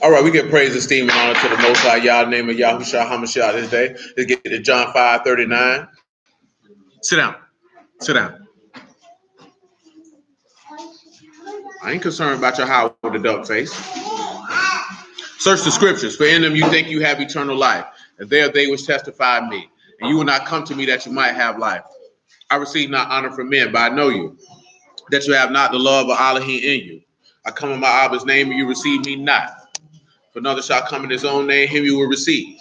All right, we give praise, esteem, and honor to the Most High Yah, name of Yahuah HaMashal this day. Let's get to John 5:39. Sit down. Sit down. I ain't concerned about your house with the duck face. Search the scriptures, for in them you think you have eternal life, and there they which testify of me. And you will not come to me that you might have life. I receive not honor from men, but I know you, that you have not the love of Elohim in you. I come in my Abba's name, and you receive me not. For another shall come in his own name, him you will receive.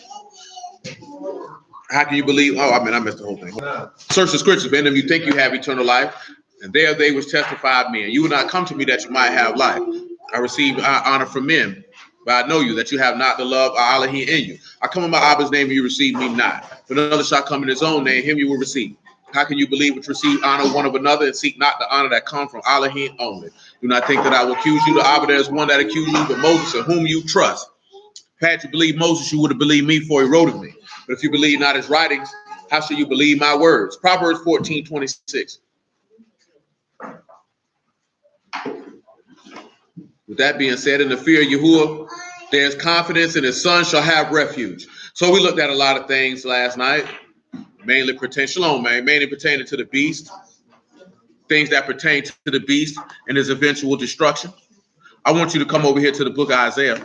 How can you believe? Oh, I missed the whole thing. Search the scriptures, for in them you think you have eternal life, and there they which testify of me. And you will not come to me that you might have life. I receive honor from men, but I know you, that you have not the love of Elohim in you. I come in my Abba's name, and you receive me not. But another shall come in his own name, him you will receive. How can you believe which receive honor one of another and seek not the honor that comes from Elohim only? Do not think that I will accuse you. The Abba, there is one that accuses you, but Moses, in whom you trust. Had you believed Moses, you would have believed me, for he wrote of me. But if you believe not his writings, how shall you believe my words? Proverbs 14:26. With that being said, in the fear of Yahuah, there's confidence, and his son shall have refuge. So we looked at a lot of things last night, mainly pertaining to the beast, things that pertain to the beast and his eventual destruction. I want you to come over here to the book of Isaiah.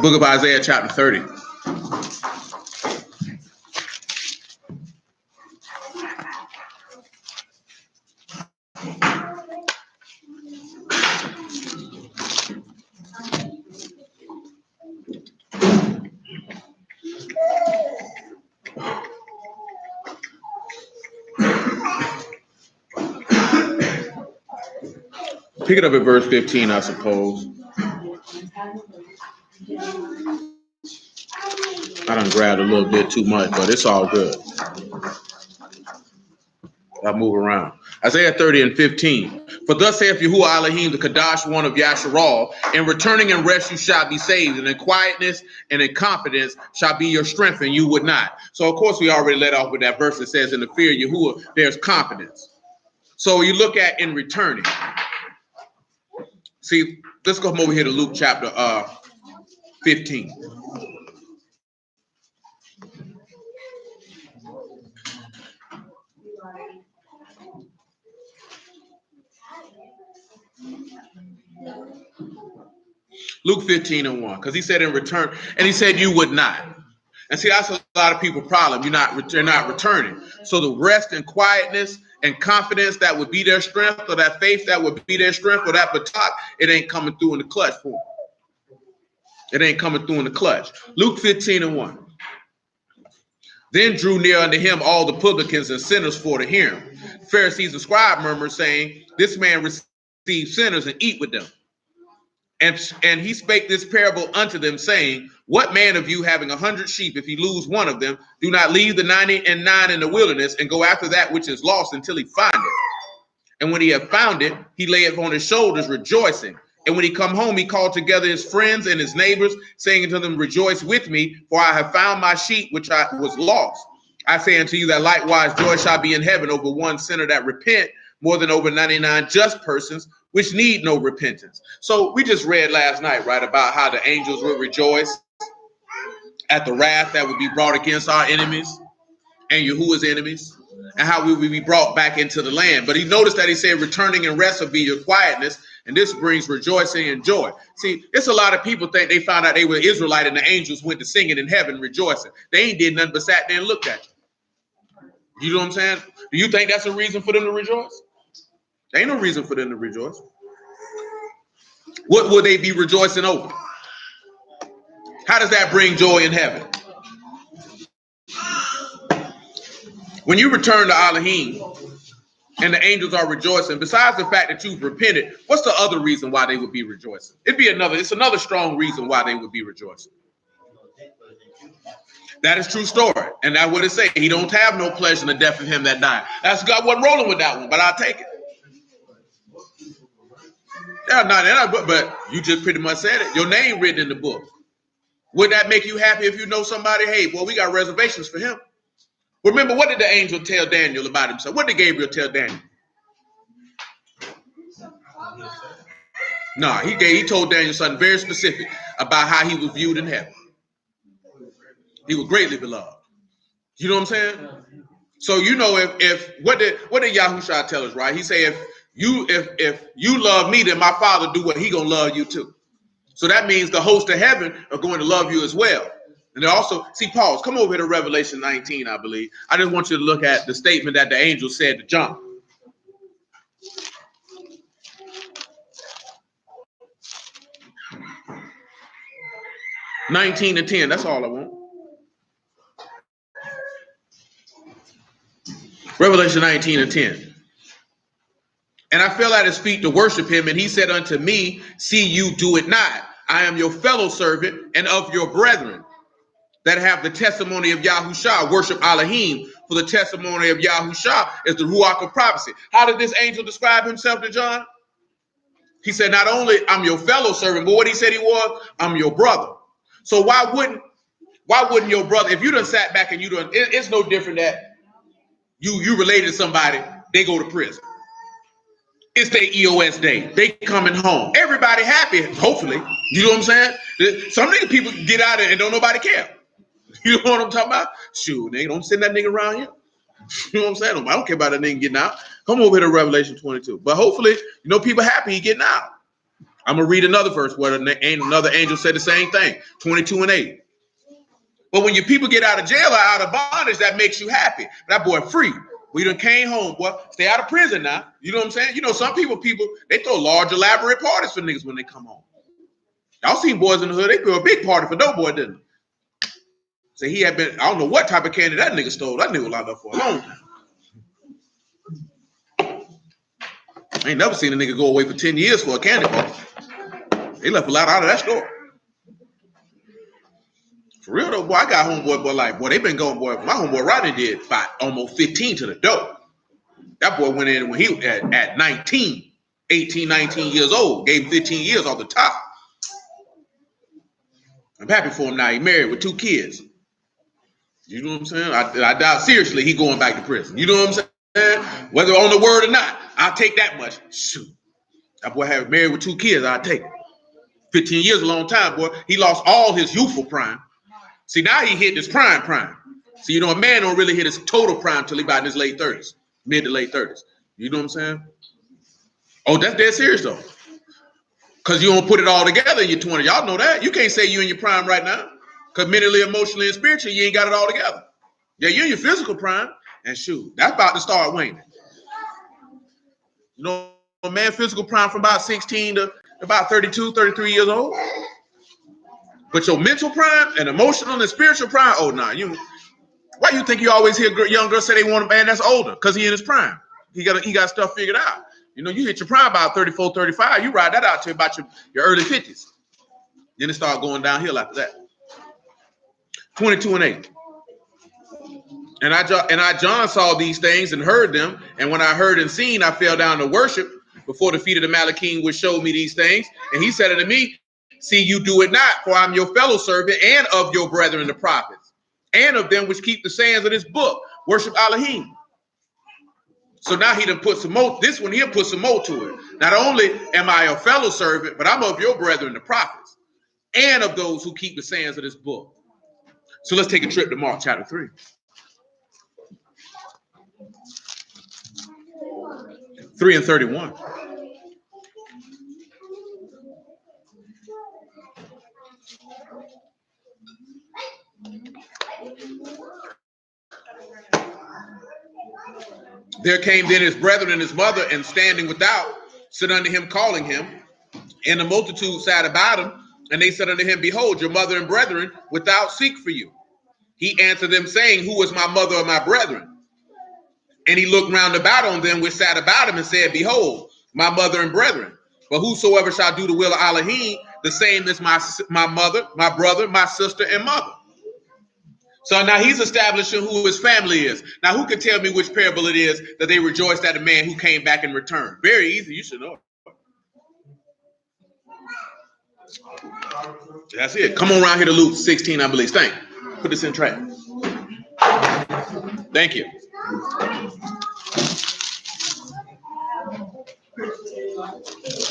Book of Isaiah, chapter 30. Pick it up at verse 15, I suppose. I done grabbed a little bit too much, but it's all good. I'll move around. Isaiah 30 and 15. For thus saith Yahuah Elohim, the Kadash one of Yasharal, in returning and rest you shall be saved, and in quietness and in confidence shall be your strength, and you would not. So, of course, we already let off with that verse that says, in the fear of Yahuah, there's confidence. So you look at in returning. See, let's come over here to Luke chapter 15. Luke 15 and 1, because he said in return, and he said you would not. And see, that's a lot of people's problem. They're not returning. So the rest and quietness and confidence that would be their strength, or that faith that would be their strength, or that batak, it ain't coming through in the clutch for them. It ain't coming through in the clutch. Luke 15 and 1. Then drew near unto him all the publicans and sinners for to hear him. Pharisees and scribes murmured, saying, this man receives sinners and eat with them. And he spake this parable unto them, saying, what man of you having 100 sheep, if he lose one of them, do not leave the 99 in the wilderness and go after that which is lost until he find it? And when he had found it, he lay it on his shoulders, rejoicing. And when he come home, he called together his friends and his neighbors, saying unto them, rejoice with me, for I have found my sheep which I was lost. I say unto you that likewise joy shall be in heaven over one sinner that repent, more than over 99 just persons which need no repentance. So we just read last night, right, about how the angels would rejoice at the wrath that would be brought against our enemies and Yahuwah's enemies, and how we would be brought back into the land. But he noticed that he said returning and rest will be your quietness, and this brings rejoicing and joy. See, it's a lot of people think they found out they were Israelite and the angels went to singing in heaven rejoicing. They ain't did nothing but sat there and looked at you. You know what I'm saying? Do you think that's a reason for them to rejoice? There ain't no reason for them to rejoice. What will they be rejoicing over? How does that bring joy in heaven? When you return to Elohim and the angels are rejoicing, besides the fact that you've repented, what's the other reason why they would be rejoicing? It's another strong reason why they would be rejoicing. That is true story. And that's what it says. He don't have no pleasure in the death of him that died. That's God wasn't rolling with that one, but I'll take it. But you just pretty much said it. Your name written in the book. Would that make you happy if you know somebody, hey, well, we got reservations for him? Remember, what did the angel tell Daniel about himself? What did Gabriel tell Daniel? No, he told Daniel something very specific about how he was viewed in heaven. He was greatly beloved. You know what I'm saying? So you know, if what did Yahuah tell us, right? He said, if you love me, then my Father do what he gonna love you too. So that means the hosts of heaven are going to love you as well. And they also, see, pause, come over here to Revelation 19, I believe. I just want you to look at the statement that the angel said to John. (19 and 10), that's all I want. Revelation 19 and 10. And I fell at his feet to worship him, and he said unto me, see, you do it not. I am your fellow servant and of your brethren that have the testimony of Yahuah, worship Elohim, for the testimony of Yahuah is the Ruach of prophecy. How did this angel describe himself to John? He said, not only I'm your fellow servant, but what he said he was, I'm your brother. So why wouldn't your brother, if you done sat back and you done, it's no different that you related to somebody, they go to prison. It's their EOS day. They coming home. Everybody happy, hopefully. You know what I'm saying? Some nigga people get out and don't nobody care. You know what I'm talking about? Shoot, nigga, don't send that nigga around here. You know what I'm saying? I don't care about that nigga getting out. Come over here to Revelation 22. But hopefully, people happy he getting out. I'm going to read another verse where another angel said the same thing. 22 and 8. But when your people get out of jail or out of bondage, that makes you happy. That boy free. We done came home, boy. Stay out of prison now. You know what I'm saying? Some people, they throw large, elaborate parties for niggas when they come home. Y'all seen boys in the hood. They threw a big party for Doughboy, didn't they? So he had been, I don't know what type of candy that nigga stole. That nigga was locked up for a long time. I ain't never seen a nigga go away for 10 years for a candy bar. They left a lot out of that store. For real though, boy, I got homeboy, boy, they been going, boy. My homeboy Rodney did about almost 15 to the door. That boy went in when he was at 19, 18, 19 years old. Gave him 15 years off the top. I'm happy for him now. He married with 2 kids. You know what I'm saying? I doubt seriously he going back to prison. You know what I'm saying? Whether on the word or not, I'll take that much. Shoot. That boy had married with 2 kids, I'll take it. 15 years a long time, boy. He lost all his youthful prime. See, now he hit his prime. See, a man don't really hit his total prime till he about in his late 30s, mid to late 30s. You know what I'm saying? Oh, that's dead serious though. Because you don't put it all together in your 20s. Y'all know that. You can't say you in your prime right now. Because mentally, emotionally, and spiritually, you ain't got it all together. Yeah, you're in your physical prime. And shoot, that's about to start waning. A man physical prime from about 16 to about 32, 33 years old. But your mental prime and emotional and spiritual prime, oh, nah. Why you think you always hear young girls say they want a man that's older? Because he in his prime. He got stuff figured out. You hit your prime about 34, 35. You ride that out to about your early 50s. Then it start going downhill after that. 22 and 8. And John saw these things and heard them. And when I heard and seen, I fell down to worship before the feet of the Malachim, which showed me these things. And he said unto me, see, you do it not, for I'm your fellow servant and of your brethren, the prophets, and of them which keep the sayings of this book. Worship Elohim. So now he done put some more. This one here put some more to it. Not only am I a fellow servant, but I'm of your brethren, the prophets, and of those who keep the sayings of this book. So let's take a trip to Mark chapter 3. 3 and 31. There came then his brethren and his mother, and standing without, stood unto him, calling him. And the multitude sat about him, and they said unto him, behold, your mother and brethren without seek for you. He answered them, saying, who is my mother or my brethren? And he looked round about on them which sat about him, and said, behold, my mother and brethren. But whosoever shall do the will of Elohim, the same is my mother, my brother, my sister, and mother. So now he's establishing who his family is. Now, who can tell me which parable it is that they rejoiced at a man who came back and returned? Very easy. You should know. That's it. Come on around here to Luke 16, I believe. Thank you. Put this in track. Thank you.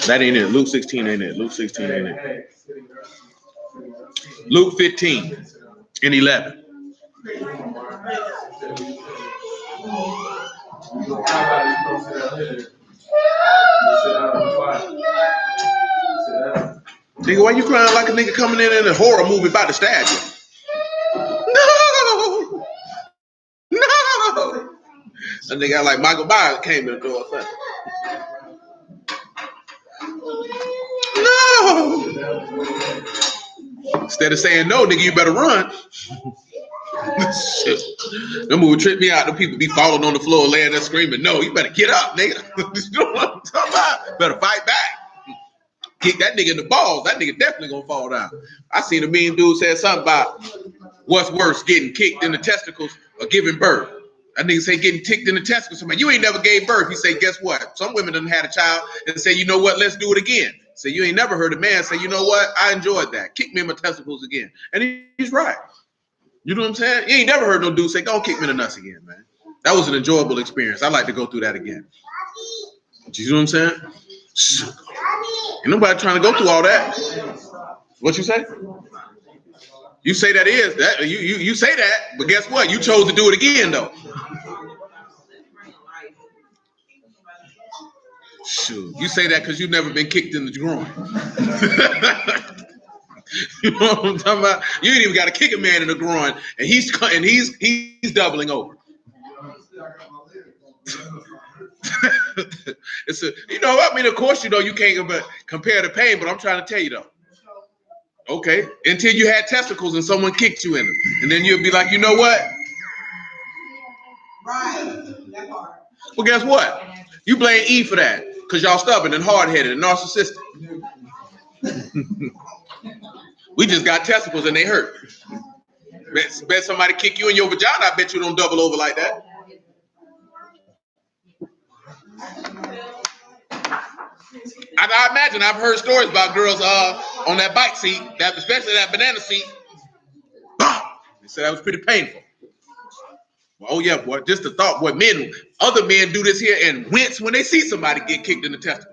That ain't it. Luke 16 ain't it. Luke 16 ain't it. Luke 15 and 11. Nigga, why you crying like a nigga coming in a horror movie about to stab you? No! No! A nigga like Michael Myers came in the door. No! Instead of saying no, nigga, you better run. Shit. That movie tripped me out. The people be falling on the floor, laying there screaming, no, you better get up, nigga. You know what I'm talking about? Better fight back. Kick that nigga in the balls. That nigga definitely gonna fall down. I seen a mean dude said something about what's worse, getting kicked in the testicles or giving birth. That nigga say getting kicked in the testicles. Somebody, you ain't never gave birth. He say, guess what? Some women done had a child and say, you know what? Let's do it again. So you ain't never heard a man say, you know what? I enjoyed that. Kick me in my testicles again. And he's right. You know what I'm saying? You ain't never heard no dude say, go kick me in the nuts again, man. That was an enjoyable experience. I'd like to go through that again. You know what I'm saying? Ain't nobody trying to go through all that. What you say? You say that is that you say that, but guess what? You chose to do it again though. Shoot, you say that because you've never been kicked in the groin. You know what I'm talking about? You ain't even got to kick a man in the groin, and he's doubling over. It's a, you know, I mean, of course, you know, you can't compare the pain, but I'm trying to tell you though. Okay, until you had testicles and someone kicked you in them, and then you'll be like, you know what? Right. Well, guess what? You blame E for that because y'all stubborn and hard-headed and narcissistic. We just got testicles and they hurt. Bet somebody kick you in your vagina. I bet you don't double over like that. I imagine I've heard stories about girls on that bike seat, especially that banana seat. They said that was pretty painful. Well, oh yeah, boy, just the thought, boy, other men do this here and wince when they see somebody get kicked in the testicle.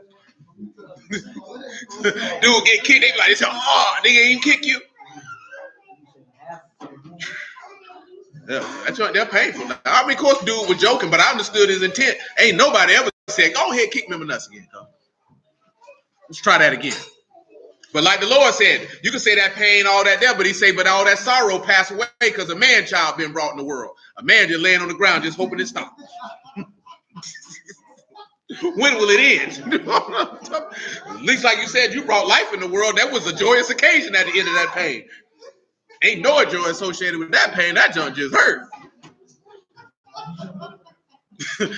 Dude get kicked, they be like, they say, oh, nigga ain't kick you. Yeah, they're painful. Now, I mean, of course, dude was joking, but I understood his intent. Ain't nobody ever said, go ahead, kick me in the nuts again. Let's try that again. But like the Lord said, you can say that pain, all that there, but he say, but all that sorrow pass away because a man-child been brought in the world. A man just laying on the ground, just hoping it stops. When will it end? At least like you said, you brought life in the world. That was a joyous occasion at the end of that pain. Ain't no joy associated with that pain. That junk just hurt.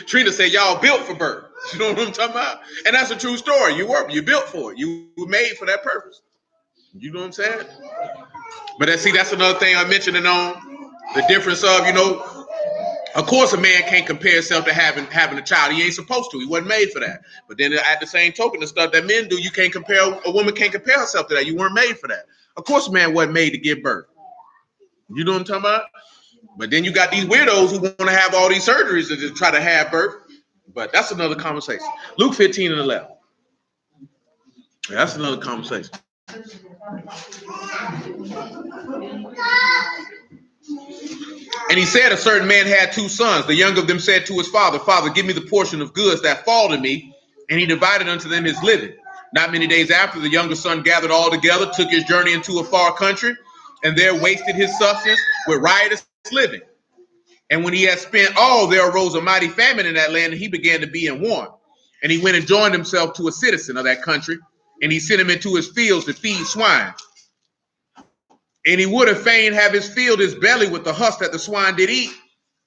Trina said, y'all built for birth. You know what I'm talking about? And that's a true story. You built for it. You were made for that purpose. You know what I'm saying? But that's another thing I'm mentioning on the difference of, you know, of course a man can't compare himself to having a child. He ain't supposed to. He wasn't made for that. But then at the same token, the stuff that men do, a woman can't compare herself to that. You weren't made for that. Of course a man wasn't made to give birth. You know what I'm talking about? But then you got these weirdos who want to have all these surgeries to just try to have birth. But that's another conversation. Luke 15 and 11. Yeah, that's another conversation. And he said, a certain man had two sons. The younger of them said to his father, Father, give me the portion of goods that fall to me. And he divided unto them his living. Not many days after, the younger son gathered all together, took his journey into a far country, and there wasted his substance with riotous living. And when he had spent all, there arose a mighty famine in that land, and he began to be in want. And he went and joined himself to a citizen of that country, and he sent him into his fields to feed swine. And he would have fain have his filled his belly with the husk that the swine did eat,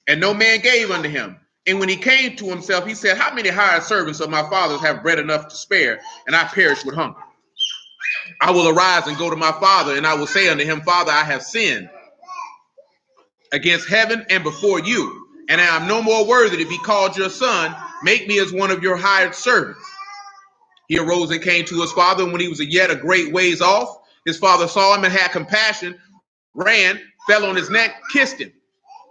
and no man gave unto him. And when he came to himself, he said, how many hired servants of my father's have bread enough to spare, and I perish with hunger? I will arise and go to my father, and I will say unto him, Father, I have sinned against heaven and before you, and I am no more worthy to be called your son. Make me as one of your hired servants. He arose and came to his father, and when he was yet a great ways off, his father saw him and had compassion, ran, fell on his neck, kissed him.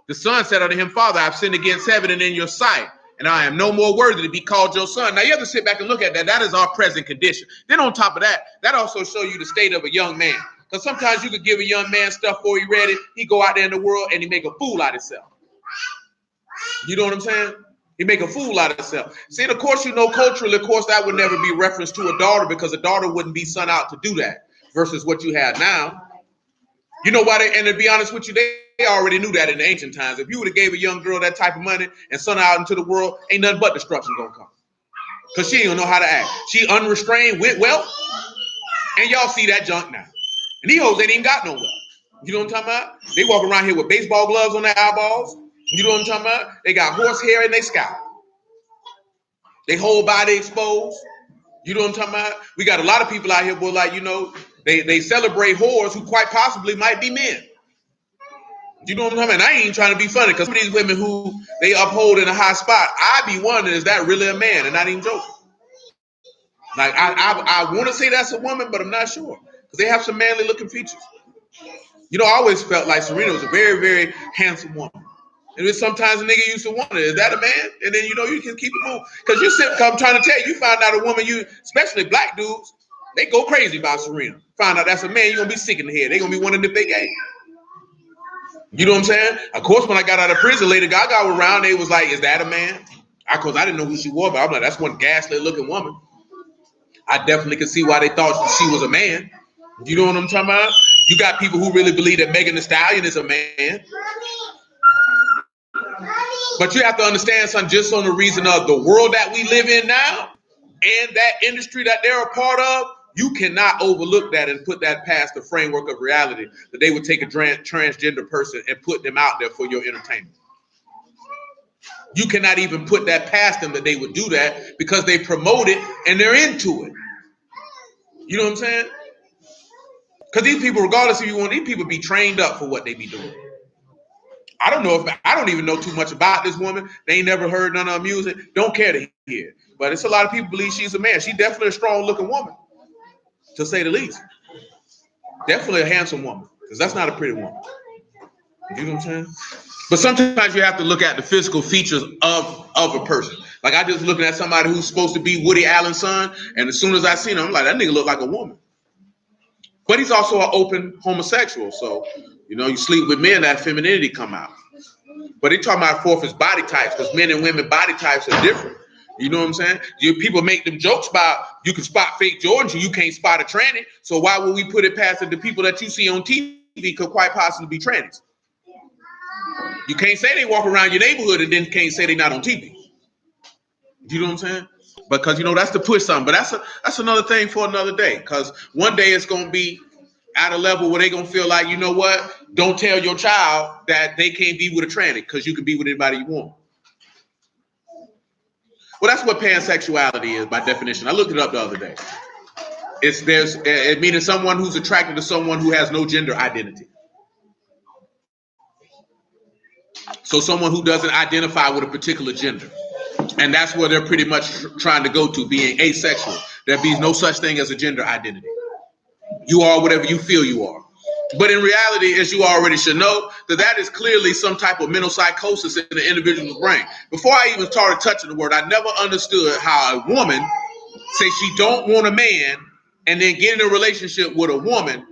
The son said unto him, Father, I've sinned against heaven and in your sight, and I am no more worthy to be called your son. Now you have to sit back and look at that. That is our present condition. Then on top of that, that also shows you the state of a young man. Because sometimes you could give a young man stuff before he ready. He go out there in the world and he make a fool out of himself. You know what I'm saying? He make a fool out of himself. See, of course, you know, culturally, of course, that would never be reference to a daughter, because a daughter wouldn't be sent out to do that versus what you have now. You know why? And to be honest with you, they already knew that in the ancient times. If you would have gave a young girl that type of money and sent her out into the world, ain't nothing but destruction gonna come. Because she ain't gonna know how to act. She unrestrained with wealth, and y'all see that junk now. And these hoes ain't even got no wealth. You know what I'm talking about? They walk around here with baseball gloves on their eyeballs. You know what I'm talking about? They got horse hair in their scalp. They whole body exposed. You know what I'm talking about? We got a lot of people out here, boy, like, you know, they celebrate whores who quite possibly might be men. You know what I'm talking about? I ain't even trying to be funny, because some of these women who they uphold in a high spot, I be wondering, is that really a man? And not even joking. Like, I want to say that's a woman, but I'm not sure, because they have some manly looking features. You know, I always felt like Serena was a very, very handsome woman. And then sometimes a nigga used to wonder, is that a man? And then, you know, you can keep it moving. Because I'm trying to tell you, you find out a woman, especially black dudes, they go crazy about Serena. Find out that's a man, you're going to be sick in the head. They're going to be wondering if they gay. You know what I'm saying? Of course, when I got out of prison, Lady Gaga was around, they was like, is that a man? Of course, I didn't know who she was, but I'm like, that's one gaslit looking woman. I definitely could see why they thought she was a man. You know what I'm talking about? You got people who really believe that Megan Thee Stallion is a man. But you have to understand something, just on the reason of the world that we live in now and that industry that they're a part of, you cannot overlook that and put that past the framework of reality, that they would take a transgender person and put them out there for your entertainment. You cannot even put that past them, that they would do that, because they promote it and they're into it. You know what I'm saying? Because these people, regardless if you want, these people be trained up for what they be doing. I don't even know too much about this woman. They ain't never heard none of her music. Don't care to hear. But it's a lot of people believe she's a man. She's definitely a strong looking woman, to say the least. Definitely a handsome woman, because that's not a pretty woman. You know what I'm saying? But sometimes you have to look at the physical features of a person. Like, I just looking at somebody who's supposed to be Woody Allen's son, and as soon as I seen him, I'm like, that nigga look like a woman. But he's also an open homosexual, so, you know, you sleep with men, that femininity come out. But they talking about fourth is body types, because men and women body types are different. You know what I'm saying? People make them jokes about you can spot fake Jordans and you can't spot a tranny. So why would we put it past the people that you see on TV could quite possibly be trannies? You can't say they walk around your neighborhood and then can't say they're not on TV. You know what I'm saying? Because, you know, that's to push something. But that's another thing for another day. Because one day it's going to be at a level where they're going to feel like, you know what? Don't tell your child that they can't be with a tranny, because you can be with anybody you want. Well, that's what pansexuality is by definition. I looked it up the other day. It means someone who's attracted to someone who has no gender identity. So someone who doesn't identify with a particular gender. And that's where they're pretty much trying to go to, being asexual. There be no such thing as a gender identity. You are whatever you feel you are. But in reality, as you already should know, that is clearly some type of mental psychosis in the individual's brain. Before I even started touching the word, I never understood how a woman say she don't want a man and then get in a relationship with a woman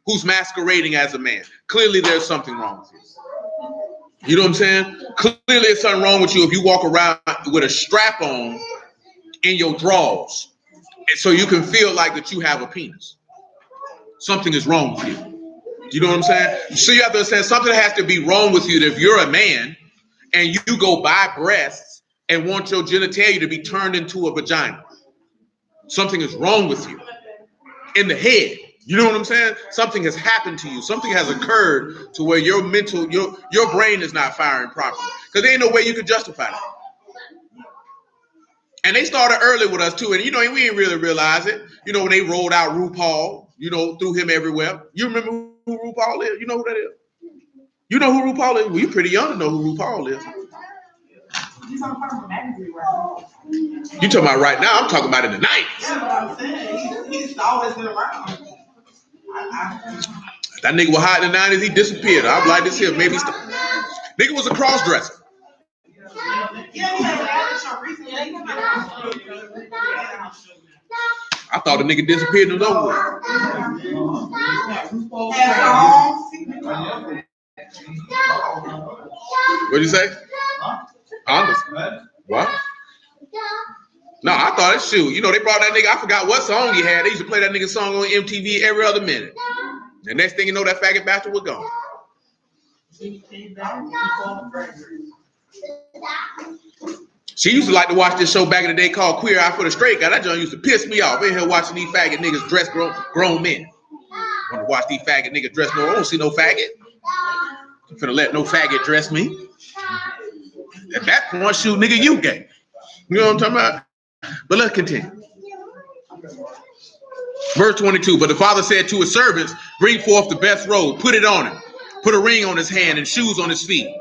who's masquerading as a man. Clearly, there's something wrong with you. You know what I'm saying? Clearly, there's something wrong with you if you walk around with a strap on in your drawers, and so you can feel like that you have a penis. Something is wrong with you. You know what I'm saying? So you have to understand something has to be wrong with you if you're a man and you go buy breasts and want your genitalia to be turned into a vagina. Something is wrong with you in the head. You know what I'm saying? Something has happened to you. Something has occurred to where your brain is not firing properly. Because there ain't no way you could justify that. And they started early with us too. And, you know, we didn't really realize it. You know, when they rolled out RuPaul, you know, threw him everywhere. You remember who RuPaul is? You know who that is? You know who RuPaul is? Well, you're pretty young to know who RuPaul is. You talking about right now? I'm talking about in the 90s. Yeah, but I'm saying he's always been around. That nigga was hot in the 90s. He disappeared. I'm like this here. Maybe nigga was a cross dresser. I thought the nigga disappeared in the low. What'd you say? Honest. What? No, I thought it shoot. You know, they brought that nigga. I forgot what song he had. They used to play that nigga song on MTV every other minute. The next thing you know, that faggot bastard was gone. She used to like to watch this show back in the day called Queer Eye for the Straight Guy. That joint used to piss me off. In here watching these faggot niggas dress grown men. Want to watch these faggot niggas dress no? I don't see no faggot. I'm finna let no faggot dress me. At that point, shoot, nigga, you gay. You know what I'm talking about? But let's continue. Verse 22, but the father said to his servants, bring forth the best robe, put it on him, put a ring on his hand and shoes on his feet.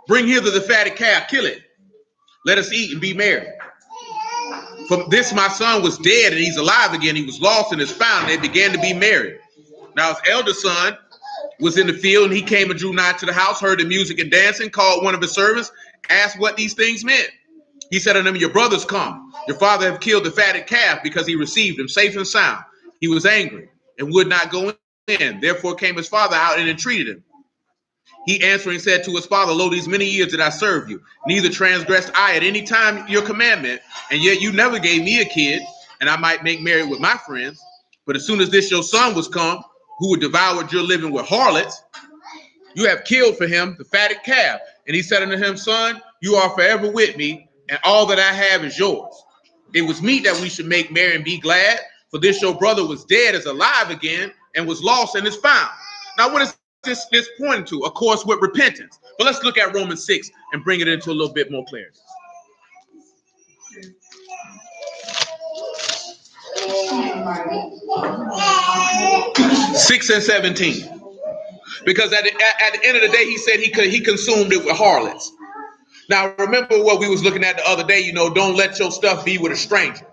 Bring hither the fatted calf, kill it. Let us eat and be merry. For this my son was dead and he's alive again. He was lost and is found. And they began to be merry. Now his elder son was in the field and he came and drew nigh to the house, heard the music and dancing, called one of his servants, asked what these things meant. He said unto them, your brothers come. Your father have killed the fatted calf because he received him safe and sound. He was angry and would not go in. Therefore came his father out and entreated him. He answering said to his father, lo, these many years did I serve you. Neither transgressed I at any time your commandment, and yet you never gave me a kid, and I might make merry with my friends. But as soon as this your son was come, who had devoured your living with harlots, you have killed for him the fatted calf. And he said unto him, son, you are forever with me, and all that I have is yours. It was meet that we should make merry and be glad, for this your brother was dead, is alive again, and was lost and is found. Now, what is this pointing to? Of course, with repentance. But let's look at Romans 6 and bring it into a little bit more clarity. 6 and 17. Because at the end of the day, he said he consumed it with harlots. Now, remember what we was looking at the other day, you know, don't let your stuff be with a stranger.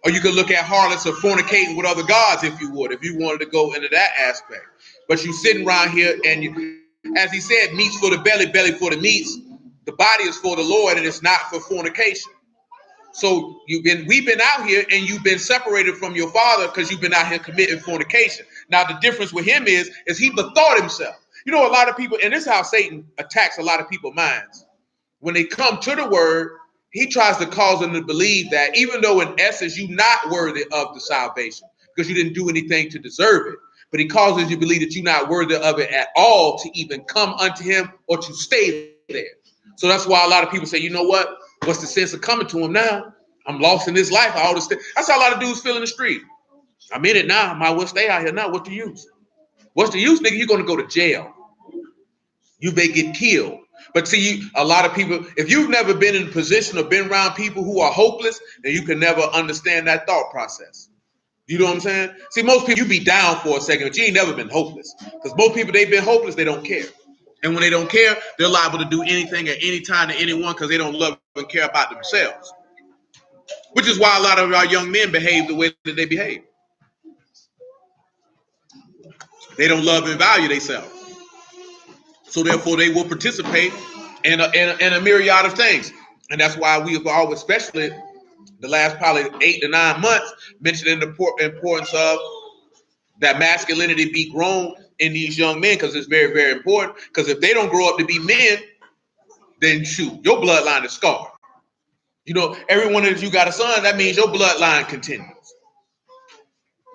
Or you could look at harlots or fornicating with other gods if you wanted to go into that aspect. But you sitting around here and you, as he said, meats for the belly, belly for the meats. The body is for the Lord and it's not for fornication. So we've been out here and you've been separated from your father because you've been out here committing fornication. Now the difference with him is he bethought himself. You know, a lot of people, and this is how Satan attacks a lot of people's minds. When they come to the word, he tries to cause them to believe that even though in essence you're not worthy of the salvation because you didn't do anything to deserve it, but he causes you to believe that you're not worthy of it at all to even come unto him or to stay there. So that's why a lot of people say, you know what? What's the sense of coming to him now? I'm lost in this life. That's how a lot of dudes feel in the street. I'm in it now. I might well stay out here now. What's the use? What's the use, nigga? You're going to go to jail. You may get killed. But see, a lot of people, if you've never been in a position or been around people who are hopeless, then you can never understand that thought process. You know what I'm saying? See, most people, you be down for a second, but you ain't never been hopeless. Because most people, they've been hopeless, they don't care. And when they don't care, they're liable to do anything at any time to anyone because they don't love and care about themselves. Which is why a lot of our young men behave the way that they behave. They don't love and value themselves. So therefore, they will participate in a myriad of things. And that's why we have always, especially the last probably 8 to 9 months, mentioning the importance of that masculinity be grown in these young men because it's very, very important. Because if they don't grow up to be men, then shoot, your bloodline is scarred. You know, everyone that you got a son, that means your bloodline continues.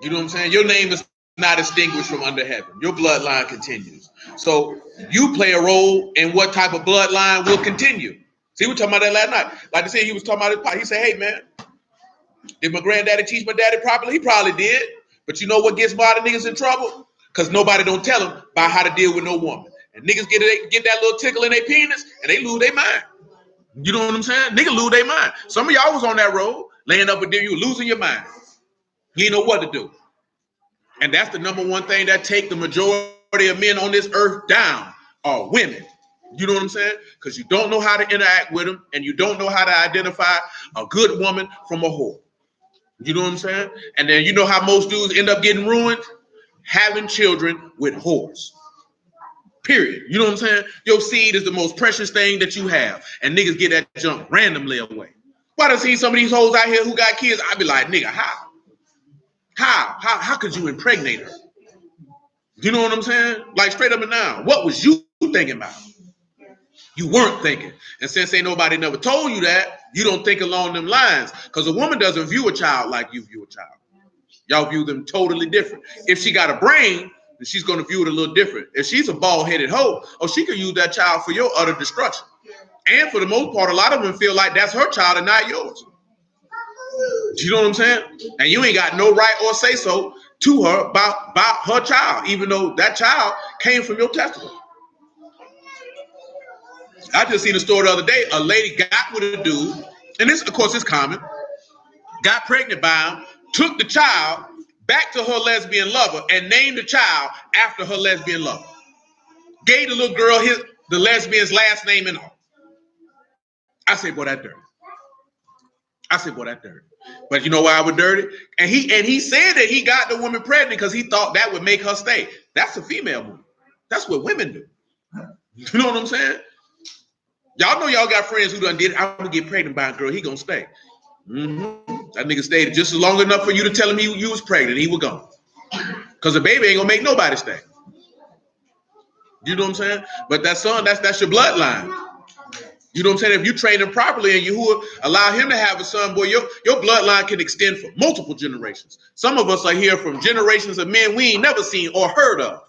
You know what I'm saying? Your name is not extinguished from under heaven. Your bloodline continues. So you play a role in what type of bloodline will continue. See, we were talking about that last night. Like I said, he was talking about it. He said, hey, man, did my granddaddy teach my daddy properly? He probably did. But you know what gets modern niggas in trouble? Because nobody don't tell them about how to deal with no woman. And niggas get that little tickle in their penis and they lose their mind. You know what I'm saying? Niggas lose their mind. Some of y'all was on that road, laying up with them, you losing your mind. You didn't know what to do. And that's the number one thing that take the majority of men on this earth down are women. You know what I'm saying? Because you don't know how to interact with them, and you don't know how to identify a good woman from a whore. You know what I'm saying? And then you know how most dudes end up getting ruined? Having children with whores. Period. You know what I'm saying? Your seed is the most precious thing that you have. And niggas get that junk randomly away. Why does see some of these hoes out here who got kids? I be like, nigga, how? How could you impregnate her? You know what I'm saying? Like straight up and down. What was you thinking about? You weren't thinking. And since ain't nobody never told you that, you don't think along them lines. Because a woman doesn't view a child like you view a child. Y'all view them totally different. If she got a brain, then she's going to view it a little different. If she's a bald-headed hoe, oh, she could use that child for your utter destruction. And for the most part, a lot of them feel like that's her child and not yours. You know what I'm saying? And you ain't got no right or say so to her about her child, even though that child came from your testimony. I just seen a story the other day. A lady got with a dude, and this, of course, is common. Got pregnant by him, took the child back to her lesbian lover, and named the child after her lesbian lover. Gave the little girl the lesbian's last name and all. I say, boy, that dirty. But you know why I was dirty? And he said that he got the woman pregnant because he thought that would make her stay. That's a female movie. That's what women do. You know what I'm saying? Y'all know y'all got friends who done did it. I'm gonna get pregnant by a girl. He gonna stay. Mm-hmm. That nigga stayed just long enough for you to tell him you was pregnant. He was gone. Because the baby ain't gonna make nobody stay. You know what I'm saying? But that son, that's your bloodline. You know what I'm saying? If you train him properly and you allow him to have a son, boy, your bloodline can extend for multiple generations. Some of us are here from generations of men we ain't never seen or heard of.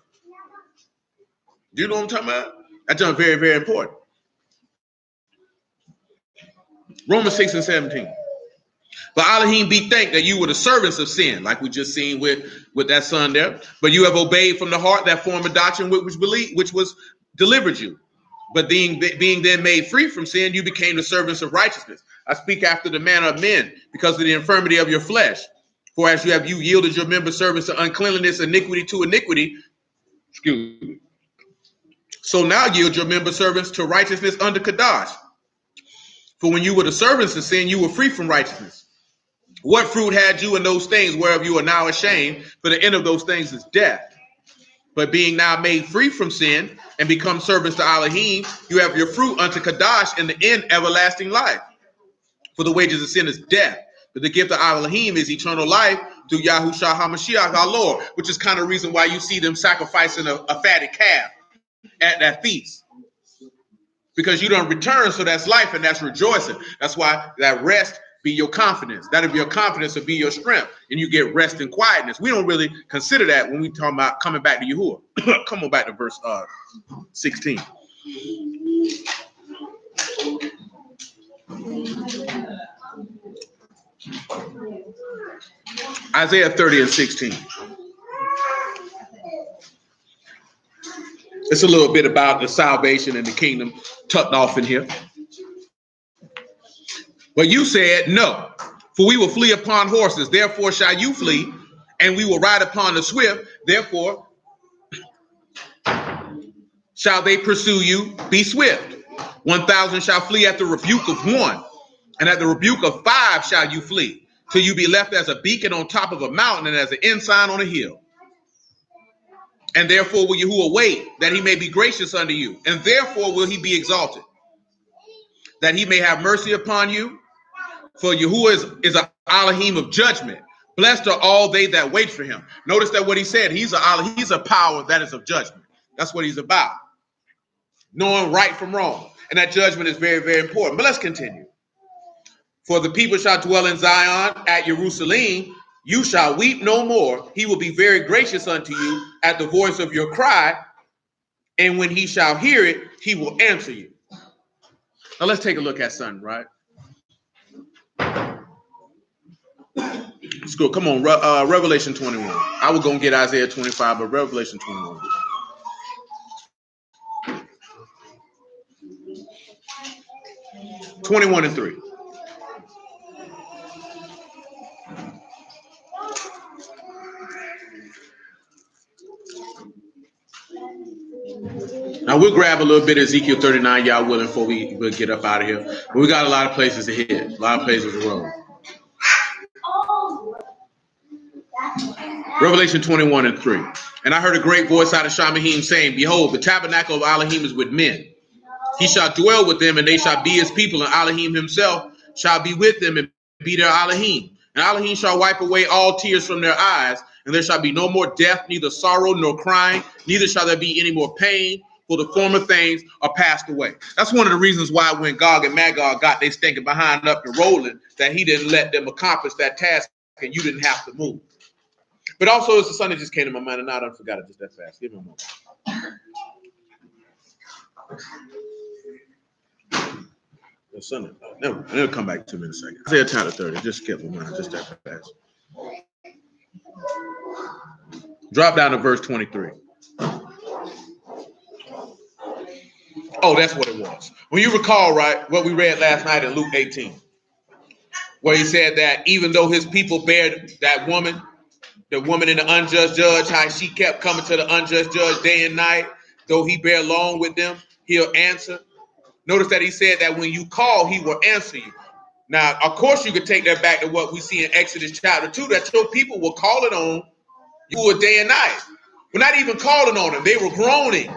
You know what I'm talking about? That's very, very important. Romans 6 and 17. But Elohim be thanked that you were the servants of sin, like we just seen with that son there. But you have obeyed from the heart that form of doctrine which was delivered you. But being then made free from sin, you became the servants of righteousness. I speak after the manner of men, because of the infirmity of your flesh. For as you yielded your members servants to uncleanliness, iniquity to iniquity, excuse me. So now yield your members servants to righteousness under Kadash. For when you were the servants of sin, you were free from righteousness. What fruit had you in those things whereof you are now ashamed? For the end of those things is death. But being now made free from sin and become servants to Elohim, you have your fruit unto Kadash, and the end everlasting life. For the wages of sin is death, but the gift of Elohim is eternal life through Yahushua HaMashiach our Lord, which is kind of reason why you see them sacrificing a fatted calf at that feast. Because you don't return, so that's life and that's rejoicing. That's why that rest be your confidence. That'll be your confidence to be your strength, and you get rest and quietness. We don't really consider that when we talk about coming back to Yahuah. Come on back to verse 16. Isaiah 30 and 16. It's a little bit about the salvation and the kingdom tucked off in here. But you said, no, for we will flee upon horses, therefore shall you flee, and we will ride upon the swift, therefore shall they pursue you, be swift. 1,000 shall flee at the rebuke of one, and at the rebuke of 5 shall you flee, till you be left as a beacon on top of a mountain and as an ensign on a hill. And therefore will Yahuah wait, that he may be gracious unto you, and therefore will he be exalted, that he may have mercy upon you. For Yahuah is an Elohim of judgment. Blessed are all they that wait for him. Notice that what he said, he's a power that is of judgment. That's what he's about. Knowing right from wrong. And that judgment is very, very important. But let's continue. For the people shall dwell in Zion at Jerusalem. You shall weep no more. He will be very gracious unto you at the voice of your cry. And when he shall hear it, he will answer you. Now let's take a look at something, right? Let's go. Come on, Revelation 21. I was going to get Isaiah 25, but Revelation 21. and 3. Now we'll grab a little bit of Ezekiel 39, y'all willing, before we'll get up out of here. But we got a lot of places to hit, a lot of places to roll. Revelation 21:3. And I heard a great voice out of Shamahim saying, Behold, the tabernacle of Elohim is with men. He shall dwell with them, and they shall be his people, and Elohim himself shall be with them and be their Elohim. And Elohim shall wipe away all tears from their eyes, and there shall be no more death, neither sorrow nor crying, neither shall there be any more pain, for the former things are passed away. That's one of the reasons why when Gog and Magog got they stinking behind up and rolling, that he didn't let them accomplish that task, and you didn't have to move. But also, it's the son that just came to my mind, and now I done forgot it just that fast. Give me a moment. The son, it'll come back to me in a second. Isaiah chapter 30. Just skip my mind, just that fast. Drop down to verse 23. Oh, that's what it was. When you recall, right, what we read last night in Luke 18, where he said that even though his people bared that woman, the woman in the unjust judge, how she kept coming to the unjust judge day and night, though he bear long with them, he'll answer. Notice that he said that when you call, he will answer you. Now, of course, you could take that back to what we see in Exodus chapter 2, that your people were calling on you day and night. We're not even calling on them. They were groaning.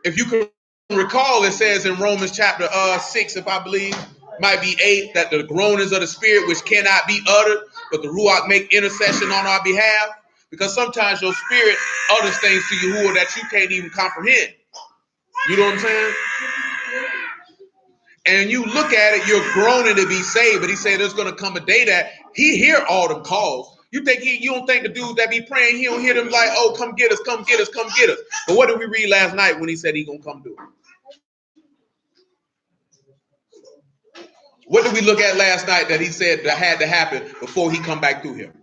If you can recall, it says in Romans chapter 6, if I believe, might be 8, that the groanings of the spirit which cannot be uttered, but the Ruach make intercession on our behalf. Because sometimes your spirit utters things to Yahuah that you can't even comprehend. You know what I'm saying? And you look at it, you're groaning to be saved. But he said there's going to come a day that he hear all them calls. You don't think the dudes that be praying, he don't hear them like, oh, come get us, come get us, come get us. But what did we read last night when he said he going to come do it? What did we look at last night that he said that had to happen before he come back through here?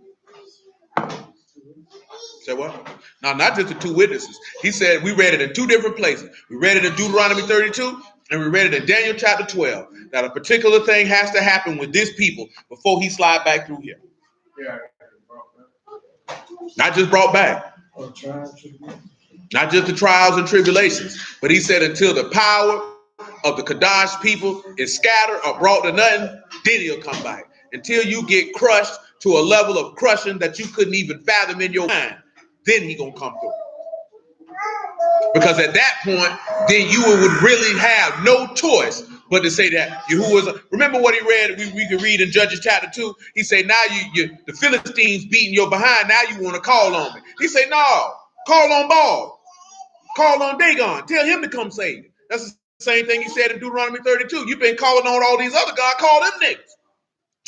Say what? Now, not just the two witnesses. He said we read it in two different places. We read it in Deuteronomy 32, and we read it in Daniel chapter 12. That a particular thing has to happen with this people before he slide back through here. Yeah. Not just brought back. Not just the trials and tribulations. But he said until the power of the Kadash people is scattered or brought to nothing, then he'll come back. Until you get crushed to a level of crushing that you couldn't even fathom in your mind, then he gonna come through. Because at that point, then you would really have no choice but to say that Yahuah. Remember what he read? We can read in Judges chapter 2. He said, "Now the Philistines beating your behind. Now you want to call on me." He said, "No, call on Baal, call on Dagon. Tell him to come save you." That's the same thing he said in Deuteronomy 32. You've been calling on all these other gods. Call them niggas.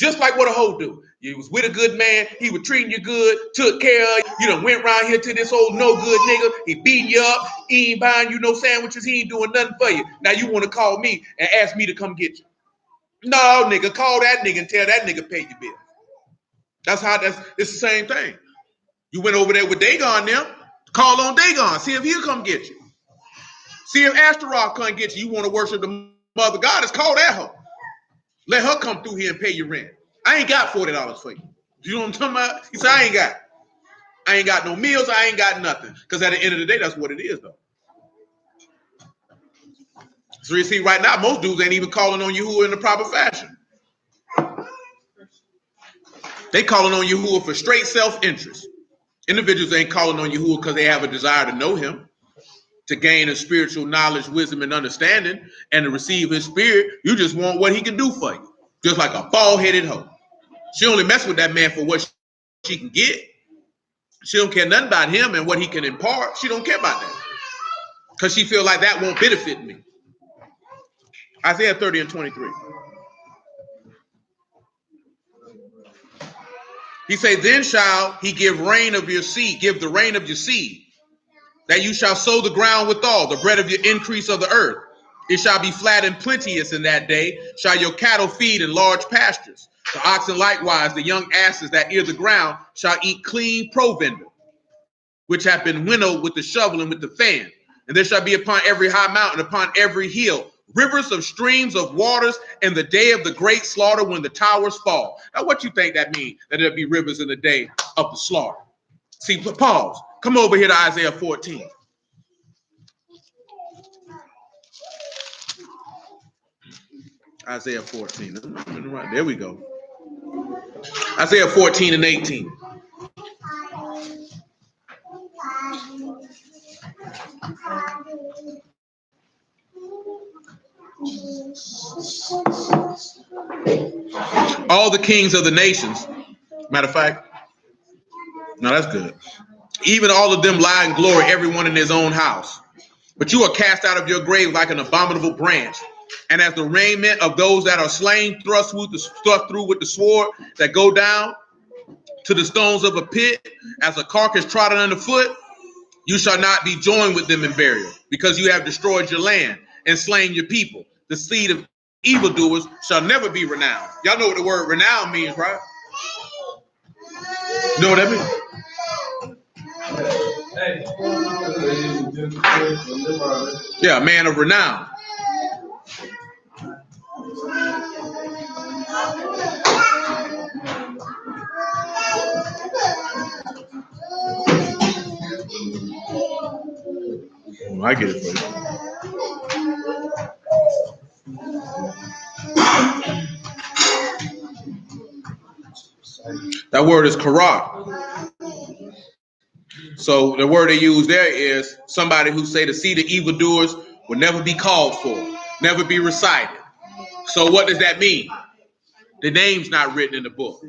Just like what a hoe do. You was with a good man, he was treating you good, took care of you. You done went around here to this old no good nigga, he beating you up, he ain't buying you no sandwiches, he ain't doing nothing for you. Now you want to call me and ask me to come get you. No, nigga, call that nigga and tell that nigga pay your bill. It's the same thing. You went over there with Dagon now, call on Dagon, see if he'll come get you. See if Ashtaroth come get you. You want to worship the mother goddess, call that hoe. Let her come through here and pay your rent. I ain't got $40 for you. You know what I'm talking about? He said, I ain't got no meals. I ain't got nothing. Because at the end of the day, that's what it is, though. So you see, right now, most dudes ain't even calling on Yahuah in the proper fashion. They calling on Yahuah for straight self-interest. Individuals ain't calling on Yahuah because they have a desire to know him, to gain a spiritual knowledge, wisdom, and understanding, and to receive his spirit. You just want what he can do for you. Just like a bald-headed hoe. She only mess with that man for what she can get. She don't care nothing about him and what he can impart. She don't care about that. Because she feel like that won't benefit me. Isaiah 30 and 23. He say, then shall he give rain of your seed, give the rain of your seed, that you shall sow the ground withal, the bread of your increase of the earth. It shall be flat and plenteous in that day, shall your cattle feed in large pastures. The oxen likewise, the young asses that ear the ground, shall eat clean provender, which have been winnowed with the shovel and with the fan. And there shall be upon every high mountain, upon every hill, rivers of streams of waters in the day of the great slaughter when the towers fall. Now, what you think that means, that there'll be rivers in the day of the slaughter? See, pause. Come over here to Isaiah 14. Isaiah 14. Right, there we go. Isaiah 14 and 18. All the kings of the nations, matter of fact, no, that's good. Even all of them lie in glory, everyone in his own house. But you are cast out of your grave like an abominable branch. And as the raiment of those that are slain, thrust through with the sword, that go down to the stones of a pit, as a carcass trodden underfoot, you shall not be joined with them in burial, because you have destroyed your land and slain your people. The seed of evildoers shall never be renowned. Y'all know what the word renown means, right? You know what that means? Yeah, a man of renown. Oh, I get it for you. That word is karak. So the word they use there is somebody who say the seed of evildoers will never be called for, never be recited. So what does that mean? The name's not written in the book.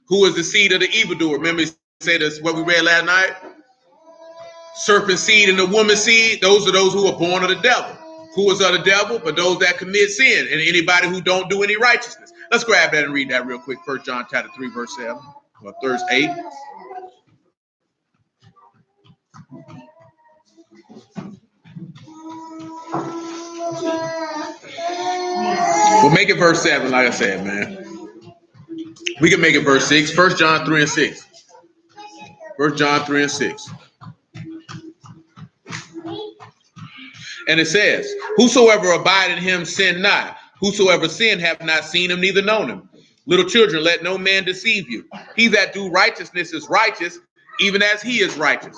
Who is the seed of the evildoer? Remember, he said this what we read last night? Serpent seed and the woman seed, those are those who are born of the devil. Who is of the devil? But those that commit sin, and anybody who don't do any righteousness. Let's grab that and read that real quick. 1 John chapter 3, verse 7, or verse 8. We'll make it verse 7, like I said, man. We can make it verse 6. 1 John 3 and 6. 1 John 3 and 6. And it says, whosoever abide in him sin not. Whosoever sin hath not seen him, neither known him. Little children, let no man deceive you. He that do righteousness is righteous, even as he is righteous.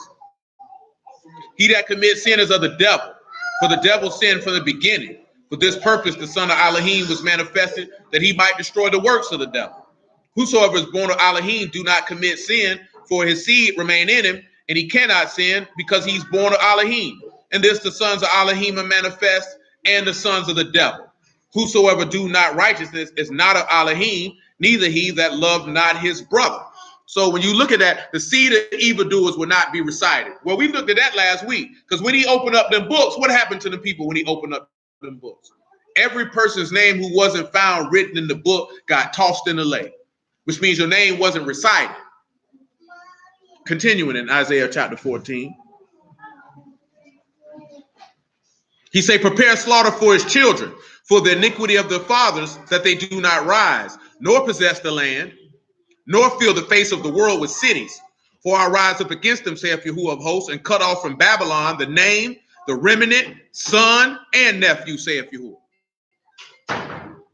He that commits sin is of the devil, for the devil sinned from the beginning. For this purpose the son of Elohim was manifested, that he might destroy the works of the devil. Whosoever is born of Elohim do not commit sin, for his seed remain in him, and he cannot sin because he's born of Elohim. And this the sons of Elohim are manifest, and the sons of the devil. Whosoever do not righteousness is not of Elohim, neither he that loved not his brother. So when you look at that, the seed of evildoers will not be recited. Well, we looked at that last week, because when he opened up them books, what happened to the people when he opened up them books? Every person's name who wasn't found written in the book got tossed in the lake, which means your name wasn't recited. Continuing in Isaiah chapter 14. He say, prepare slaughter for his children, for the iniquity of the fathers, that they do not rise, nor possess the land, nor fill the face of the world with cities. For I rise up against them, saith Yahuah of hosts, and cut off from Babylon the name, the remnant, son, and nephew, saith Yahuah.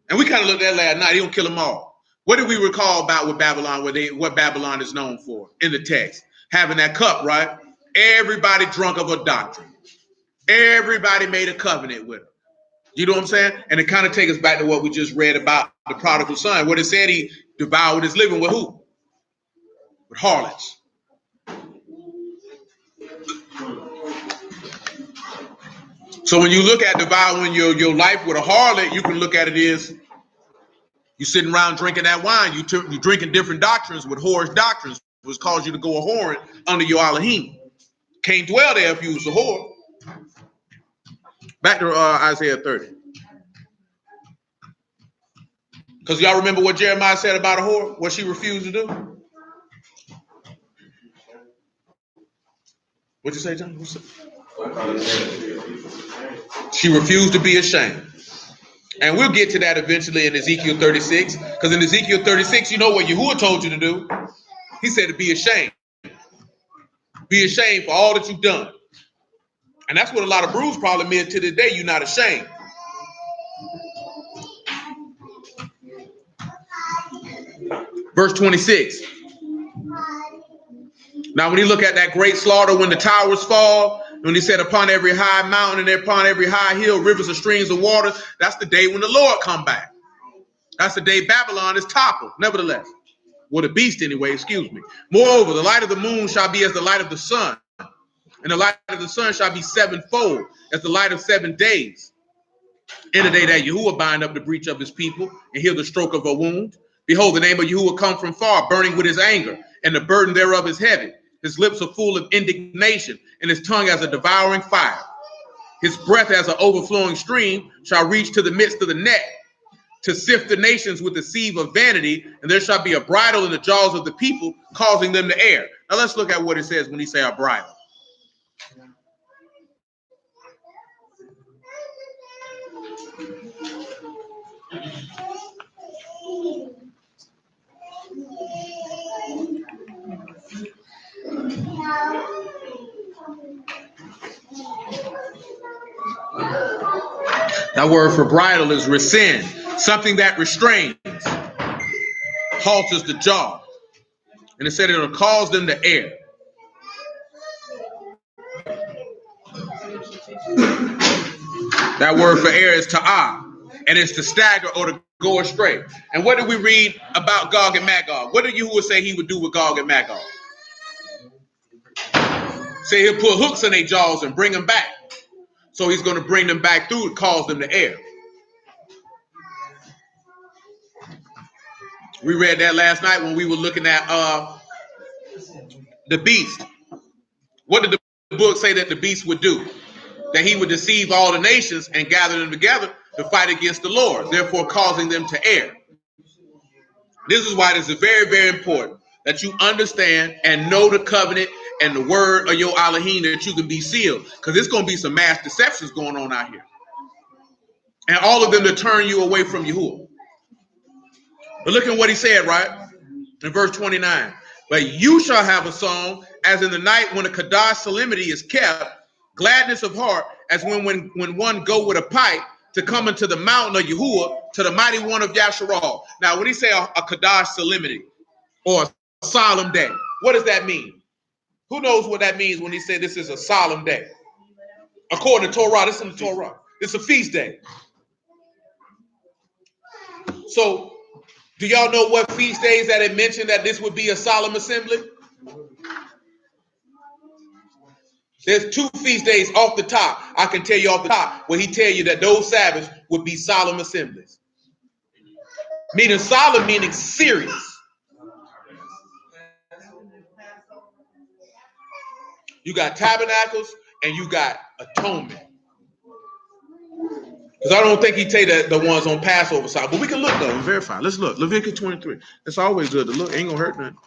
And we kind of looked at that last night. He don't kill them all. What did we recall about with Babylon, what Babylon is known for in the text? Having that cup, right? Everybody drunk of a doctrine. Everybody made a covenant with him. You know what I'm saying? And it kind of takes us back to what we just read about the prodigal son. What it said, he devoured his living with who? With harlots. So when you look at devouring your life with a harlot, you can look at it as you sitting around drinking that wine. You drinking different doctrines with whorish doctrines, which cause you to go a whoring under your Elohim. Can't dwell there if you was a whore. Back to Isaiah 30. Because y'all remember what Jeremiah said about a whore? What she refused to do? What'd you say, John? She refused to be ashamed. And we'll get to that eventually in Ezekiel 36. Because in Ezekiel 36, you know what Yahuah told you to do? He said to be ashamed. Be ashamed for all that you've done. And that's what a lot of brews problem is to this day. You're not ashamed. Verse 26. Now, when you look at that great slaughter when the towers fall, When he said upon every high mountain and upon every high hill, rivers and streams of water, that's the day when the Lord come back. That's the day Babylon is toppled, nevertheless. Well, the beast anyway, excuse me. Moreover, the light of the moon shall be as the light of the sun, and the light of the sun shall be sevenfold as the light of 7 days. In the day that Yahuah bind up the breach of his people and heal the stroke of a wound. Behold, the name of Yahuah come from far, burning with his anger, and the burden thereof is heavy. His lips are full of indignation, and his tongue as a devouring fire. His breath as an overflowing stream shall reach to the midst of the net, to sift the nations with the sieve of vanity, and there shall be a bridle in the jaws of the people, causing them to err. Now let's look at what it says when he say a bridle. That word for bridle is rescind, something that restrains, halters the jaw. And it said it'll cause them to err. That word for err is ta'ah, and it's to stagger or to go astray. And what did we read about Gog and Magog? What did Yahuah say he would do with Gog and Magog? Say he'll put hooks in their jaws and bring them back. So he's going to bring them back through and cause them to err. We read that last night when we were looking at the beast. What did the book say that the beast would do? That he would deceive all the nations and gather them together to fight against the Lord, therefore causing them to err. This is why this is very, very important that you understand and know the covenant and the word of your Elohim, that you can be sealed, because there's going to be some mass deceptions going on out here. And all of them to turn you away from Yahuah. But look at what he said, right? In verse 29. But you shall have a song as in the night when a Kadash solemnity is kept, gladness of heart as when one go with a pipe to come into the mountain of Yahuah, to the mighty one of Yasharal. Now, when he say a Kadash solemnity or a solemn day, what does that mean? Who knows what that means when he said this is a solemn day? According to Torah, this is in the Torah. It's a feast day. So, do y'all know what feast days that it mentioned that this would be a solemn assembly? There's 2 feast days off the top. I can tell you off the top where he tell you that those Sabbaths would be solemn assemblies. Meaning solemn, meaning serious. You got tabernacles and you got atonement. Because I don't think he tell you the ones on Passover side. But we can look though and verify. Let's look. Leviticus 23. It's always good to look. Ain't gonna hurt nothing.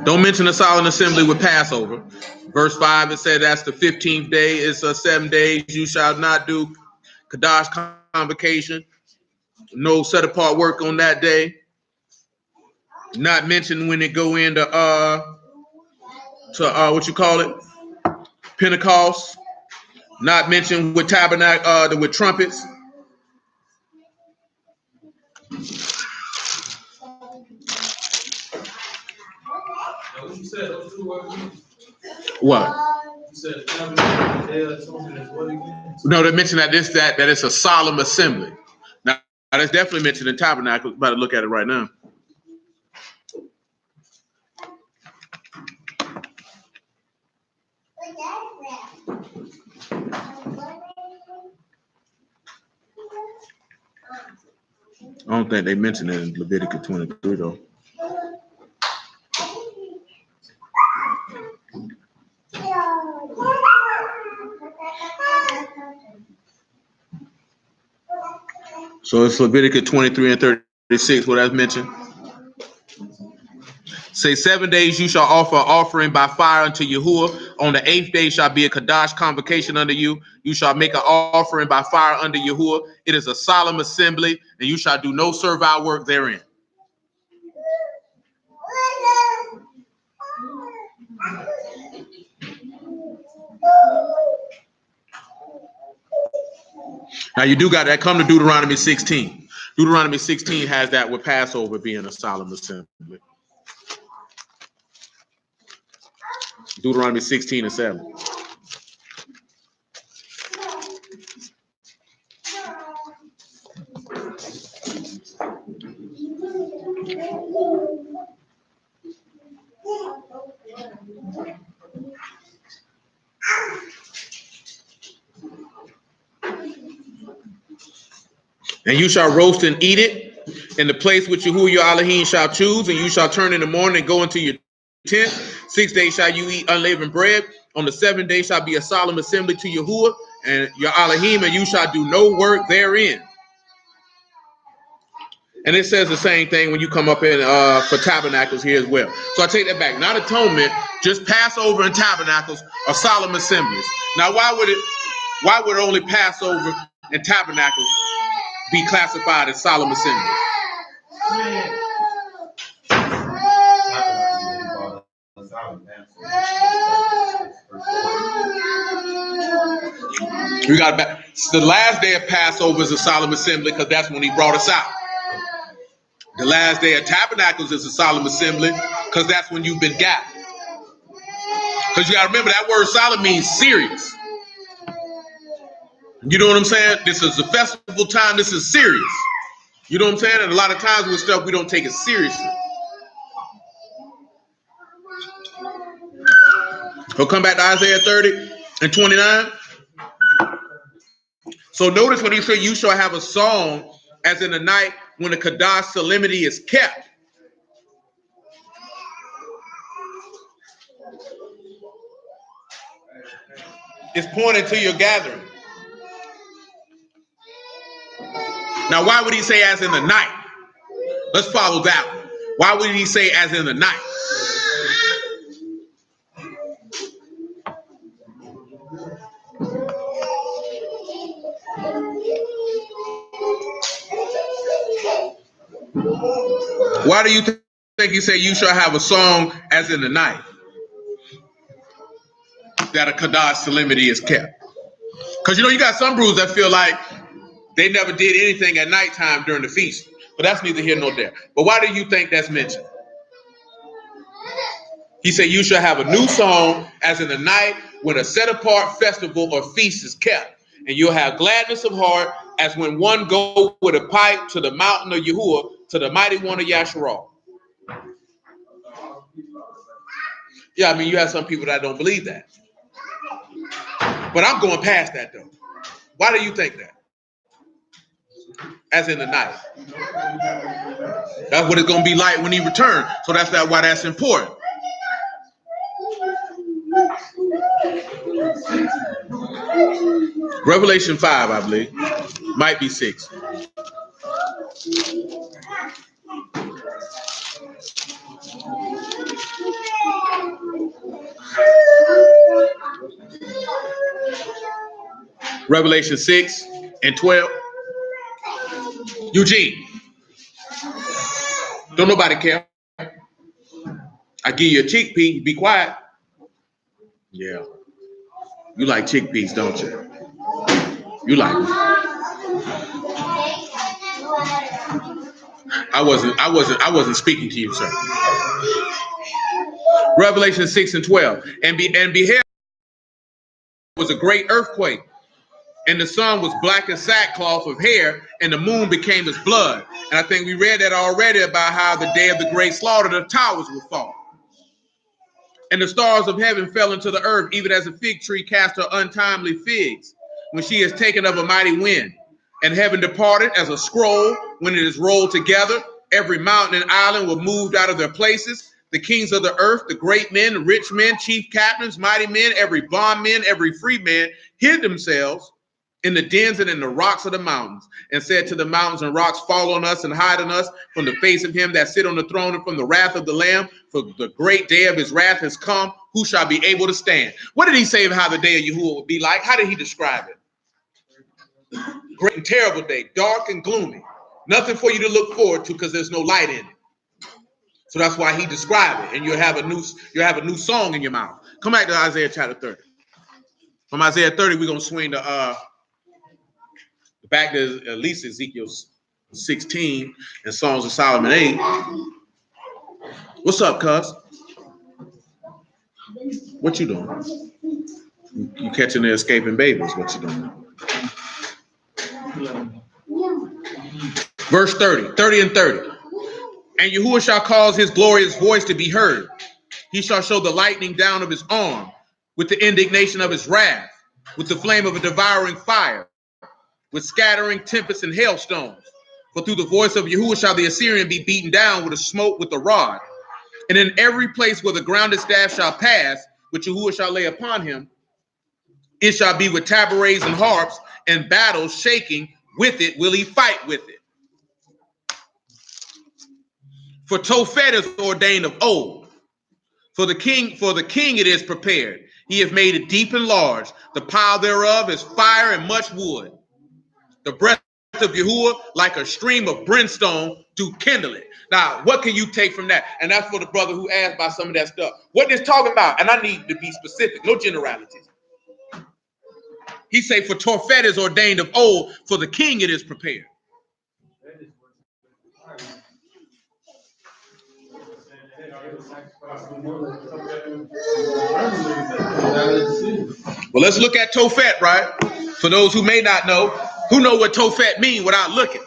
Don't mention the solemn assembly with Passover. Verse 5, it said that's the 15th day. It's 7 days. You shall not do Kadash convocation. No set apart work on that day. Not mentioned when they go into what you call it, Pentecost. Not mentioned with tabernacle with trumpets. What? No, they mentioned that that it's a solemn assembly. Now that's definitely mentioned in tabernacle. About to look at it right now. I don't think they mentioned it in Leviticus 23 though. So it's Leviticus 23 and 36, what I've mentioned. Say 7 days you shall offer an offering by fire unto Yahuah. On the 8th day shall be a Kadash convocation unto you. You shall make an offering by fire unto Yahuah. It is a solemn assembly, and you shall do no servile work therein. Now you do got that. Come to Deuteronomy 16. Deuteronomy 16 has that with Passover being a solemn assembly. Deuteronomy 16 and 7. And you shall roast and eat it in the place which Yahuah your Elohim shall choose, and you shall turn in the morning and go into your tent. 6 days shall you eat unleavened bread. On the 7th day shall be a solemn assembly to Yahuah and your Elohim, and you shall do no work therein. And it says the same thing when you come up in for tabernacles here as well. So I take that back. Not atonement, just Passover and tabernacles are solemn assemblies. Now, why would only Passover and tabernacles be classified as solemn assemblies? We got back. The last day of Passover is a solemn assembly because that's when he brought us out. The last day of Tabernacles is a solemn assembly because that's when you've been gathered. Because you got to remember that word solemn means serious. You know what I'm saying? This is a festival time. This is serious. You know what I'm saying? And a lot of times with stuff, we don't take it seriously. So come back to Isaiah 30 and 29. So notice when he said, you shall have a song as in the night when the Kadash solemnity is kept. It's pointing to your gathering. Now, why would he say as in the night? Let's follow that one. Why would he say as in the night? Why do you think he said you shall have a song as in the night? That a Kadash solemnity is kept. Because you got some brews that feel like they never did anything at nighttime during the feast. But that's neither here nor there. But why do you think that's mentioned? He said you shall have a new song as in the night when a set apart festival or feast is kept. And you'll have gladness of heart as when one go with a pipe to the mountain of Yahuah, to the mighty one of Yasharal. Yeah, I mean, you have some people that don't believe that. But I'm going past that, though. Why do you think that? As in the night. That's what it's going to be like when he returns. So that's why that's important. Revelation 5, I believe. Might be 6. Revelation 6 and 12. Eugene. Don't nobody care. I give you a chickpea, be quiet. Yeah. You like chickpeas, don't you? You like them. I wasn't speaking to you, sir. Revelation 6 and 12. And beheld was a great earthquake, and the sun was black as sackcloth of hair, and the moon became as blood. And I think we read that already about how the day of the great slaughter, the towers will fall. And the stars of heaven fell into the earth, even as a fig tree cast her untimely figs, when she is taken of a mighty wind. And heaven departed as a scroll when it is rolled together. Every mountain and island were moved out of their places. The kings of the earth, the great men, the rich men, chief captains, mighty men, every bondman, every free man, hid themselves in the dens and in the rocks of the mountains, and said to the mountains and rocks, fall on us and hide on us from the face of him that sit on the throne and from the wrath of the Lamb, for the great day of his wrath has come. Who shall be able to stand? What did he say of how the day of Yahuah would be like? How did he describe it? Great and terrible day, dark and gloomy. Nothing for you to look forward to because there's no light in it. So that's why he described it. And you'll have a new song in your mouth. Come back to Isaiah chapter 30. From Isaiah 30, we're going to swing to back to at least Ezekiel 16 and Songs of Solomon 8. What's up, cuz? What you doing? You catching the escaping babies. What you doing? Verse 30 and 30. And Yahuah shall cause his glorious voice to be heard. He shall show the lightning down of his arm, with the indignation of his wrath, with the flame of a devouring fire, with scattering tempests and hailstones. For through the voice of Yahuah shall the Assyrian be beaten down with a smote with a rod. And in every place where the grounded staff shall pass, which Yahuah shall lay upon him, it shall be with tabrets and harps and battles shaking. With it will he fight with it. For Tophet is ordained of old. For the king it is prepared. He hath made it deep and large. The pile thereof is fire and much wood. The breath of Yahuah, like a stream of brimstone, do kindle it. Now, what can you take from that? And that's for the brother who asked about some of that stuff. What it's talking about, and I need to be specific, no generalities. He say, for Tophet is ordained of old, for the king it is prepared. Well, let's look at Tophet, right? For those who may not know, who know what Tophet mean without looking?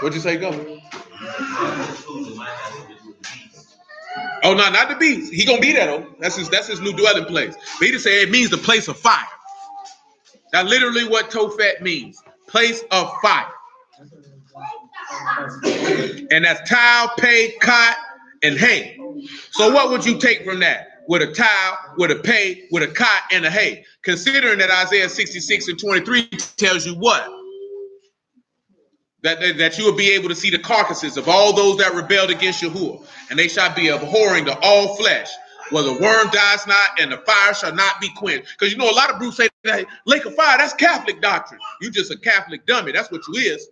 What'd you say, go? Oh, no, not the beast. He gonna be there though. That's his new dwelling place. But he just say it means the place of fire. That's literally what Tophet means. Place of fire. And that's tile, pay, cot, and hay. So what would you take from that? With a tile, with a pay, with a cot, and a hay. Considering that Isaiah 66 and 23 tells you what? That you will be able to see the carcasses of all those that rebelled against Yahuah, and they shall be abhorring to all flesh, where the worm dies not and the fire shall not be quenched. Because you know a lot of groups say that lake of fire, that's Catholic doctrine. You just a Catholic dummy. That's what you is.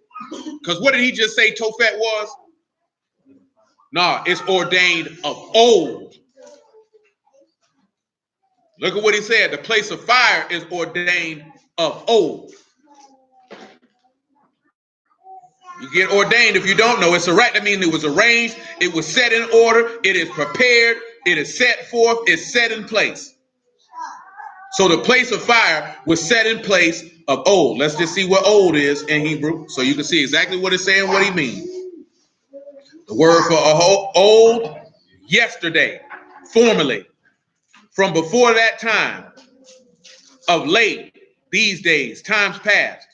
Because what did he just say Tophet was? Nah, it's ordained of old. Look at what he said. The place of fire is ordained of old. You get ordained if you don't know. It's right. That means it was arranged. It was set in order. It is prepared. It is set forth. It's set in place. So the place of fire was set in place of old. Let's just see what old is in Hebrew so you can see exactly what it's saying, what he means. The word for old, yesterday, formerly, from before that time, of late, these days, times past.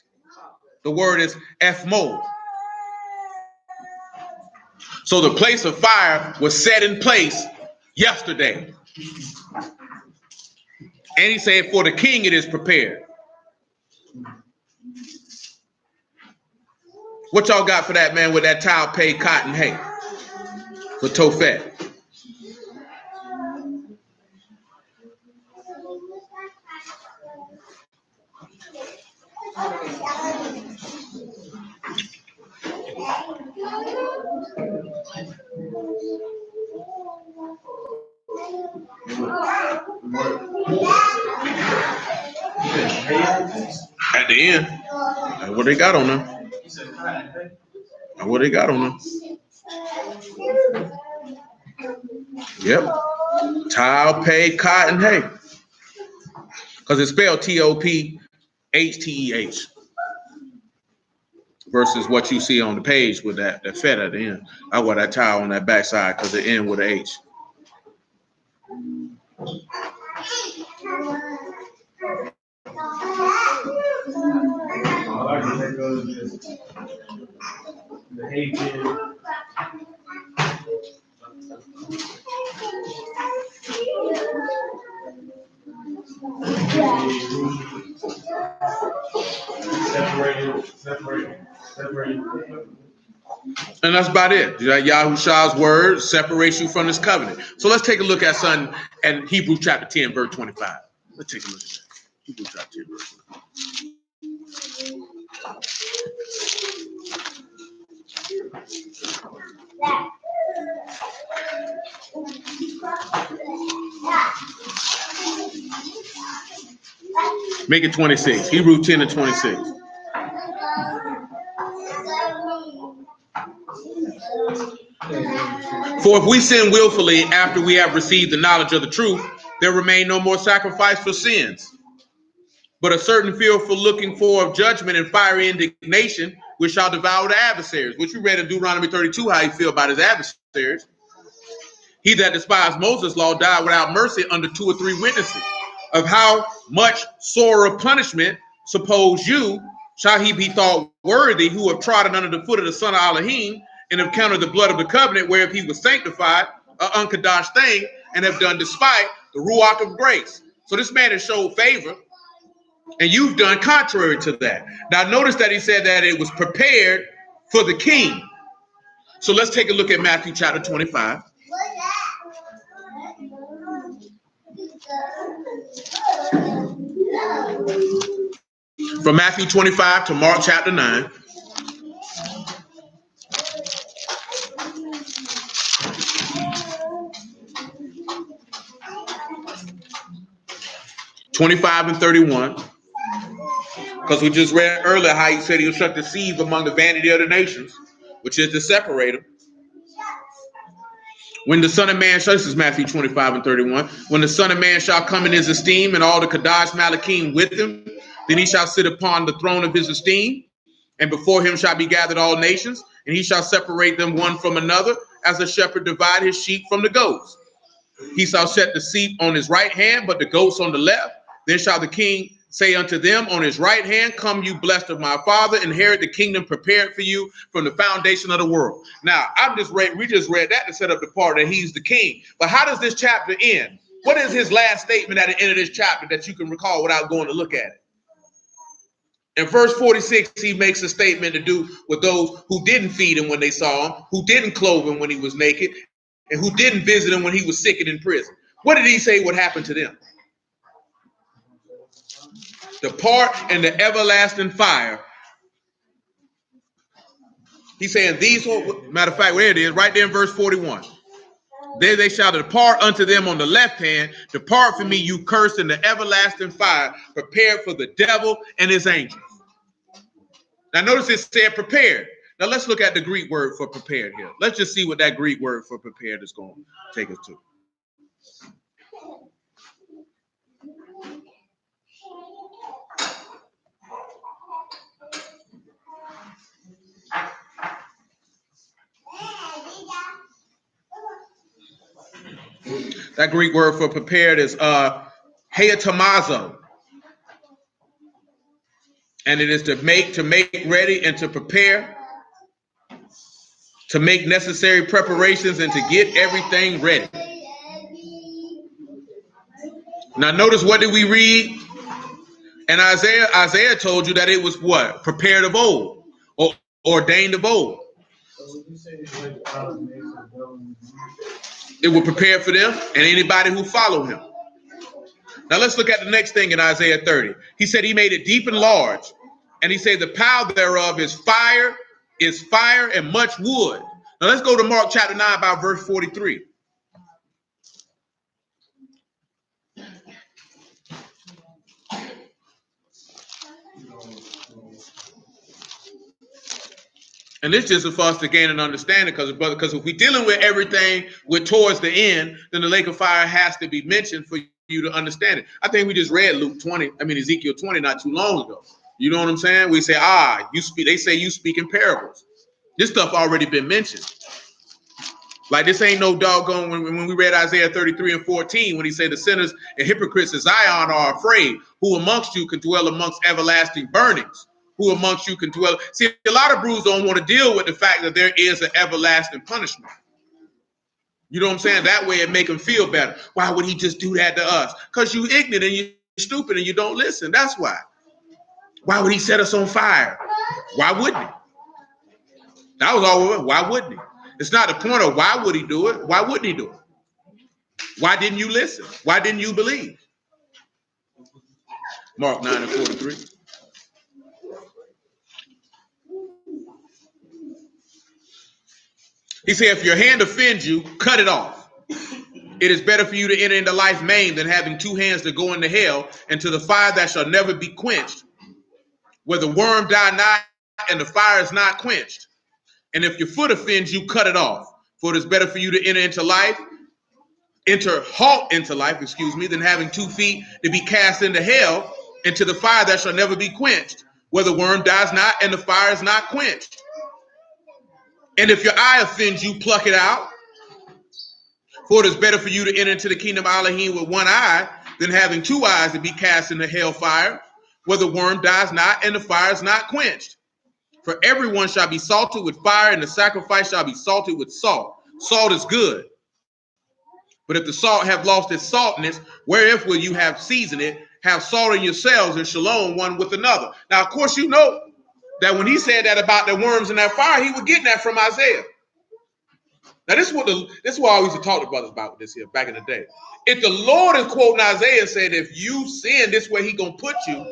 The word is ethmo. So the place of fire was set in place yesterday. And he said, for the king it is prepared. What y'all got for that, man, with that tile, pay, cotton, hay? For Tophet. At the end, that's what they got on them. That's what they got on them. Yep. Tile, pay, cotton, hay. Because it's spelled Topheth versus what you see on the page with that fet at the end. I wear that tile on that backside because it ends with an H. And that's about it. Yahushua's word separates you from this covenant. So let's take a look at something in Hebrews chapter 10, verse 25. Let's take a look at that. Hebrews chapter 10, verse 25. Make it 26. Hebrews 10 and 26. For if we sin willfully after we have received the knowledge of the truth, there remain no more sacrifice for sins, but a certain fearful looking for of judgment and fiery indignation, which shall devour the adversaries. Which we read in Deuteronomy 32, how he feel about his adversaries. He that despised Moses' law died without mercy under 2 or 3 witnesses. Of how much sorer punishment, suppose you, shall he be thought worthy who have trodden under the foot of the son of Elohim, and have counted the blood of the covenant whereof he was sanctified, an unkadash thing, and have done despite the ruach of grace. So this man has showed favor, and you've done contrary to that. Now notice that he said that it was prepared for the king. So let's take a look at Matthew chapter 25. From Matthew 25 to Mark chapter 9. (25 and 31). Because we just read earlier how he said he'll shut the sieve among the vanity of the nations, which is to separate them. When the Son of Man shall, this is Matthew 25 and 31. When the Son of Man shall come in his esteem, and all the Kadash Malakim with him, then he shall sit upon the throne of his esteem, and before him shall be gathered all nations, and he shall separate them one from another, as a shepherd divide his sheep from the goats. He shall set the sheep on his right hand, but the goats on the left. Then shall the king say unto them on his right hand, come you blessed of my father, inherit the kingdom prepared for you from the foundation of the world. Now, we just read that to set up the part that he's the king. But how does this chapter end? What is his last statement at the end of this chapter that you can recall without going to look at it? In verse 46, he makes a statement to do with those who didn't feed him when they saw him, who didn't clothe him when he was naked, and who didn't visit him when he was sick and in prison. What did he say would happen to them? Depart in the everlasting fire. He's saying these, matter of fact, where it is, right there in verse 41. There they shall depart unto them on the left hand. Depart from me, you cursed, in the everlasting fire, prepared for the devil and his angels. Now notice it said prepared. Now let's look at the Greek word for prepared here. Let's just see what that Greek word for prepared is going to take us to. That Greek word for prepared is heatamazo. And it is to make ready, and to prepare, to make necessary preparations, and to get everything ready. Now notice, what did we read? And Isaiah told you that it was what? Prepared of old, or ordained of old. It will prepare for them and anybody who follow him. Now let's look at the next thing in Isaiah 30. He said he made it deep and large. And he said the power thereof is fire and much wood. Now let's go to Mark chapter 9 about verse 43. And this just is for us to gain an understanding, because if we're dealing with everything with towards the end, then the lake of fire has to be mentioned for you to understand it. I think we just read Ezekiel 20 not too long ago. You know what I'm saying? We say, they say you speak in parables. This stuff already been mentioned. Like, this ain't no doggone, when we read Isaiah 33 and 14, when he said the sinners and hypocrites of Zion are afraid, who amongst you can dwell amongst everlasting burnings? Who amongst you can dwell? See, a lot of brews don't want to deal with the fact that there is an everlasting punishment. You know what I'm saying? That way it make them feel better. Why would he just do that to us? Because you ignorant and you're stupid and you don't listen. That's why. Why would he set us on fire? Why wouldn't he? That was all. Why wouldn't he? It's not the point of why would he do it. Why wouldn't he do it? Why didn't you listen? Why didn't you believe? Mark 9 and 43. He said, if your hand offends you, cut it off. It is better for you to enter into life maimed than having two hands to go into hell and to the fire that shall never be quenched, where the worm die not and the fire is not quenched. And if your foot offends you, cut it off. For it is better for you to halt into life, than having 2 feet to be cast into hell, into the fire that shall never be quenched, where the worm dies not and the fire is not quenched. And if your eye offends you, pluck it out. For it is better for you to enter into the kingdom of Elohim with one eye than having 2 eyes to be cast into hell fire, where the worm dies not and the fire is not quenched. For everyone shall be salted with fire, and the sacrifice shall be salted with salt. Salt is good. But if the salt have lost its saltness, wherewith will you have seasoned it? Have salt in yourselves and shalom one with another. Now, of course, you know that when he said that about the worms in that fire, he was getting that from Isaiah. Now, this is what I used to talk to brothers about this here back in the day. If the Lord is quoting Isaiah and said, if you sin, this way he gonna put you,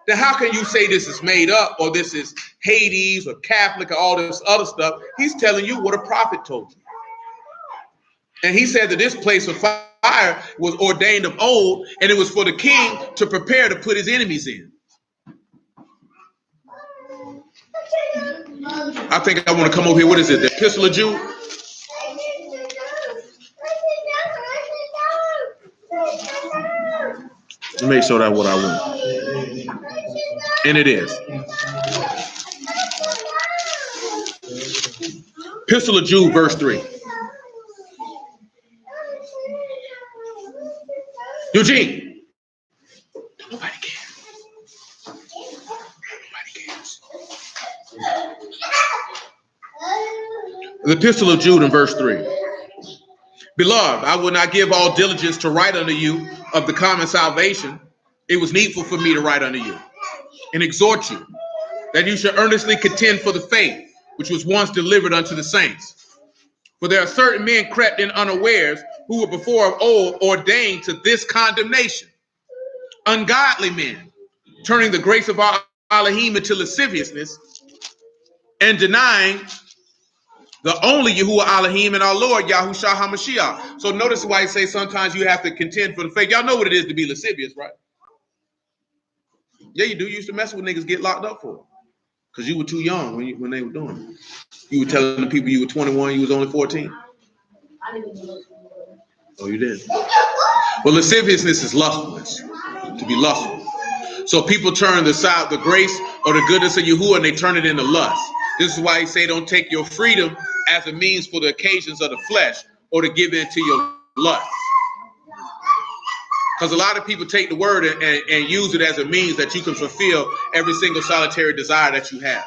then how can you say this is made up or this is Hades or Catholic or all this other stuff? He's telling you what a prophet told you. And he said that this place of fire was ordained of old, and it was for the king to prepare to put his enemies in. I think I want to come over here. What is it? The Epistle of Jude? Make sure that's what I want. And it is. Epistle of Jude, verse 3. Eugene. Nobody cares. Nobody cares. The Epistle of Jude in verse 3. Beloved, I will not give all diligence to write unto you of the common salvation. It was needful for me to write unto you and exhort you that you should earnestly contend for the faith which was once delivered unto the saints. For there are certain men crept in unawares who were before of old ordained to this condemnation. Ungodly men, turning the grace of our Elohim into lasciviousness and denying the only Yahuah Elohim and our Lord Yahushua HaMashiach. So notice why I say sometimes you have to contend for the faith. Y'all know what it is to be lascivious, right? Yeah, you do. You used to mess with niggas, get locked up for it. Because you were too young when they were doing it. You were telling the people you were 21, you was only 14. Oh, you did? Well, lasciviousness is lustfulness, to be lustful. So people turn the grace or the goodness of Yahuwah and they turn it into lust. This is why he say don't take your freedom as a means for the occasions of the flesh or to give in to your lust. Because a lot of people take the word and use it as a means that you can fulfill every single solitary desire that you have.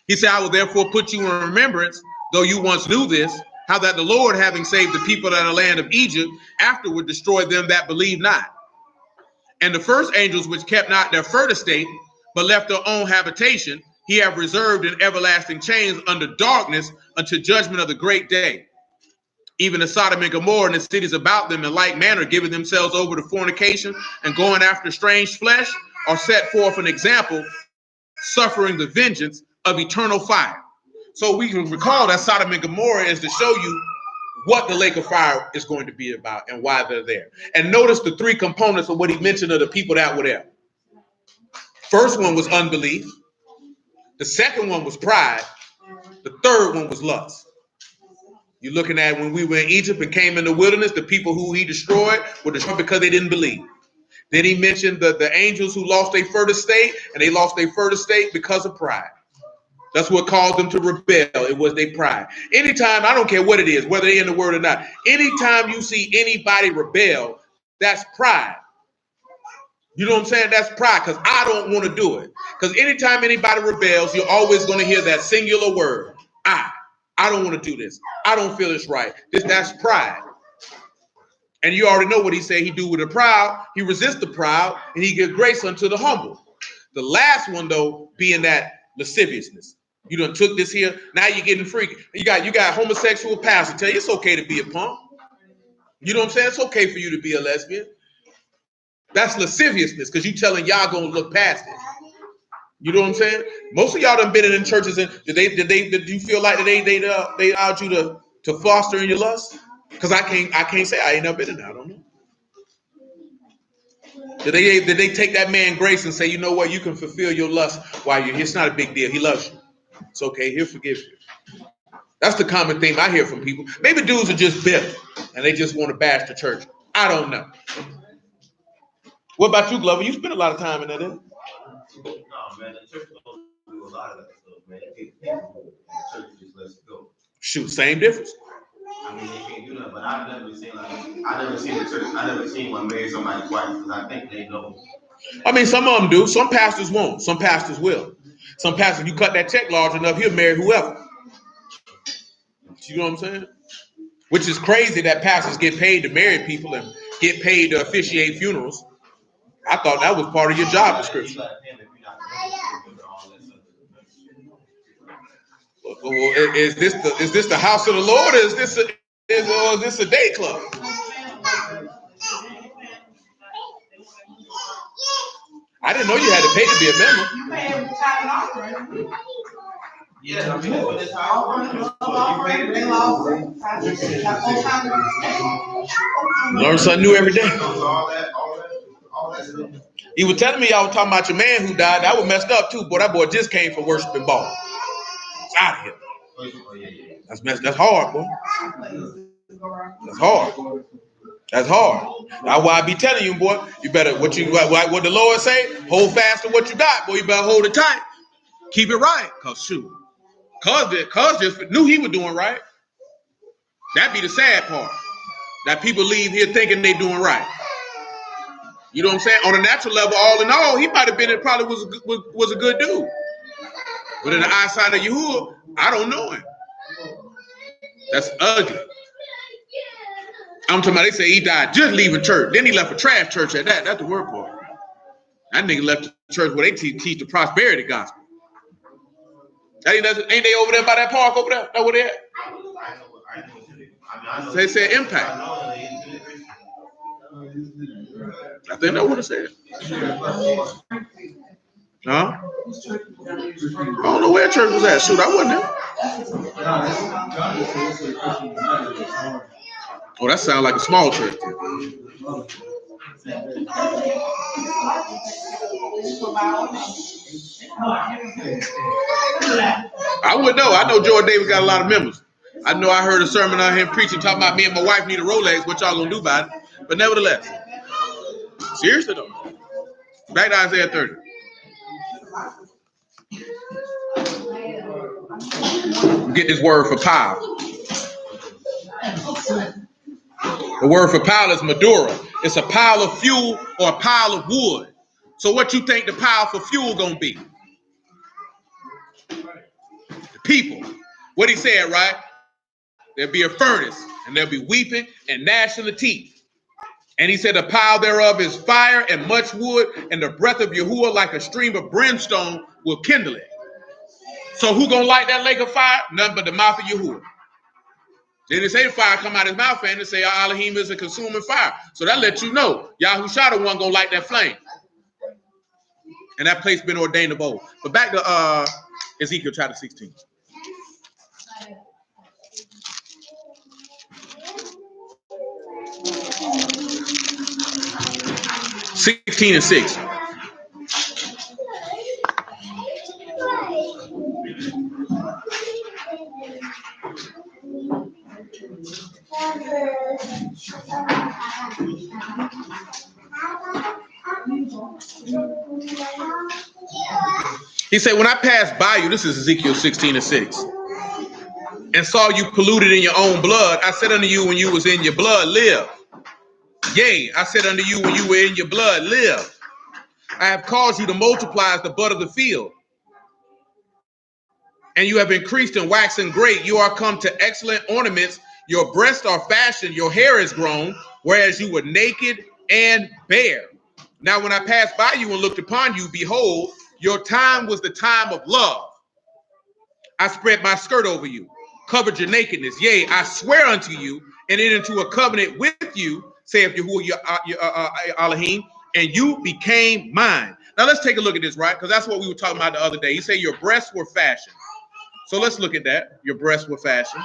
He said, I will therefore put you in remembrance, though you once knew this, how that the Lord, having saved the people in the land of Egypt, afterward destroyed them that believed not. And the first angels which kept not their first estate, but left their own habitation, he have reserved in everlasting chains under darkness unto judgment of the great day. Even as Sodom and Gomorrah and the cities about them in like manner, giving themselves over to fornication and going after strange flesh, are set forth an example, suffering the vengeance of eternal fire. So we can recall that Sodom and Gomorrah is to show you what the lake of fire is going to be about and why they're there. And notice the 3 components of what he mentioned of the people that were there. First one was unbelief. The second one was pride. The third one was lust. You're looking at when we were in Egypt and came in the wilderness, the people who he destroyed were destroyed because they didn't believe. Then he mentioned the angels who lost their first estate, and they lost their first estate because of pride. That's what caused them to rebel. It was their pride. Anytime, I don't care what it is, whether they're in the word or not, anytime you see anybody rebel, that's pride. You know what I'm saying? That's pride, because I don't want to do it. Because anytime anybody rebels, you're always going to hear that singular word, I don't want to do this. I don't feel it's right. That's pride. And you already know what he said he do with the proud. He resists the proud, and he gives grace unto the humble. The last one, though, being that lasciviousness. You done took this here. Now you're getting freaky. You got homosexual pastor tell you it's okay to be a punk. You know what I'm saying? It's okay for you to be a lesbian. That's lasciviousness, because you telling y'all gonna look past it. You know what I'm saying? Most of y'all done been in churches, and did you feel like they allowed you to foster in your lust? Because I can't say I ain't never been in there. I don't know. Did they take that man Grace and say, you know what, you can fulfill your lust while you're here? It's not a big deal. He loves you. It's okay. He'll forgive you. That's the common theme I hear from people. Maybe dudes are just bitter and they just want to bash the church. I don't know. What about you, Glover? You spend a lot of time in there, didn't you? No, man, the church don't do a lot of that stuff, man. The church just lets it go. Shoot, same difference. I mean, they can't do that, but I've never seen the church. I never seen one marry somebody twice because I think they know. I mean, some of them do. Some pastors won't. Some pastors will. Some pastors, you cut that check large enough, he'll marry whoever. You know what I'm saying? Which is crazy that pastors get paid to marry people and get paid to officiate funerals. I thought that was part of your job description. Is this the house of the Lord, or is this a day club? I didn't know you had to pay to be a member. You pay every time and offering. Yeah, I mean, when it's all Learn something new every day. All that stuff. He was telling me, I was talking about your man who died. That was messed up too. Boy, that boy just came from worshiping ball. It's out of here. That's messed. That's hard, boy. That's hard. That's hard. That's why I be telling you, boy, you better what the Lord say, hold fast to what you got, boy. You better hold it tight. Keep it right. Cause shoot. Cause just knew he was doing right. That'd be the sad part. That people leave here thinking they doing right. You know what I'm saying? On a natural level, all in all, he might have been. It probably was a good dude. But in the eyesight of Yahuah, I don't know him. That's ugly. I'm talking about. They say he died just leaving church. Then he left a trash church at that. That's the word part. That nigga left the church where they teach the prosperity gospel. Ain't they over there by that park over there? That where they at? They said Impact. I think that's what it said. Huh? I don't know where church was at. Shoot, I wasn't there. Oh, that sounds like a small church. I wouldn't know. I know Jordan Davis got a lot of members. I know I heard a sermon on him preaching, talking about me and my wife need a Rolex. What y'all gonna do about it? But nevertheless, seriously though, back to Isaiah 30. Get this word for power. The word for pile is Madura. It's a pile of fuel or a pile of wood. So what you think the pile for fuel gonna be? The people. What he said, right? There'll be a furnace, and there'll be weeping and gnashing of teeth. And he said, the pile thereof is fire and much wood, and the breath of Yahuah like a stream of brimstone will kindle it. So who gonna light that lake of fire? None but the mouth of Yahuah. Then they say the fire come out his mouth, and they say Elohim is a consuming fire. So that lets you know Yahushua the one gonna light that flame. And that place been ordained of old. But back to Ezekiel chapter 16. (16 and 6). He said, when I passed by you, this is Ezekiel 16 and 6, and saw you polluted in your own blood, I said unto you when you was in your blood, live. Yea, I said unto you when you were in your blood, live. I have caused you to multiply as the bud of the field, and you have increased and waxen great. You are come to excellent ornaments. Your breasts are fashioned, your hair is grown, whereas you were naked and bare. Now when I passed by you and looked upon you, behold, your time was the time of love. I spread my skirt over you, covered your nakedness. Yea, I swear unto you, and entered into a covenant with you, saith Yahuah Elohim, and you became mine. Now let's take a look at this, right? Because that's what we were talking about the other day. He said your breasts were fashioned. So let's look at that. Your breasts were fashioned.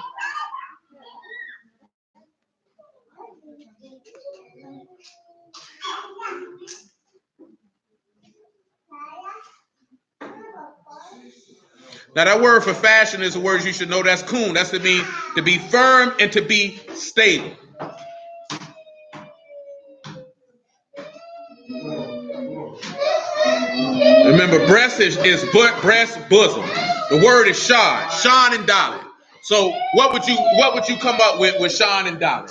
Now that word for fashion is a word you should know. That's kun. That's to mean to be firm and to be stable. Remember, breast is butt, breast, bosom. The word is shad, Sean and Dolly. So what would you come up with Sean and Dolly?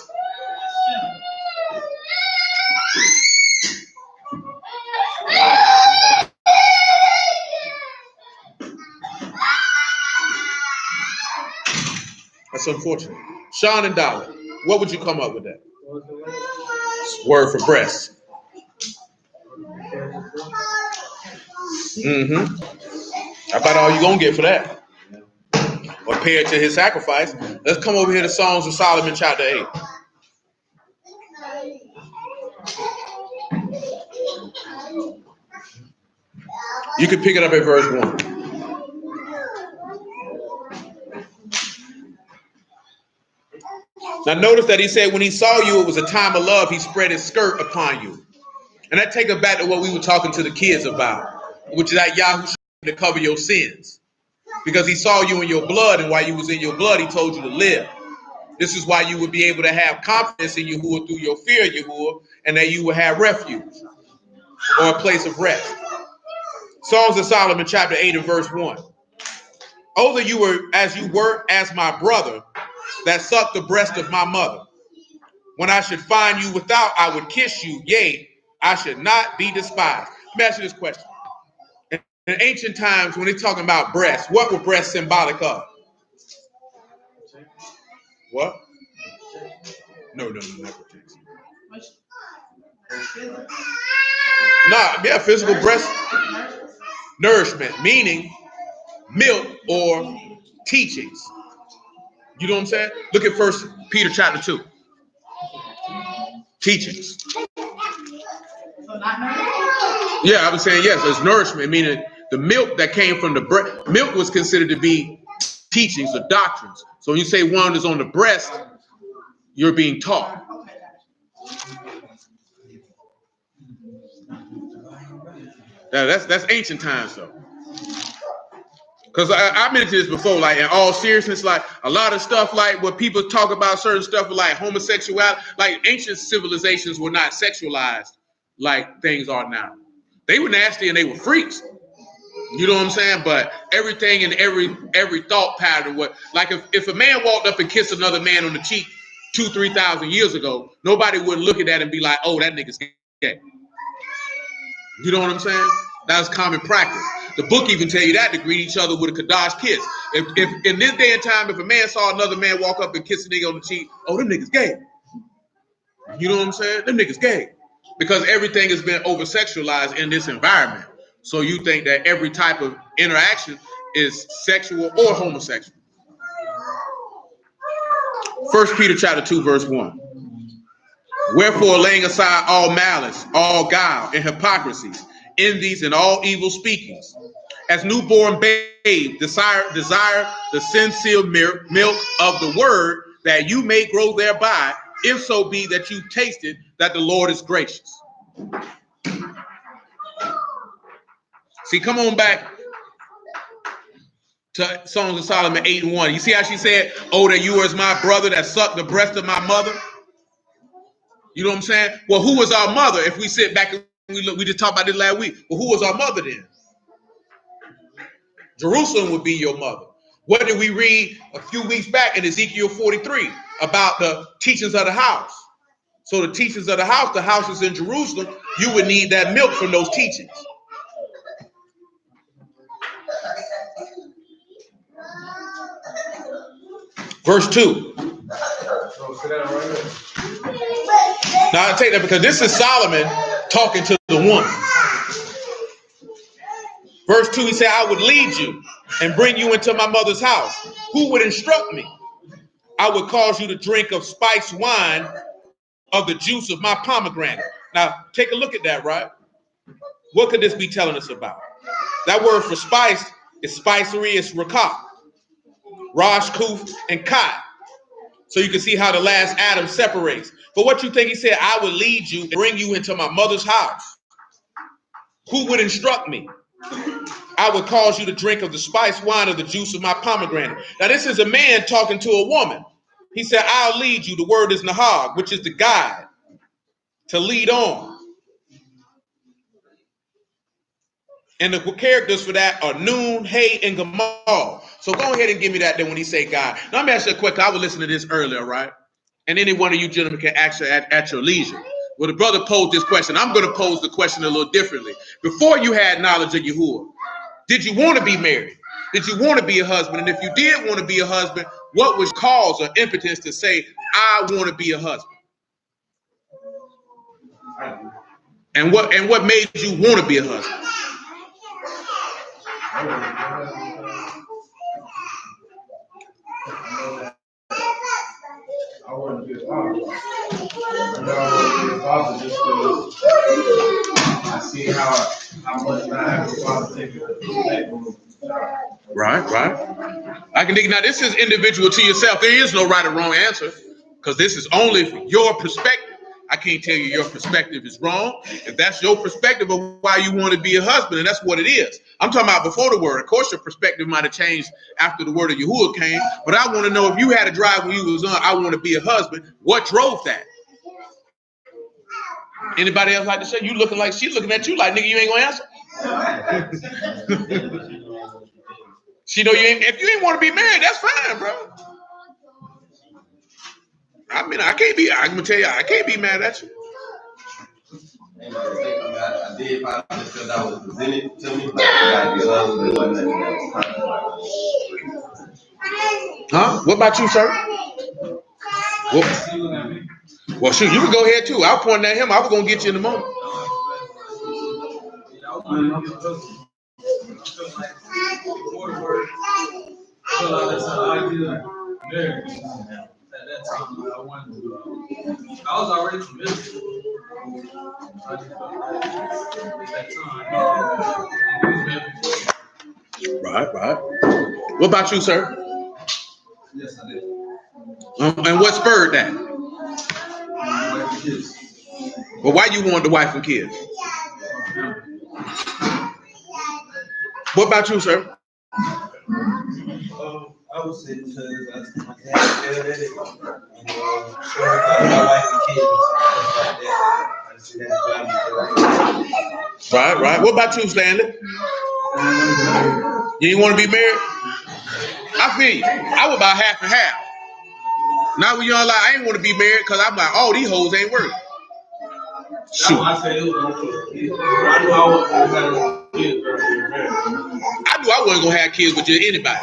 That's unfortunate. Sean and Dolly. What would you come up with that? Word for breast. How about all you gonna get for that? Or pay it to his sacrifice. Let's come over here to Songs of Solomon, chapter 8. You can pick it up at verse 1. Now notice that he said when he saw you, it was a time of love, he spread his skirt upon you. And that takes us back to what we were talking to the kids about, which is that Yahuah to cover your sins. Because he saw you in your blood, and while you was in your blood, he told you to live. This is why you would be able to have confidence in Yahuah through your fear of Yahuah, and that you will have refuge or a place of rest. Songs of Solomon, chapter 8 and verse 1. Oh, that you were as my brother that sucked the breast of my mother. When I should find you without, I would kiss you. Yea, I should not be despised. Let me ask you this question. In ancient times, when they're talking about breasts, what were breasts symbolic of? What? No, not protection. Physical breast nourishment, meaning milk or teachings. You know what I'm saying? Look at 1 Peter chapter 2. Teachings. Yeah, I was saying yes, it's nourishment, meaning the milk that came from the breast. Milk was considered to be teachings or doctrines. So when you say one is on the breast, you're being taught. Now, that's ancient times though. Because I mentioned this before, like in all seriousness, like a lot of stuff, like when people talk about certain stuff like homosexuality, like ancient civilizations were not sexualized like things are now. They were nasty and they were freaks. You know what I'm saying? But everything and every thought pattern, like if a man walked up and kissed another man on the cheek 2,000-3,000 years ago, nobody would look at that and be like, oh, that nigga's gay. You know what I'm saying? That's common practice. The book even tell you that to greet each other with a Kadash kiss. If in this day and time, if a man saw another man walk up and kiss a nigga on the cheek, oh, them niggas gay. You know what I'm saying? Them niggas gay. Because everything has been over-sexualized in this environment. So you think that every type of interaction is sexual or homosexual. 1 Peter chapter 2, verse 1. Wherefore, laying aside all malice, all guile, and hypocrisies, envies, and all evil speakings, as newborn babe, desire the sincere milk of the word, that you may grow thereby, if so be that you tasted that the Lord is gracious. See, come on back to Songs of Solomon 8 and 1. You see how she said, oh, that you was my brother that sucked the breast of my mother? You know what I'm saying? Well, who was our mother? If we sit back and we just talked about this last week. Well, who was our mother then? Jerusalem would be your mother. What did we read a few weeks back in Ezekiel 43 about the teachings of the house? So the teachings of the house is in Jerusalem. You would need that milk from those teachings. Verse 2. Now I take that because this is Solomon talking to the woman. Verse 2, he said, I would lead you and bring you into my mother's house. Who would instruct me? I would cause you to drink of spiced wine of the juice of my pomegranate. Now, take a look at that, right? What could this be telling us about? That word for spice is spicery, it's rakah, rosh, kuf, and kai. So you can see how the last Adam separates. But what you think he said, I would lead you and bring you into my mother's house. Who would instruct me? I would cause you to drink of the spiced wine of the juice of my pomegranate. Now, this is a man talking to a woman. He said, I'll lead you. The word is nahag, which is the guide, to lead on. And the characters for that are Noon, Hay, and Gamal. So go ahead and give me that then when he say God. Now, let me ask you a question. I was listening to this earlier, right? And any one of you gentlemen can answer at your leisure. Well, the brother posed this question. I'm going to pose the question a little differently. Before you had knowledge of Yahuah, did you want to be married? Did you want to be a husband? And if you did want to be a husband, what was cause or impotence to say, I want to be a husband? And what made you want to be a husband? I want to be a father. I know I want to be a father just because I see how much I have a father taking the Right. I can dig. Now, this is individual to yourself. There is no right or wrong answer because this is only your perspective. I can't tell you your perspective is wrong. If that's your perspective of why you want to be a husband, and that's what it is. I'm talking about before the word. Of course, your perspective might have changed after the word of Yahuah came, but I want to know if you had a drive when you was on, I want to be a husband, what drove that? Anybody else like to say? You looking like she looking at you like, nigga, you ain't gonna answer? She know you ain't, if you ain't want to be married, that's fine, bro. I mean, I'm gonna tell you, I can't be mad at you. I did find out because I was presented to me, like I be a husband, Huh? What about you, sir? Well, shoot, you can go ahead too. I'll point at him. I was gonna get you in the moment. At that time, I wanted to. I was already committed. Right. What about you, sir? Yes, I did. And what spurred that? Well, why you wanted the wife and kids? What about you, sir? I would say because I had to it, and my wife and kids like that. I see that Right. What about you, Stanley? You didn't want to be married? I feel you. I was about half and half. Now when y'all like, I ain't want to be married because I'm like, oh, these hoes ain't working. Shoot. I knew I wasn't gonna have kids with just anybody.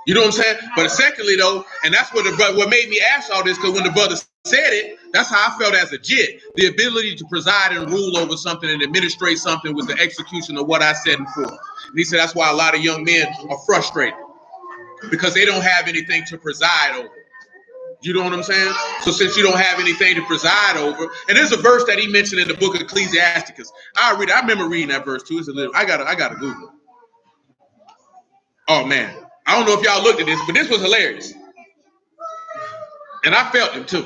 You know what I'm saying? But secondly, though, and that's what what made me ask all this, because when the brother said it, that's how I felt as a jit. The ability to preside and rule over something and administrate something with the execution of what I said and for. And he said that's why a lot of young men are frustrated because they don't have anything to preside over. You know what I'm saying? So since you don't have anything to preside over, and there's a verse that he mentioned in the book of Ecclesiasticus. I remember reading that verse too. It's a little. I gotta Google it. Oh man, I don't know if y'all looked at this, but this was hilarious, and I felt it too.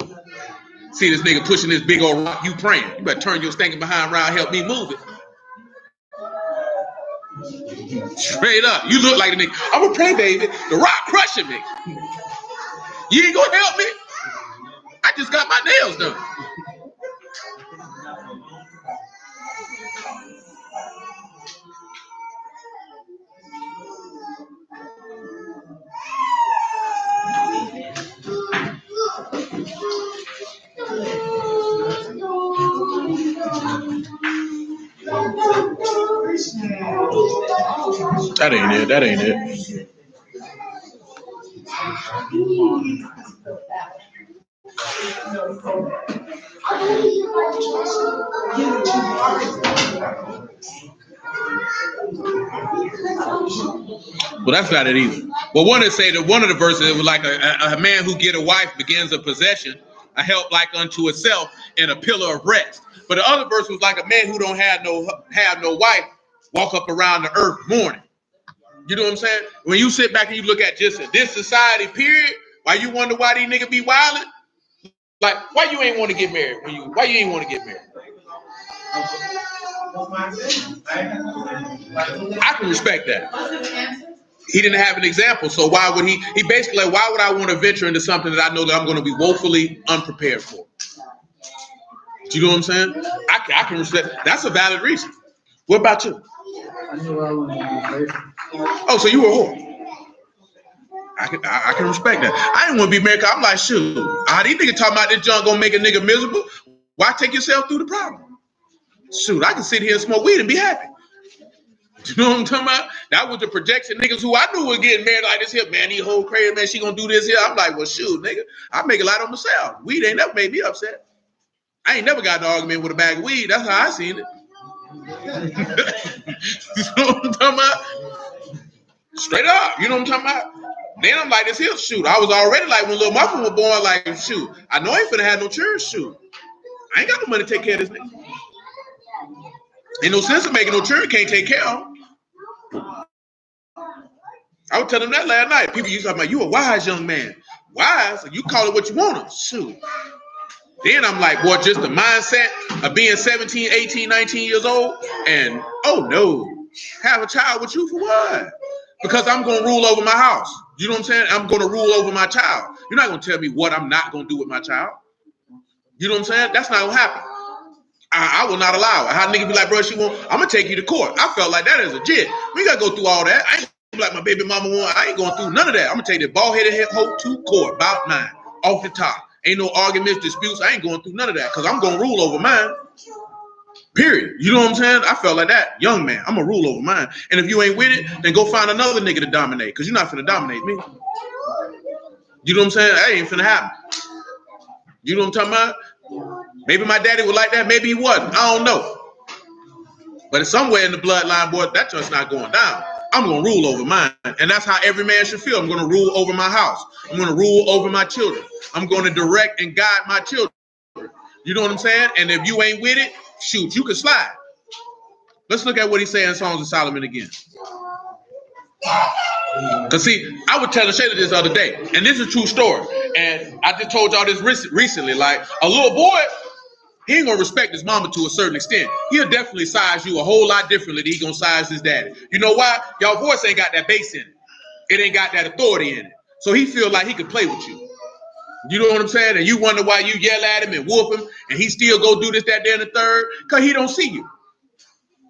See this nigga pushing this big old rock. You praying? You better turn your stinking behind around, help me move it. Straight up, you look like a nigga. I'm gonna pray, baby. The rock crushing me. You ain't gonna help me. I just got my nails done. That ain't it. Well, that's not it either. But one to say that one of the verses, it was like a man who get a wife begins a possession, a help like unto itself, and a pillar of rest. But the other verse was like a man who don't have no wife, walk up around the earth mourning. You know what I'm saying? When you sit back and you look at just this society, period, why you wonder why these niggas be wilding? Like, why you ain't want to get married? Why you ain't want to get married? I can respect that. He didn't have an example, so why would he basically like, why would I want to venture into something that I know that I'm going to be woefully unprepared for? Do you know what I'm saying? I can respect. That's a valid reason. What about you? I knew I wasn't gonna be faithful. Oh, so you were a whore. I can respect that. I didn't want to be married. I'm like, shoot. These niggas talking about this junk gonna make a nigga miserable. Why take yourself through the problem? Shoot, I can sit here and smoke weed and be happy. You know what I'm talking about? That was the projection niggas who I knew were getting married like this here. Man, these whole crazy, man, she gonna do this here. I'm like, well, shoot, nigga. I make a lot of myself. Weed ain't never made me upset. I ain't never got in an argument with a bag of weed. That's how I seen it. You know what I'm talking about? Straight up. You know what I'm talking about? Then I'm like, this here, shoot. I was already like, when little Muffin was born, like, shoot, I know I ain't finna have no children, shoot. I ain't got no money to take care of this nigga. Ain't no sense of making no children can't take care of him. I was telling him that last night. People used to talk about, you a wise young man. Wise? You call it what you want to. Shoot. Then I'm like, boy, just the mindset of being 17, 18, 19 years old and, oh no, have a child with you for what? Because I'm going to rule over my house. You know what I'm saying? I'm going to rule over my child. You're not going to tell me what I'm not going to do with my child. You know what I'm saying? That's not going to happen. I will not allow it. How niggas be like, bro, I'm going to take you to court. I felt like that as a jit. We got to go through all that. I ain't like my baby mama want. I ain't going through none of that. I'm going to take that bald-headed hoe to court, about mine, off the top. Ain't no arguments, disputes. I ain't going through none of that because I'm going to rule over mine. Period. You know what I'm saying? I felt like that. Young man, I'm going to rule over mine. And if you ain't with it, then go find another nigga to dominate because you're not finna dominate me. You know what I'm saying? That ain't finna happen. You know what I'm talking about? Maybe my daddy was like that. Maybe he wasn't. I don't know. But it's somewhere in the bloodline, boy, that just not going down. I'm going to rule over mine. And that's how every man should feel. I'm going to rule over my house. I'm going to rule over my children. I'm going to direct and guide my children. You know what I'm saying? And if you ain't with it, shoot, you can slide. Let's look at what he's saying in Songs of Solomon again. Because, see, I was telling Shayla this the other day, and this is a true story. And I just told y'all this recently. Like, a little boy, he ain't going to respect his mama to a certain extent. He'll definitely size you a whole lot differently than he going to size his daddy. You know why? Y'all voice ain't got that bass in it. It ain't got that authority in it. So he feel like he can play with you. You know what I'm saying? And you wonder why you yell at him and whoop him, and he still go do this, that, there, and the third, because he don't see you.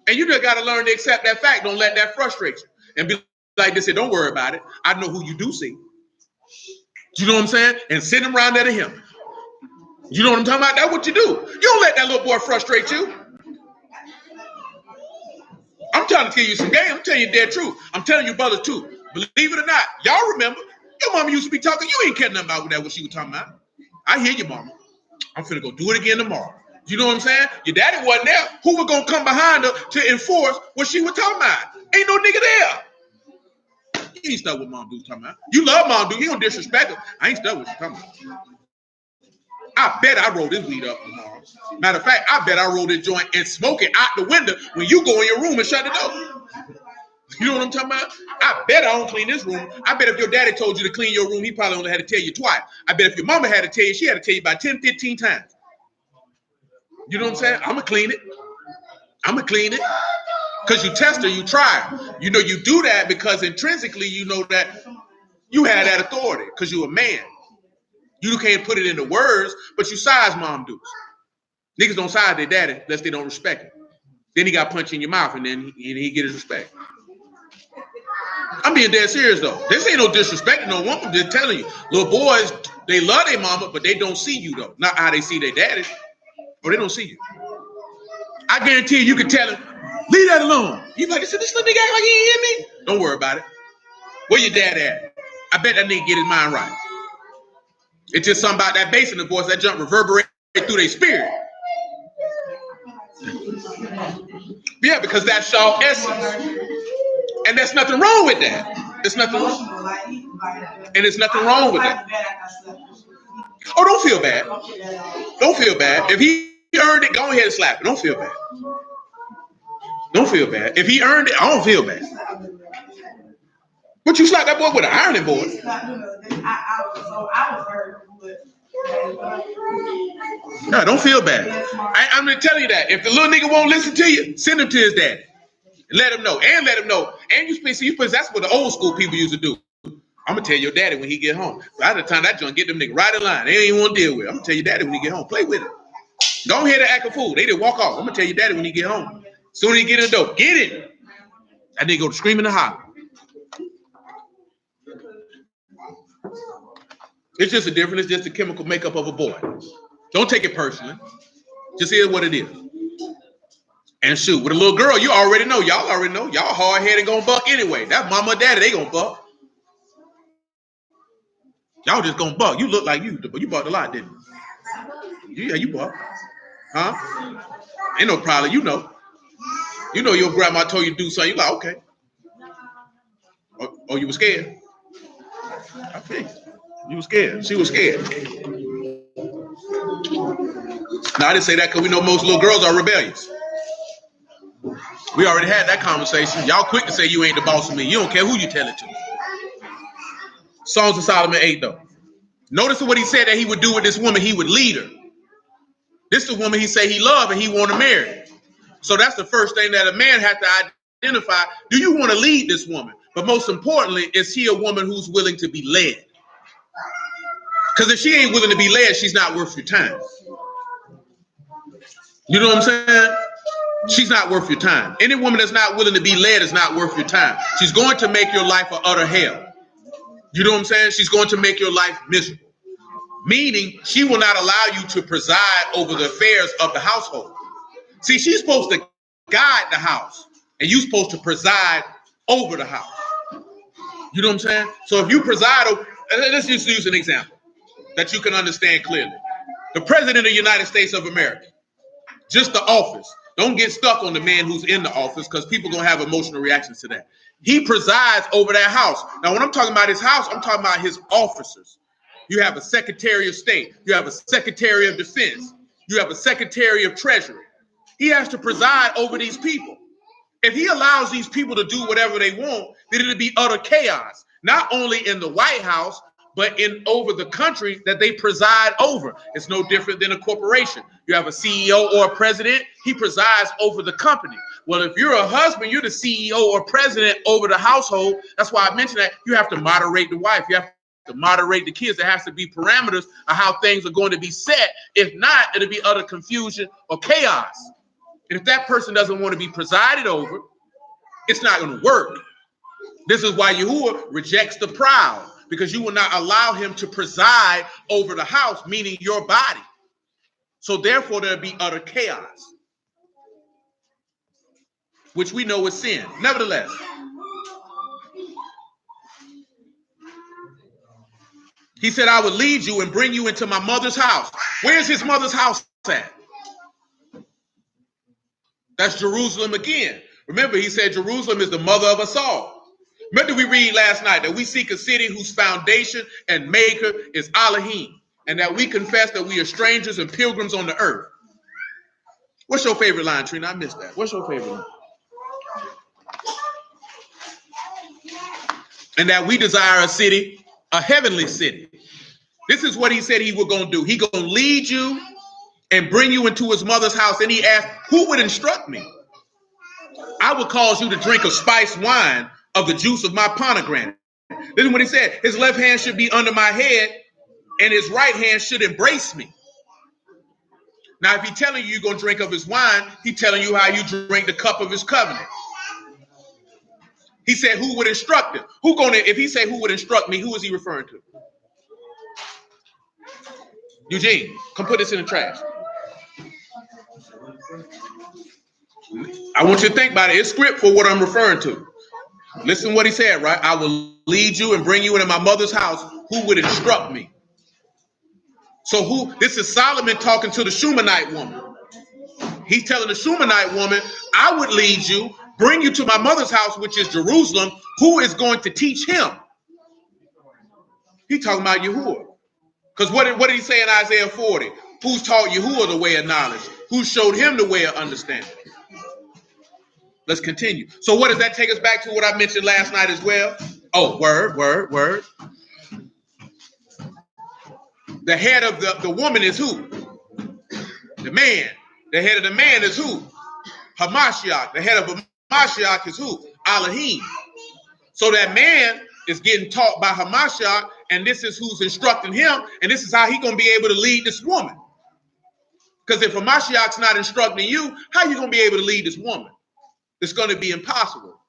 And you just got to learn to accept that fact. Don't let that frustrate you. And be like this, say, don't worry about it. I know who you do see. You know what I'm saying? And sit him around there to him. You know what I'm talking about? That's what you do. You don't let that little boy frustrate you. I'm trying to tell you some game. I'm telling you dead truth. I'm telling you brothers too. Believe it or not, y'all remember, your mama used to be talking. You ain't caring nothing about that, what she was talking about. I hear you, mama. I'm finna go do it again tomorrow. You know what I'm saying? Your daddy wasn't there. Who was gonna come behind her to enforce what she was talking about? Ain't no nigga there. You ain't stuck with mom dude talking about. You love mom dude. You don't disrespect her. I ain't stuck with you talking about. I bet I roll this weed up tomorrow. Matter of fact, I bet I roll this joint and smoke it out the window when you go in your room and shut the door. You know what I'm talking about? I bet I don't clean this room. I bet if your daddy told you to clean your room, he probably only had to tell you twice. I bet if your mama had to tell you, she had to tell you about 10, 15 times. You know what I'm saying? I'm going to clean it. I'm going to clean it. Because you test her, you try her. You know, you do that because intrinsically you know that you had that authority because you're a man. You can't put it into words, but you size mom dudes. Niggas don't size their daddy unless they don't respect him. Then he got punched in your mouth and then he get his respect. I'm being dead serious though. This ain't no disrespect to no woman. I'm just telling you. Little boys, they love their mama, but they don't see you though. Not how they see their daddy. Or they don't see you. I guarantee you can tell him, leave that alone. You like, this little nigga act like he ain't hear me? Don't worry about it. Where your dad at? I bet that nigga get his mind right. It's just something about that bass in the voice that jump reverberate through their spirit. Yeah, because that's y'all essence. And there's nothing wrong with that. There's nothing wrong. And there's nothing wrong with that. Oh, don't feel bad. Don't feel bad. If he earned it, go ahead and slap it. Don't feel bad. Don't feel bad. If he earned it, I don't feel bad. But you slapped that boy with an ironing board. I was hurt, but No, don't feel bad. I'm gonna tell you that if the little nigga won't listen to you, send him to his daddy. Let him know, and let him know. And that's what the old school people used to do. I'm gonna tell your daddy when he get home. By the time that joint get them nigga right in line, they ain't even want to deal with it. I'm gonna tell your daddy when he get home. Play with it. Go ahead and act a fool. They didn't walk off. I'm gonna tell your daddy when he get home. Soon as he get in the door, get it. That nigga go to screaming and holler. It's just a difference. It's just the chemical makeup of a boy. Don't take it personally. Just hear what it is. And shoot, with a little girl, you already know. Y'all already know. Y'all hard-headed gonna buck anyway. That's mama or daddy, they gonna buck. Y'all just gonna buck. You look like you bucked a lot, didn't you? Yeah, you bucked. Huh? Ain't no problem. You know. You know your grandma told you to do something. You like, okay. Oh, you were scared? I think. You were scared. She was scared. Now, I didn't say that because we know most little girls are rebellious. We already had that conversation. Y'all quick to say you ain't the boss of me. You don't care who you tell it to. Songs of Solomon 8, though. Notice what he said that he would do with this woman. He would lead her. This is the woman he said he loved and he want to marry. So that's the first thing that a man has to identify. Do you want to lead this woman? But most importantly, is she a woman who's willing to be led? Because if she ain't willing to be led, she's not worth your time. You know what I'm saying? She's not worth your time. Any woman that's not willing to be led is not worth your time. She's going to make your life an utter hell. You know what I'm saying? She's going to make your life miserable. Meaning, she will not allow you to preside over the affairs of the household. See, she's supposed to guide the house, and you're supposed to preside over the house. You know what I'm saying? So if you preside over, let's just use an example that you can understand clearly. The President of the United States of America, just the office. Don't get stuck on the man who's in the office because people are going to have emotional reactions to that. He presides over that house. Now, when I'm talking about his house, I'm talking about his officers. You have a Secretary of State. You have a Secretary of Defense. You have a Secretary of Treasury. He has to preside over these people. If he allows these people to do whatever they want, then it'll be utter chaos, not only in the White House, but in over the country that they preside over. It's no different than a corporation. You have a CEO or a president, he presides over the company. Well, if you're a husband, you're the CEO or president over the household. That's why I mentioned that you have to moderate the wife. You have to moderate the kids. There has to be parameters of how things are going to be set. If not, it'll be utter confusion or chaos. And if that person doesn't want to be presided over, it's not going to work. This is why Yahuah rejects the proud, because you will not allow him to preside over the house, meaning your body. So therefore, there'll be utter chaos, which we know is sin. Nevertheless, he said, I would lead you and bring you into my mother's house. Where's his mother's house at? That's Jerusalem again. Remember, he said Jerusalem is the mother of us all. Remember we read last night that we seek a city whose foundation and maker is Elohim, and that we confess that we are strangers and pilgrims on the earth. What's your favorite line, Trina? I missed that. What's your favorite line? And that we desire a city, a heavenly city. This is what he said he was going to do. He going to lead you and bring you into his mother's house. And he asked, who would instruct me? I would cause you to drink of spiced wine of the juice of my pomegranate. This is what he said. His left hand should be under my head and his right hand should embrace me. Now, if he's telling you you're going to drink of his wine, he's telling you how you drink the cup of his covenant. He said, who would instruct him? If he said who would instruct me, who is he referring to? Eugene, come put this in the trash. I want you to think about it. It's script for what I'm referring to. Listen what he said, right? I will lead you and bring you into my mother's house. Who would instruct me? So this is Solomon talking to the Shumanite woman. He's telling the Shumanite woman, I would lead you, bring you to my mother's house, which is Jerusalem. Who is going to teach him? He's talking about Yahuah. Because what did he say in Isaiah 40? Who's taught Yahuah the way of knowledge? Who showed him the way of understanding? Let's continue. So what does that take us back to what I mentioned last night as well? Oh, word. The head of the woman is who? The man. The head of the man is who? Hamashiach. The head of Hamashiach is who? Elohim. So that man is getting taught by Hamashiach, and this is who's instructing him, and this is how he's going to be able to lead this woman. Because if Hamashiach's not instructing you, how are you going to be able to lead this woman? It's going to be impossible.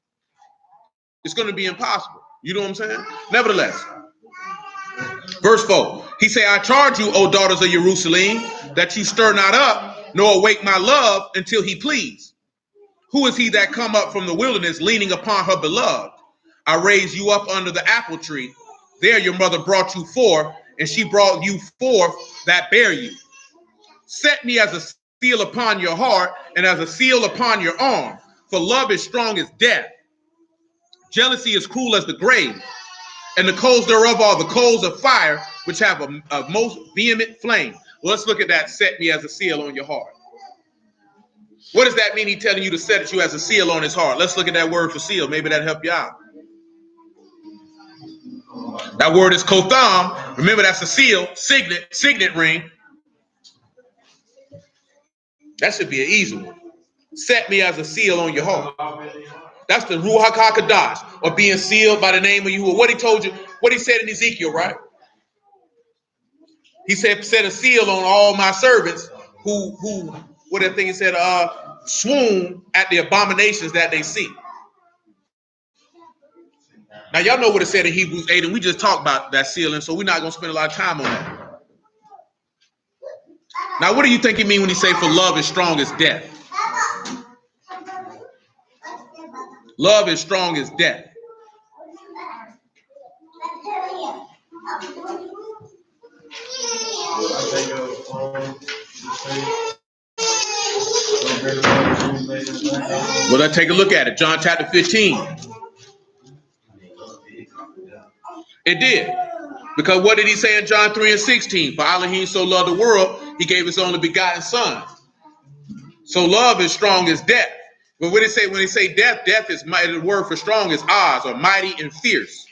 It's going to be impossible. You know what I'm saying? Nevertheless, verse 4, he say, I charge you, O daughters of Jerusalem, that you stir not up, nor awake my love until he please. Who is he that come up from the wilderness, leaning upon her beloved? I raised you up under the apple tree. There your mother brought you forth, and she brought you forth that bare you. Set me as a seal upon your heart, and as a seal upon your arm. For love is strong as death. Jealousy is cruel as the grave. And the coals thereof are the coals of fire, which have a most vehement flame. Well, let's look at that. Set me as a seal on your heart. What does that mean? He's telling you to set you as a seal on his heart. Let's look at that word for seal. Maybe that'll help you out. That word is kotham. Remember, that's a seal, signet ring. That should be an easy one. Set me as a seal on your heart. That's the Ruach HaKodesh, or being sealed by the name of Yahuah. What he told you, what he said in Ezekiel, right? He said, set a seal on all my servants who what that thing he said, swoon at the abominations that they see. Now, y'all know what it said in Hebrews 8, and we just talked about that sealing, so we're not going to spend a lot of time on that. Now, what do you think he mean when he say, for love is strong as death? Love is strong as death. Well, let's take a look at it. John chapter 15. It did. Because what did he say in John 3 and 16? For Elohim so loved the world, he gave his only begotten son. So love is strong as death. But what did it say when they say death? Death is mighty. The word for strong is oz, or mighty and fierce.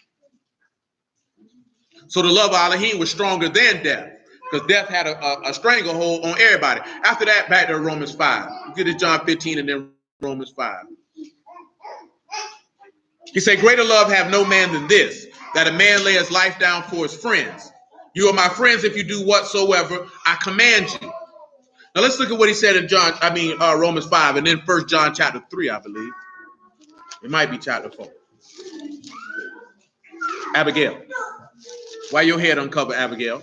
So the love of Elohim was stronger than death, because death had a stranglehold on everybody. After that, back to Romans 5. Get to John 15 and then Romans 5. He said, greater love have no man than this, that a man lay his life down for his friends. You are my friends if you do whatsoever I command you. Now let's look at what he said in Romans 5, and then 1 John chapter 3, I believe. It might be chapter 4. Abigail. Why your head uncovered, Abigail?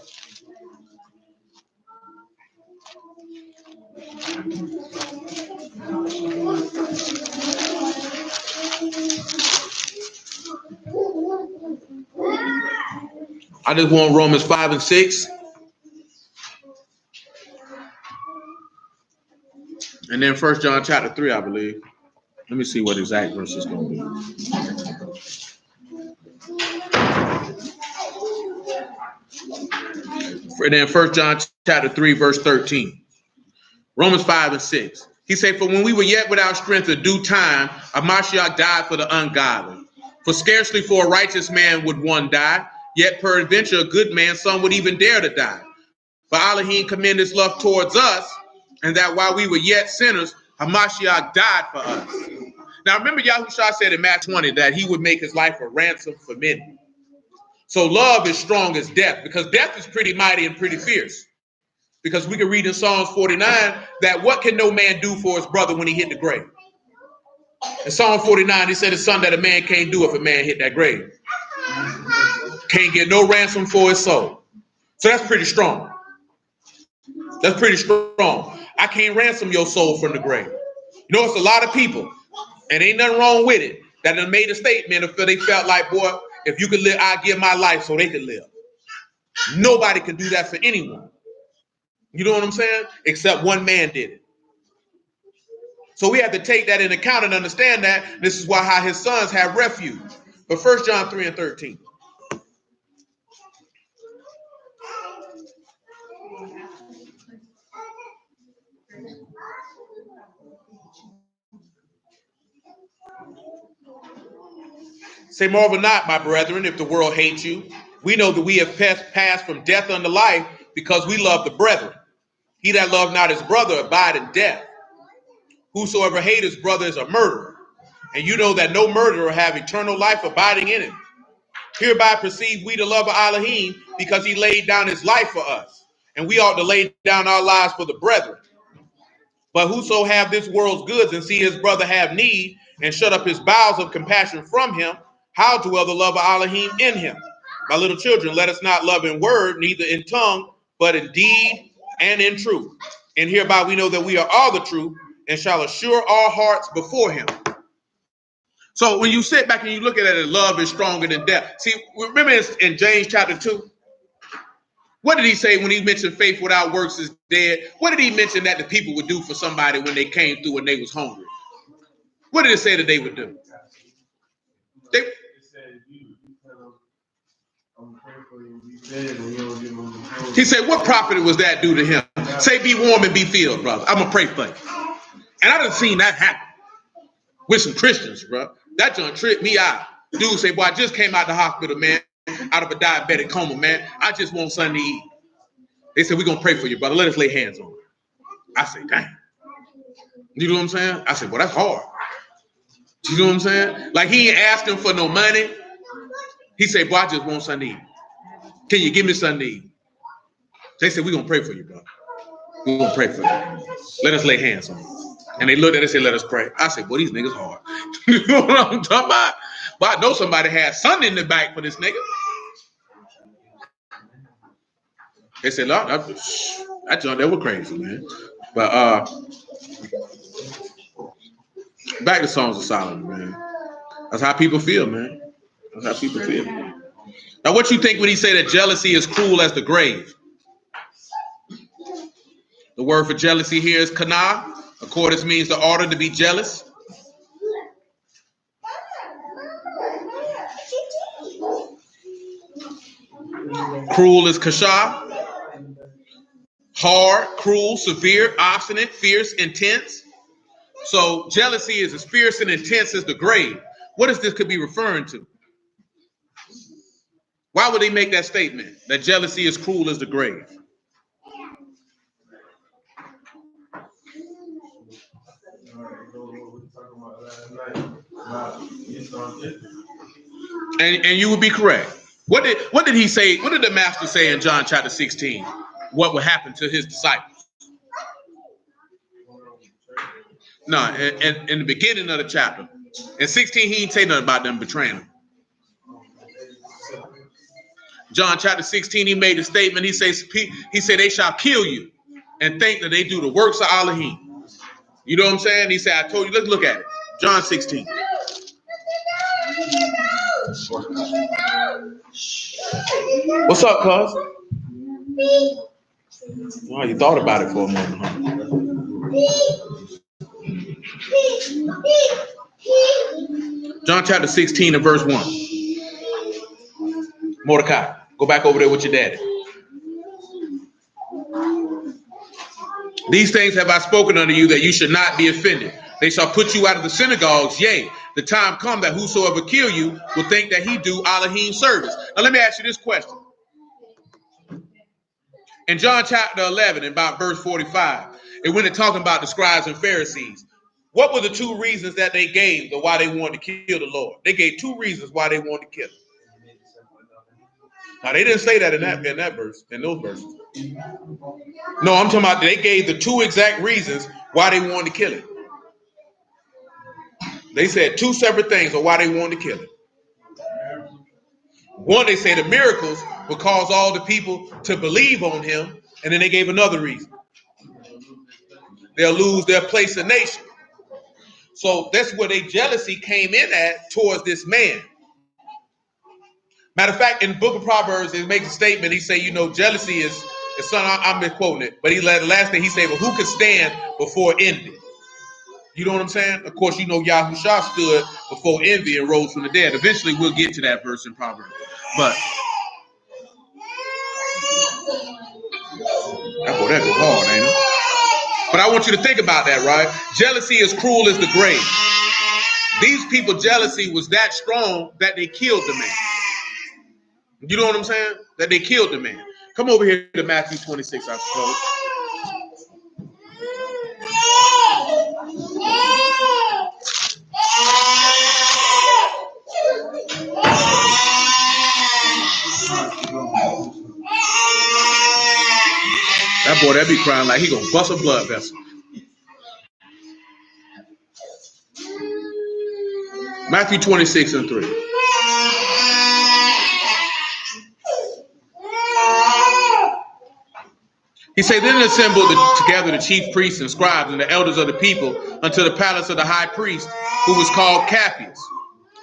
I just want Romans 5 and 6. And then 1 John chapter 3, I believe. Let me see what exact verse is going to be. And then 1 John chapter 3, verse 13. Romans 5 and 6. He said, for when we were yet without strength at due time, Hamashiach died for the ungodly. For scarcely for a righteous man would one die, yet peradventure a good man, some would even dare to die. For Elohim commended his love towards us, and that while we were yet sinners, Hamashiach died for us. Now remember, Yahushua said in Matthew 20 that he would make his life a ransom for many. So love is strong as death, because death is pretty mighty and pretty fierce. Because we can read in Psalms 49 that what can no man do for his brother when he hit the grave? In Psalm 49, he said it's something that a man can't do if a man hit that grave. Can't get no ransom for his soul. So that's pretty strong. That's pretty strong. I can't ransom your soul from the grave. You know, it's a lot of people, and ain't nothing wrong with it, that have made a statement if they felt like, boy, if you could live, I'd give my life so they could live. Nobody can do that for anyone. You know what I'm saying? Except one man did it. So we have to take that into account and understand that this is why how his sons have refuge. But 1 John 3 and 13. Say, marvel not, my brethren, if the world hates you. We know that we have passed from death unto life because we love the brethren. He that loved not his brother abide in death. Whosoever hate his brother is a murderer. And you know that no murderer have eternal life abiding in him. Hereby perceive we the love of Elohim, because he laid down his life for us. And we ought to lay down our lives for the brethren. But whoso have this world's goods and see his brother have need, and shut up his bowels of compassion from him, how dwell the love of Elohim in him? My little children, let us not love in word, neither in tongue, but in deed and in truth. And hereby we know that we are all the truth, and shall assure our hearts before him. So when you sit back and you look at it, love is stronger than death. See, remember in James chapter 2, what did he say when he mentioned faith without works is dead? What did he mention that the people would do for somebody when they came through and they was hungry? What did it say that they would do? He said, what profit was that due to him? Say, be warm and be filled, brother. I'm going to pray for you. And I done seen that happen with some Christians, bro. That junk tripped me out. Dude say, boy, I just came out the hospital, man, out of a diabetic coma, man. I just want something to eat. They said, we're going to pray for you, brother. Let us lay hands on you. I said, dang. You know what I'm saying? I said, well, that's hard. You know what I'm saying? Like, he ain't asking for no money. He said, boy, I just want something to eat. Can you give me something to eat? They said, we're going to pray for you, brother. We're going to pray for you. Let us lay hands on you. And they looked at it and said, let us pray. I said, boy, these niggas hard. You know what I'm talking about? But I know somebody had something in the back for this nigga. They said, Lord, that junk, that was crazy, man. But back to Songs of Solomon, man. That's how people feel, man. That's how people feel. Now, what you think when he say that jealousy is cruel as the grave? The word for jealousy here is kana. Accordance means the order to be jealous. Cruel is kasha. Hard, cruel, severe, obstinate, fierce, intense. So jealousy is as fierce and intense as the grave. What is this could be referring to? Why would they make that statement? That jealousy is cruel as the grave. And you would be correct. What did he say? What did the master say in John chapter 16? What would happen to his disciples? No, in the beginning of the chapter. In 16, he didn't say nothing about them betraying him. John chapter 16, he made a statement. He said, they shall kill you and think that they do the works of Elohim. You know what I'm saying? He said, I told you, let's look at it. John 16. What's up, cuz? Oh, you thought about it for a moment, huh? John chapter 16 and verse 1. Mordecai, go back over there with your daddy. These things have I spoken unto you, that you should not be offended. They shall put you out of the synagogues. Yea, the time come that whosoever kill you will think that he do Elohim service. Now let me ask you this question. In John chapter 11, about verse 45, it went to talking about the scribes and Pharisees. What were the two reasons that they gave to why they wanted to kill the Lord? They gave two reasons why they wanted to kill him. Now they didn't say that in that verse, in those verses. No, I'm talking about they gave the two exact reasons why they wanted to kill him. They said two separate things of why they wanted to kill him. One, they say the miracles would cause all the people to believe on him, and then they gave another reason. They'll lose their place in nation. So that's where their jealousy came in at towards this man. Matter of fact, in the book of Proverbs, it makes a statement. He say, jealousy is something, I'm misquoting it, but the last thing he said, well, who could stand before envy? You know what I'm saying? Of course, Yahuah stood before envy and rose from the dead. Eventually, we'll get to that verse in Proverbs. But that go hard, ain't it? But I want you to think about that, right? Jealousy is cruel as the grave. These people jealousy was that strong that they killed the man. You know what I'm saying? That they killed the man. Come over here to Matthew 26, I suppose. That boy, that be crying like he gonna bust a blood vessel. Matthew 26 and 3. He said, then assembled together the chief priests and scribes and the elders of the people unto the palace of the high priest, who was called Cappius,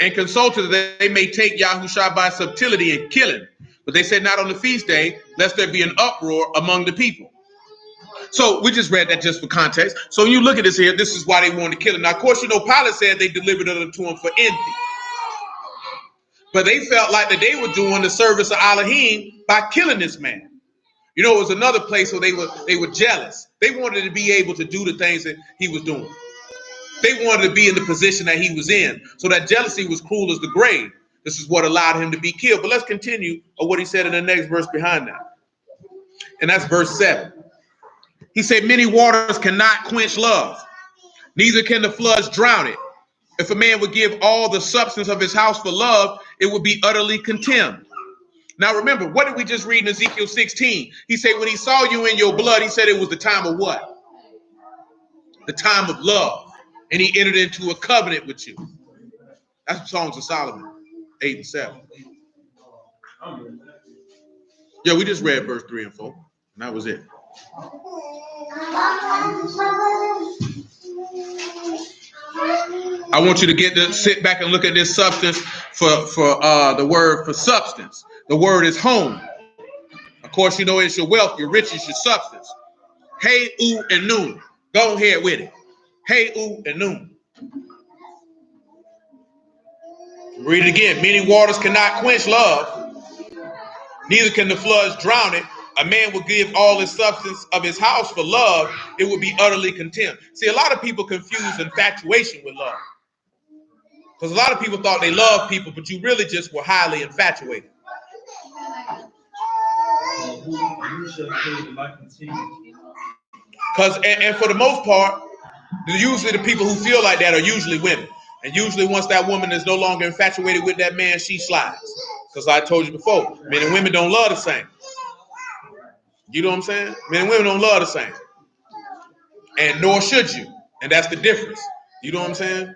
and consulted that they may take Yahushua by subtlety and kill him. But they said, not on the feast day, lest there be an uproar among the people. So we just read that just for context. So when you look at this here, this is why they wanted to kill him. Now, of course, you know, Pilate said they delivered it unto him for envy. But they felt like that they were doing the service of Elohim by killing this man. You know, it was another place where they were jealous. They wanted to be able to do the things that he was doing. They wanted to be in the position that he was in. So that jealousy was cruel as the grave. This is what allowed him to be killed. But let's continue on what he said in the next verse behind that. And that's verse 7. He said, many waters cannot quench love, neither can the floods drown it. If a man would give all the substance of his house for love, it would be utterly contemned. Now remember, what did we just read in Ezekiel 16? He said, when he saw you in your blood, he said it was the time of what? The time of love. And he entered into a covenant with you. That's Songs of Solomon, 8 and 7. Yeah, we just read verse 3 and 4. And that was it. I want you to sit back and look at this substance for the word for substance. The word is home. Of course, you know it's your wealth, your riches, your substance. Hey, ooh, and noon. Go ahead with it. Hey, ooh, and noon. Read it again. Many waters cannot quench love, neither can the floods drown it. A man will give all his substance of his house for love, it would be utterly contemned. See, a lot of people confuse infatuation with love. Because a lot of people thought they loved people, but you really just were highly infatuated. Because, and for the most part, usually the people who feel like that are usually women. And usually once that woman is no longer infatuated with that man, she slides. Because I told you before, men and women don't love the same. You know what I'm saying? Men and women don't love the same. And nor should you. And that's the difference. You know what I'm saying?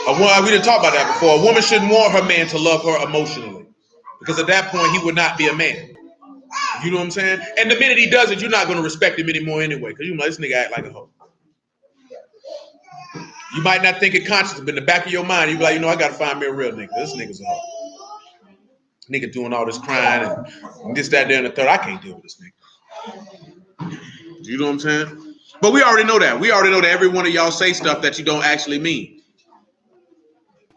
We didn't talk about that before. A woman shouldn't want her man to love her emotionally. Because at that point, he would not be a man. You know what I'm saying? And the minute he does it, you're not going to respect him anymore anyway. Because you know, this nigga act like a hoe. You might not think it consciously, but in the back of your mind, you be like, you know, I got to find me a real nigga. This nigga's a hoe. Nigga doing all this crying and this, that, there, and the third. I can't deal with this nigga. You know what I'm saying? But we already know that. We already know that every one of y'all say stuff that you don't actually mean.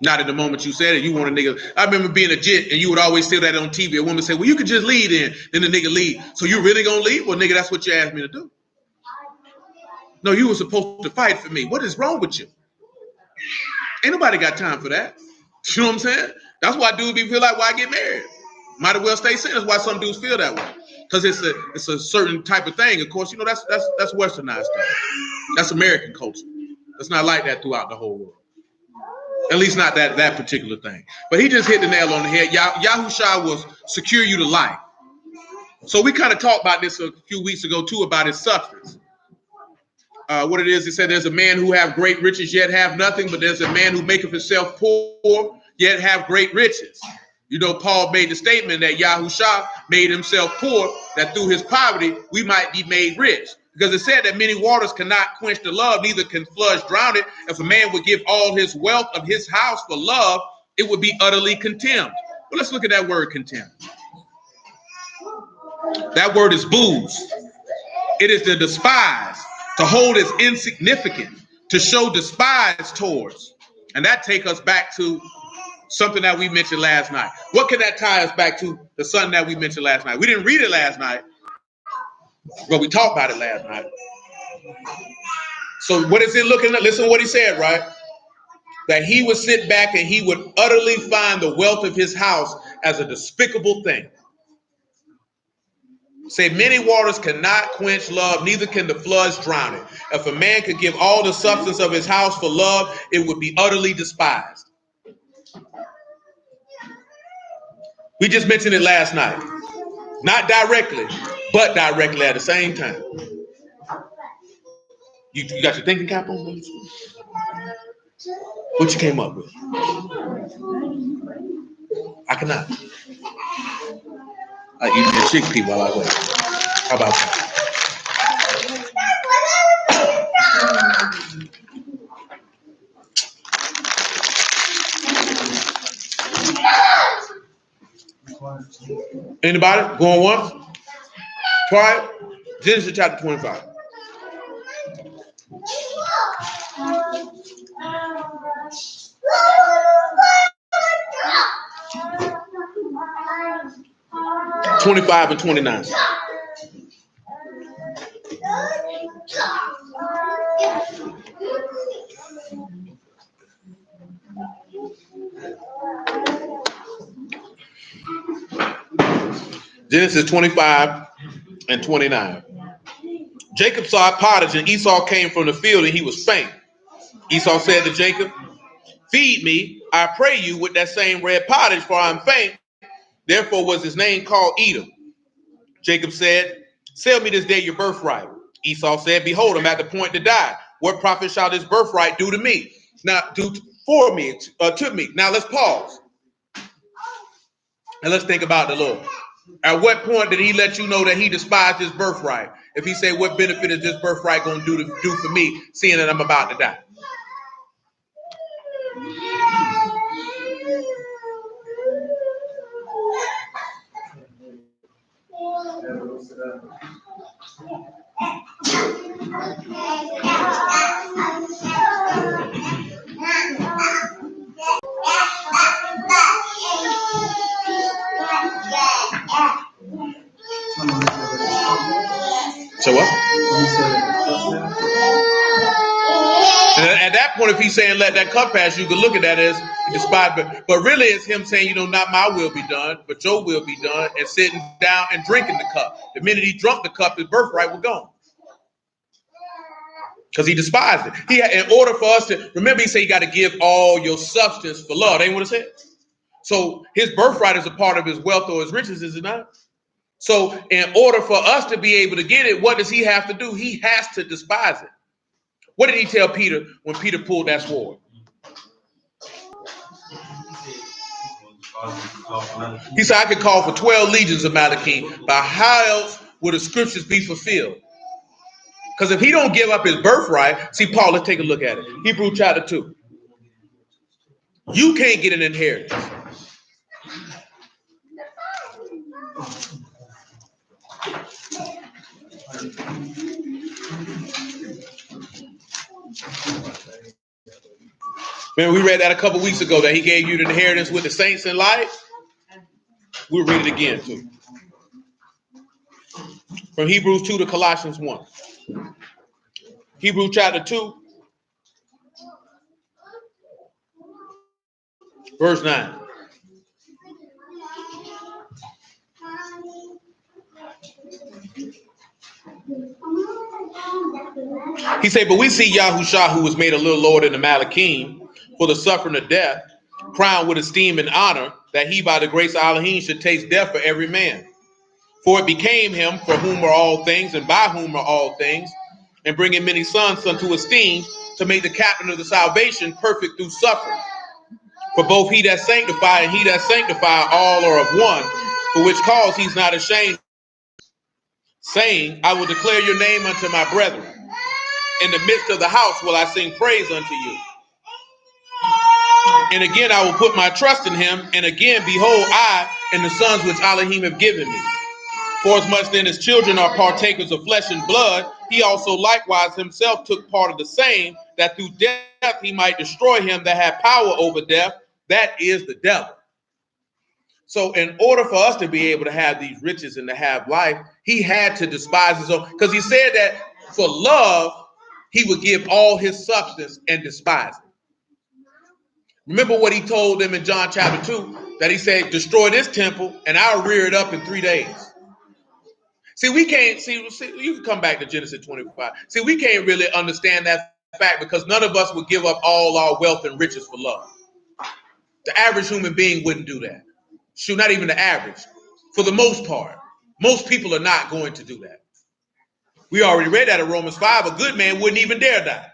Not at the moment you said it. You want a nigga. I remember being a jit, and you would always say that on TV. A woman say, well, you could just leave then. Then the nigga leave. So you really gonna leave? Well, nigga, that's what you asked me to do. No, you were supposed to fight for me. What is wrong with you? Ain't nobody got time for that. You know what I'm saying? That's why dudes feel like, why get married? Might as well stay single. That's why some dudes feel that way. Because it's a certain type of thing. Of course, you know, that's westernized stuff. That's American culture. It's not like that throughout the whole world. At least not that particular thing. But he just hit the nail on the head. Yahushua will secure you to life. So we kind of talked about this a few weeks ago too, about his substance. What it is, he said there's a man who have great riches yet have nothing, but there's a man who maketh himself poor yet have great riches. You know, Paul made the statement that Yahushua made himself poor, that through his poverty we might be made rich. Because it said that many waters cannot quench the love, neither can floods drown it. If a man would give all his wealth of his house for love, it would be utterly contemned. Well, let's look at that word contempt. That word is booze. It is to despise, to hold as insignificant, to show despise towards. And that takes us back to something that we mentioned last night. What can that tie us back to? The something that we mentioned last night. We didn't read it last night, but we talked about it last night. So what is it looking at? Listen to what he said, right? that he would sit back and he would utterly find the wealth of his house as a despicable thing. Say, many waters cannot quench love, neither can the floods drown it. If a man could give all the substance of his house for love, it would be utterly despised. We just mentioned it last night. Not directly, but directly at the same time. You got your thinking cap on? What you came up with? I cannot. I eat your chickpea while I wait. How about that? 'Anybody? Going once? Twice? Genesis chapter 25. (25 and 29). Genesis 25 and 29. Jacob saw a pottage, and Esau came from the field, and he was faint. Esau said to Jacob, "Feed me, I pray you, with that same red pottage, for I am faint." Therefore was his name called Edom. Jacob said, "Sell me this day your birthright." Esau said, "Behold, I'm at the point to die. What profit shall this birthright do to me? Now, do for me, to me." Now let's pause and let's think about the Lord. At what point did he let you know that he despised his birthright? If he said, "What benefit is this birthright going to do for me, seeing that I'm about to die?" So what? And at that point, if he's saying let that cup pass, you can look at that as despite, but really it's him saying, not my will be done, but your will be done, and sitting down and drinking the cup. The minute he drunk the cup, his birthright was gone. Because he despised it. In order for us to, remember he said you got to give all your substance for love. Ain't what it said? So his birthright is a part of his wealth or his riches, is it not? So in order for us to be able to get it, what does he have to do? He has to despise it. What did he tell Peter when Peter pulled that sword? He said, "I could call for 12 legions of Malachim, but how else would the scriptures be fulfilled?" Because if he don't give up his birthright, see, Paul, let's take a look at it. Hebrews chapter 2. You can't get an inheritance. Remember, we read that a couple weeks ago, that he gave you the inheritance with the saints in light. We'll read it again, too. From Hebrews 2 to Colossians 1. Hebrews chapter 2, verse 9. He said, "But we see Yahuah, who was made a little lower than the Malachim, for the suffering of death, crowned with esteem and honor, that he by the grace of Elohim should taste death for every man. For it became him, for whom are all things, and by whom are all things, and bringing many sons unto esteem, to make the captain of the salvation perfect through suffering. For both he that sanctified and he that sanctified all are of one, for which cause he's not ashamed, saying, I will declare your name unto my brethren. In the midst of the house will I sing praise unto you. And again I will put my trust in him. And again, behold, I and the sons which Elohim have given me. For as much then as children are partakers of flesh and blood, he also likewise himself took part of the same, that through death he might destroy him that had power over death, that is the devil. So in order for us to be able to have these riches and to have life, he had to despise his own, because he said that for love, he would give all his substance and despise it. Remember what he told them in John chapter 2, that he said, destroy this temple and I'll rear it up in 3 days. See, we can't, see, you can come back to Genesis 25. See, we can't really understand that fact because none of us would give up all our wealth and riches for love. The average human being wouldn't do that. Shoot, not even the average. For the most part, most people are not going to do that. We already read that in Romans 5. A good man wouldn't even dare die.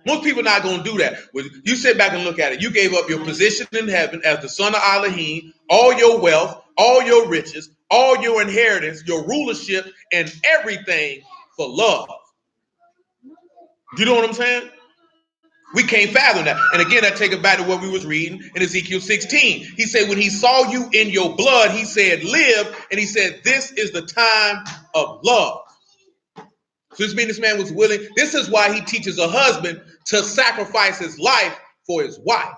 Most people are not going to do that. When you sit back and look at it, you gave up your position in heaven as the son of Elohim, all your wealth, all your riches, all your inheritance, your rulership, and everything for love. You know what I'm saying? We can't fathom that. And again, I take it back to what we was reading in Ezekiel 16. He said, when he saw you in your blood, he said, live. And he said, this is the time of love. So this means this man was willing. This is why he teaches a husband to sacrifice his life for his wife.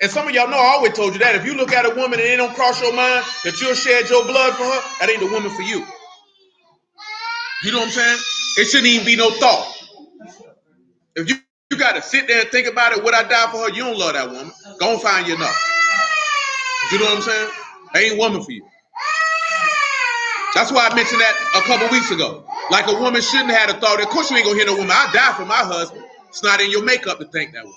And some of y'all know I always told you that. If you look at a woman and it don't cross your mind that you'll shed your blood for her, that ain't the woman for you. You know what I'm saying? It shouldn't even be no thought. If you got to sit there and think about it, would I die for her? You don't love that woman. Go and find you enough. You know what I'm saying? That ain't woman for you. That's why I mentioned that a couple weeks ago. Like a woman shouldn't have had a thought. Of course you ain't gonna hear no woman. I die for my husband. It's not in your makeup to think that way.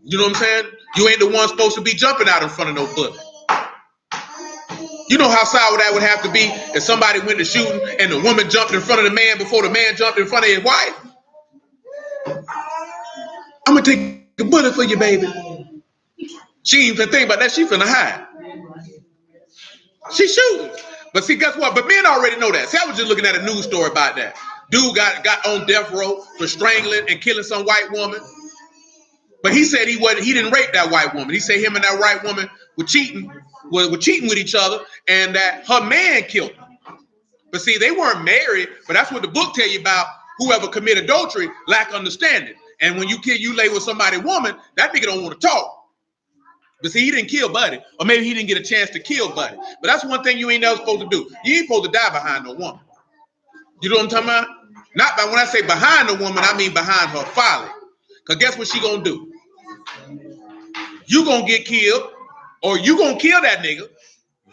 You know what I'm saying? You ain't the one supposed to be jumping out in front of no bullet. You know how sour that would have to be if somebody went to shooting and the woman jumped in front of the man before the man jumped in front of his wife. I'm gonna take a bullet for you, baby. She ain't even think about that. She finna hide. She shooting. But see, guess what? But men already know that. See, I was just looking at a news story about that. Dude got on death row for strangling and killing some white woman. But he said he didn't rape that white woman. He said him and that white woman were cheating with each other, and that her man killed her. But see, they weren't married, but that's what the book tell you about. Whoever commit adultery lack understanding. And when you lay with somebody's woman, that nigga don't want to talk. But see, he didn't kill Buddy. Or maybe he didn't get a chance to kill Buddy. But that's one thing you ain't never supposed to do. You ain't supposed to die behind no woman. You know what I'm talking about? Not by when I say behind the woman, I mean behind her folly. Because guess what she gonna do? You gonna get killed, or you gonna kill that nigga.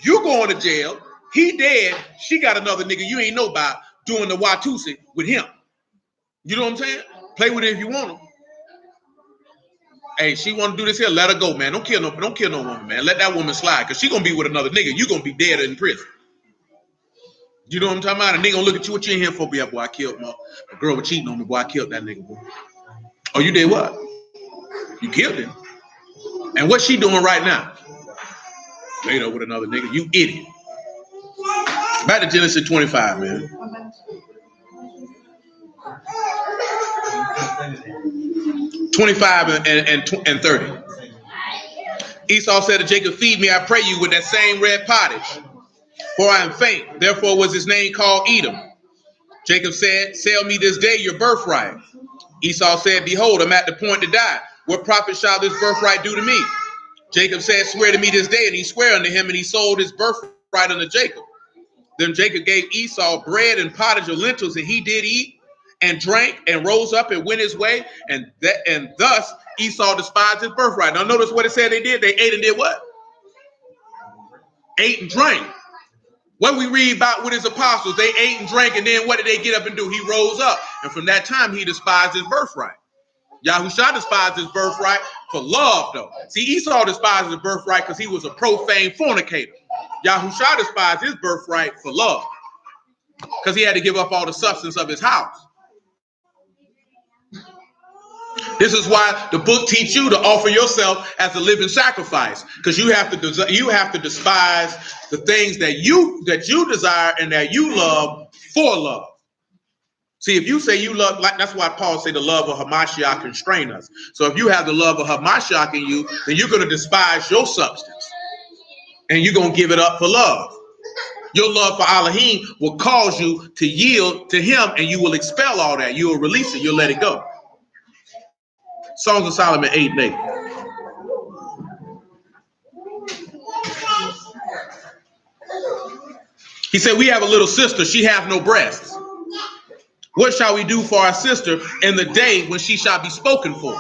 You going to jail. He dead. She got another nigga you ain't know about doing the Watusi with him. You know what I'm saying? Play with it if you want him. Hey, she want to do this here, let her go, man. Don't kill no woman, man. Let that woman slide, because she gonna be with another nigga. You gonna be dead in prison. You know what I'm talking about? A nigga gonna look at you, what you in here for? Yeah, boy, I killed my girl was cheating on me, boy. I killed that nigga, boy. Oh, you did what? You killed him. And what's she doing right now? Laid up with another nigga. You idiot. Back to Genesis 25, man. 25 and 30. Esau said to Jacob, feed me, I pray you, with that same red pottage, for I am faint. Therefore was his name called Edom. Jacob said, sell me this day your birthright. Esau said, behold, I'm at the point to die. What profit shall this birthright do to me? Jacob said, swear to me this day. And he swore unto him, and he sold his birthright unto Jacob. Then Jacob gave Esau bread and pottage of lentils, and he did eat and drank and rose up and went his way. And thus Esau despised his birthright. Now notice what it said they did. They ate and did what? Ate and drank. What we read about with his apostles, they ate and drank, and then what did they get up and do? He rose up. And from that time, he despised his birthright. Yahuah despised his birthright for love, though. See, Esau despised his birthright because he was a profane fornicator. Yahuah despised his birthright for love, because he had to give up all the substance of his house. This is why the book teaches you to offer yourself as a living sacrifice, because you have to despise the things that you desire and that you love for love. See, if you say you love, like that's why Paul said the love of Hamashiach constrain us. So if you have the love of Hamashiach in you, then you're going to despise your substance, and you're going to give it up for love. Your love for Elohim will cause you to yield to him, and you will expel all that. You will release it. You'll let it go. Songs of Solomon 8 and 8. He said, we have a little sister. She hath no breasts. What shall we do for our sister in the day when she shall be spoken for?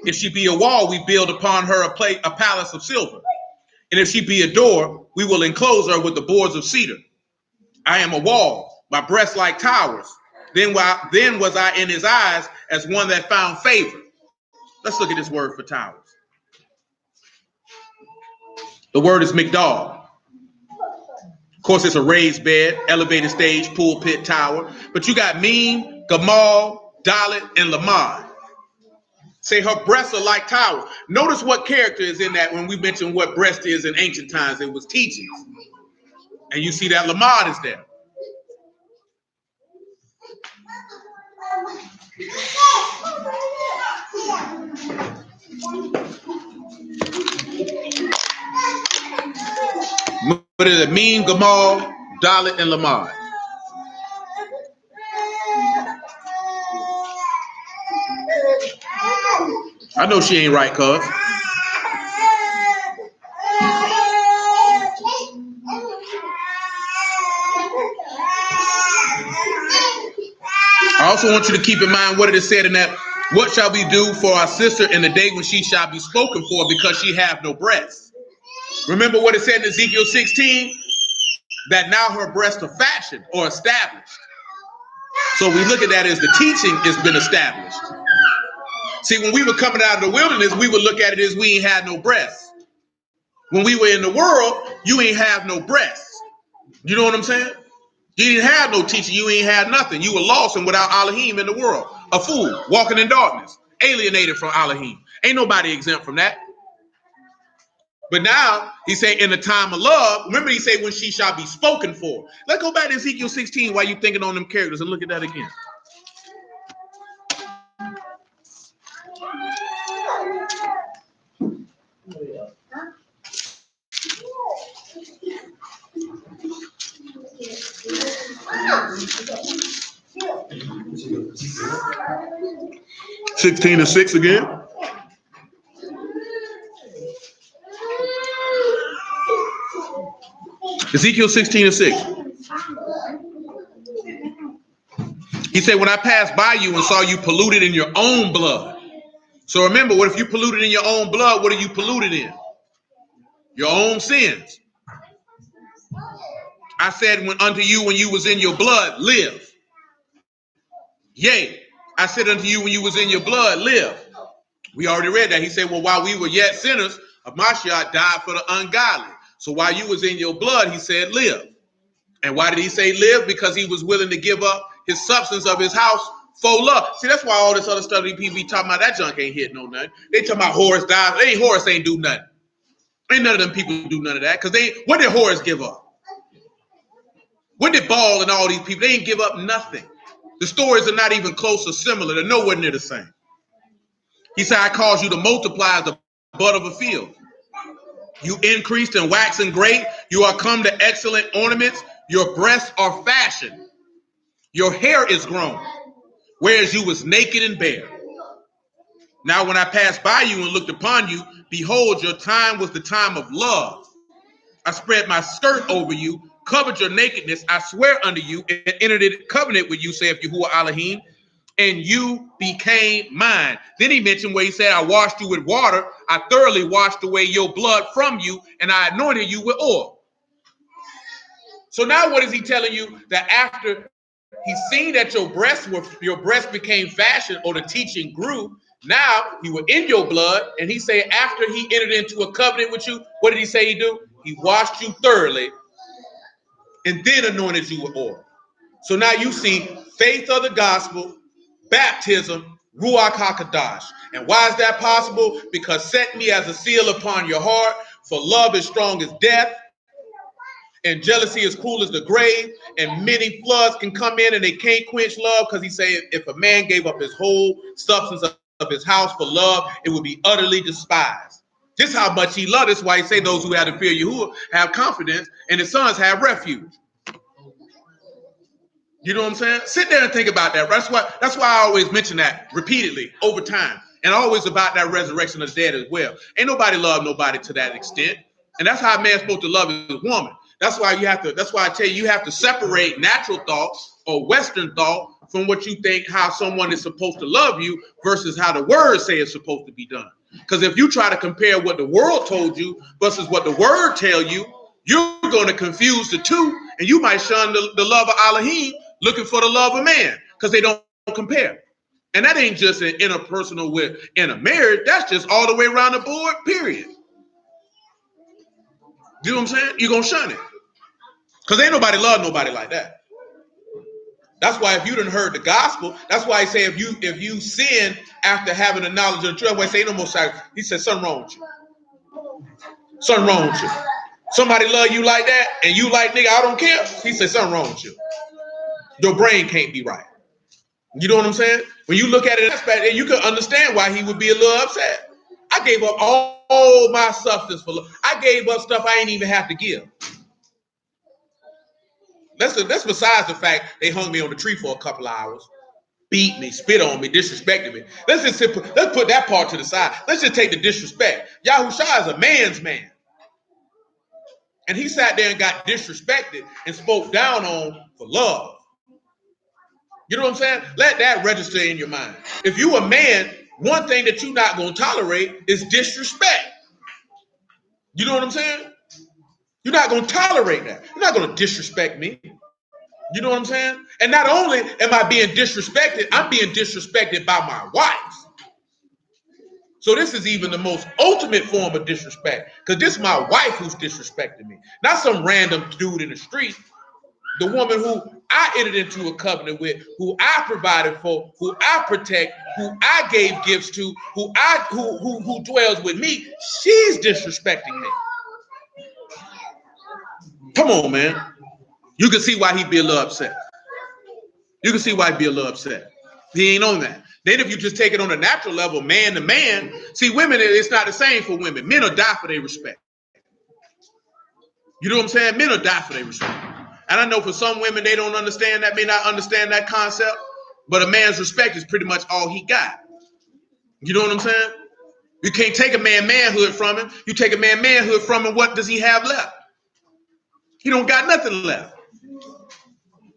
If she be a wall, we build upon her a palace of silver. And if she be a door, we will enclose her with the boards of cedar. I am a wall, my breasts like towers. Then was I in his eyes as one that found favor. Let's look at this word for towers. The word is Migdal. Of course, it's a raised bed, elevated stage, pulpit, tower. But you got Meme, Gamal, Dalet, and Lamad. Say her breasts are like towers. Notice what character is in that when we mentioned what breast is in ancient times. It was teachings. And you see that Lamad is there. What is it? Meme, Gamal, Dalet, and Lamad. I know she ain't right, cuz. I also want you to keep in mind what it is said in that, what shall we do for our sister in the day when she shall be spoken for because she have no breasts? Remember what it said in Ezekiel 16? That now her breasts are fashioned or established. So we look at that as the teaching has been established. See, when we were coming out of the wilderness, we would look at it as we ain't had no breasts. When we were in the world, you ain't have no breasts. You know what I'm saying? You didn't have no teacher. You ain't had nothing. You were lost and without Elohim in the world. A fool, walking in darkness, alienated from Elohim. Ain't nobody exempt from that. But now, he say in the time of love, remember he say when she shall be spoken for. Let's go back to Ezekiel 16 while you thinking on them characters and look at that again. Sixteen and 6 again. Ezekiel 16 and 6. He said, when I passed by you and saw you polluted in your own blood. So remember, what if you polluted in your own blood? What are you polluted in? Your own sins. I said unto you when you was in your blood, live. Yea, I said unto you when you was in your blood, live. We already read that. He said, well, while we were yet sinners, Mashal died for the ungodly. So while you was in your blood, he said, live. And why did he say live? Because he was willing to give up his substance of his house for love. See, that's why all this other stuff these people be talking about, that junk ain't hit no nothing. They talking about Horus died. Horus ain't do nothing. Ain't none of them people do none of that. Because what did Horus give up? What did Baal and all these people? They ain't give up nothing. The stories are not even close or similar. They're nowhere near the same. He said, I caused you to multiply as the bud of a field. You increased and waxing great. You are come to excellent ornaments. Your breasts are fashioned. Your hair is grown, whereas you was naked and bare. Now when I passed by you and looked upon you, behold, your time was the time of love. I spread my skirt over you, covered your nakedness. I swear unto you and entered a covenant with you, saith Yahuah Elohim, and you became mine. Then he mentioned where he said, I washed you with water. I thoroughly washed away your blood from you, and I anointed you with oil. So now what is he telling you? That after he's seen that your breast became fashioned, or the teaching grew, now you were in your blood, and he said after he entered into a covenant with you, what did he say he do? He washed you thoroughly and then anointed you with oil. So now you see faith of the gospel, baptism, Ruach HaKadosh. And why is that possible? Because set me as a seal upon your heart, for love is strong as death, and jealousy is cruel as the grave, and many floods can come in and they can't quench love, because he said if a man gave up his whole substance of his house for love, it would be utterly despised. This is how much he loved. That's why he say those who have the fear of Yahuah have confidence, and his sons have refuge. You know what I'm saying? Sit there and think about that. That's why I always mention that repeatedly over time, and always about that resurrection of the dead as well. Ain't nobody love nobody to that extent, and that's how a man's supposed to love his woman. That's why I tell you have to separate natural thought or Western thought from what you think how someone is supposed to love you versus how the word say it's supposed to be done. Because if you try to compare what the world told you versus what the word tell you, you're going to confuse the two, and you might shun the love of Elohim looking for the love of man because they don't compare. And that ain't just an interpersonal with in a marriage. That's just all the way around the board, period. You know what I'm saying? You're going to shun it. Because ain't nobody love nobody like that. That's why if you done heard the gospel, that's why I say if you sin after having the knowledge of the truth, I say no more sacrifice. He said something wrong with you. Something wrong with you. Somebody love you like that, and you like, nigga, I don't care. He said something wrong with you. Your brain can't be right. You know what I'm saying? When you look at it in that aspect, you can understand why he would be a little upset. I gave up all my substance for love. I gave up stuff I ain't even have to give. That's besides the fact they hung me on the tree for a couple of hours, beat me, spit on me, disrespected me. Let's put that part to the side. Let's just take the disrespect. Yahuah is a man's man. And he sat there and got disrespected and spoke down on for love. You know what I'm saying? Let that register in your mind. If you a man, one thing that you're not going to tolerate is disrespect. You know what I'm saying? You're not going to tolerate that. You're not going to disrespect me. You know what I'm saying? And not only am I being disrespected, I'm being disrespected by my wife. So this is even the most ultimate form of disrespect, because this is my wife who's disrespecting me, not some random dude in the street. The woman who I entered into a covenant with, who I provided for, who I protect, who I gave gifts to, who dwells with me, she's disrespecting me. Come on, man. You can see why he'd be a little upset. You can see why he'd be a little upset. He ain't on that. Then if you just take it on a natural level, man to man, see, women, it's not the same for women. Men will die for their respect. You know what I'm saying? Men will die for their respect. And I know for some women, they don't understand that, may not understand that concept, but a man's respect is pretty much all he got. You know what I'm saying? You can't take a man manhood from him. You take a man manhood from him, what does he have left? He don't got nothing left.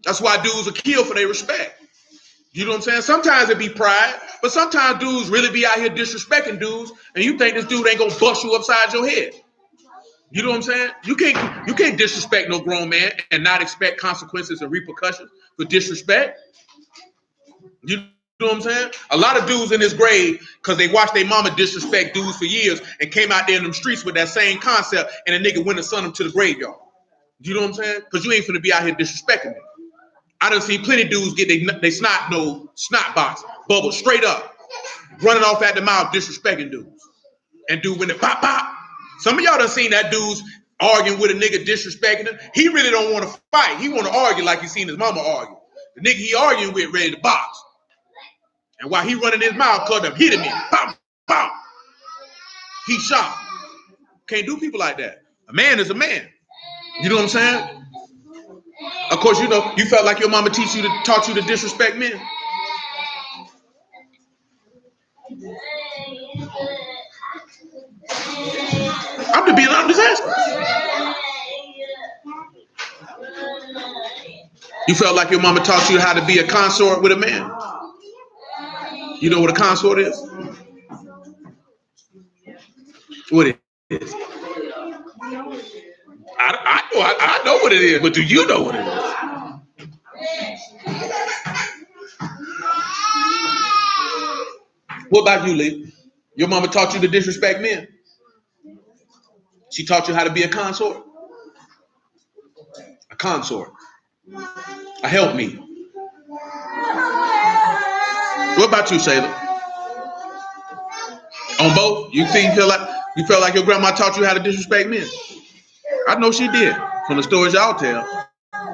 That's why dudes are killed for their respect. You know what I'm saying? Sometimes it be pride, but sometimes dudes really be out here disrespecting dudes, and you think this dude ain't gonna bust you upside your head. You know what I'm saying? You can't disrespect no grown man and not expect consequences and repercussions for disrespect. You know what I'm saying? A lot of dudes in this grave, because they watched their mama disrespect dudes for years and came out there in them streets with that same concept, and a nigga went and sent them to the graveyard. You know what I'm saying? Because you ain't finna be out here disrespecting me. I done seen plenty of dudes get they snot box bubble straight up, running off at the mouth, disrespecting dudes. And dude when it pop pop. Some of y'all done seen that dude's arguing with a nigga, disrespecting him. He really don't want to fight. He want to argue like he seen his mama argue. The nigga he arguing with ready to box. And while he running his mouth, cut him, hitting me, pop, pop. He shot. Can't do people like that. A man is a man. You know what I'm saying? Of course, you know, you felt like your mama taught you to disrespect men. I'm just asking. You felt like your mama taught you how to be a consort with a man. You know what a consort is? What it is? I know what it is, but do you know what it is? What about you, Lee? Your mama taught you to disrespect men. She taught you how to be a consort. A consort. A helpmeet. What about you, Shayla? On both? You felt like your grandma taught you how to disrespect men? I know she did. From the stories y'all tell,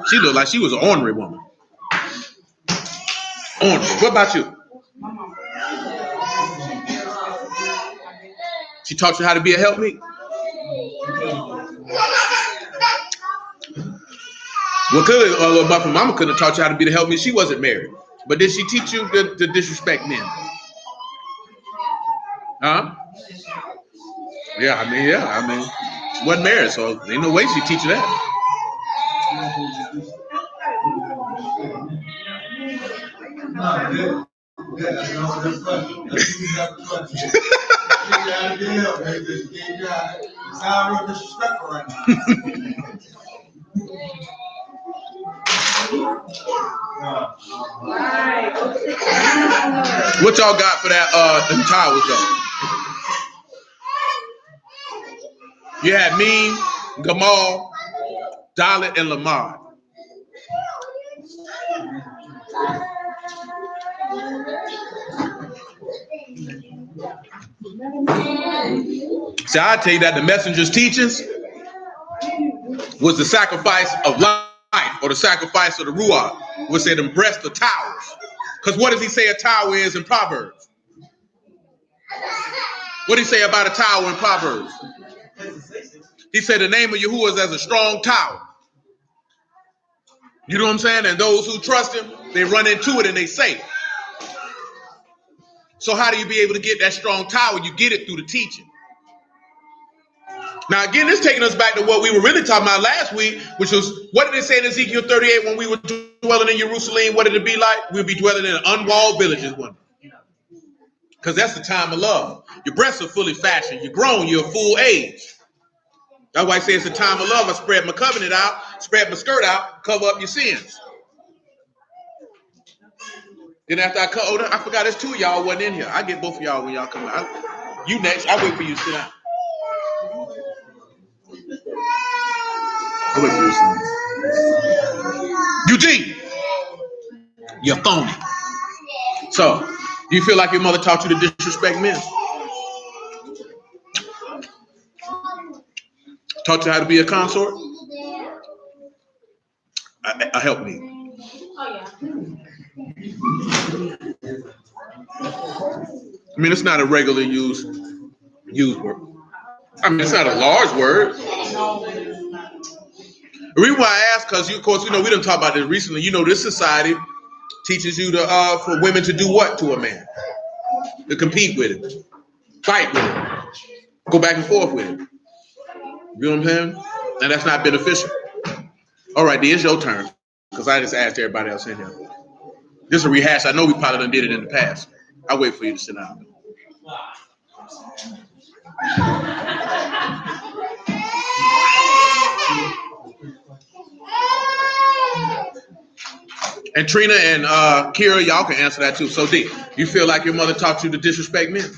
she looked like she was an ornery woman. Ornery. What about you? She taught you how to be a helpmeet? Well, my mama couldn't have taught you how to be the helpmeet. She wasn't married. But did she teach you to disrespect men? Huh? Yeah, I mean, she wasn't married, so ain't no way she teach you that. No, that's not the question. That's not the question. It's not real disrespectful right now. What y'all got for that? Them towels though. You had me, Gamal, Dalit, and Lamar. See, I tell you that the messenger's teachings was the sacrifice of life, or the sacrifice of the Ruach, which said embrace the towers. Because what does he say a tower is in Proverbs? What did he say about a tower in Proverbs? He said the name of Yahuah is as a strong tower. You know what I'm saying? And those who trust him, they run into it and they safe. So how do you be able to get that strong tower? You get it through the teaching. Now, again, this taking us back to what we were really talking about last week, which was, what did it say in Ezekiel 38 when we were dwelling in Jerusalem? What did it be like? We'd be dwelling in unwalled villages one day. Because that's the time of love. Your breasts are fully fashioned. You're grown. You're of full age. That's why I say it's the time of love. I spread my covenant out, spread my skirt out, cover up your sins. Then after I cut, I forgot there's two of y'all wasn't in here. I get both of y'all when y'all come out. You next. I'll wait for you to sit down. I'll wait for you to sit down. Eugene, you're phony. So, do you feel like your mother taught you to disrespect men? Taught you how to be a consort? A help me. I mean, it's not a regular used word. I mean, it's not a large word. The reason why I ask, because of course, we didn't talk about this recently. This society teaches you to for women to do what to a man? To compete with him, fight with him, go back and forth with him. You know what I'm saying? And that's not beneficial. All right, D, it's your turn, because I just asked everybody else in here. This is a rehash. I know we probably done did it in the past. I'll wait for you to sit down. And Trina and Kira, y'all can answer that too. So D, you feel like your mother taught you to disrespect men?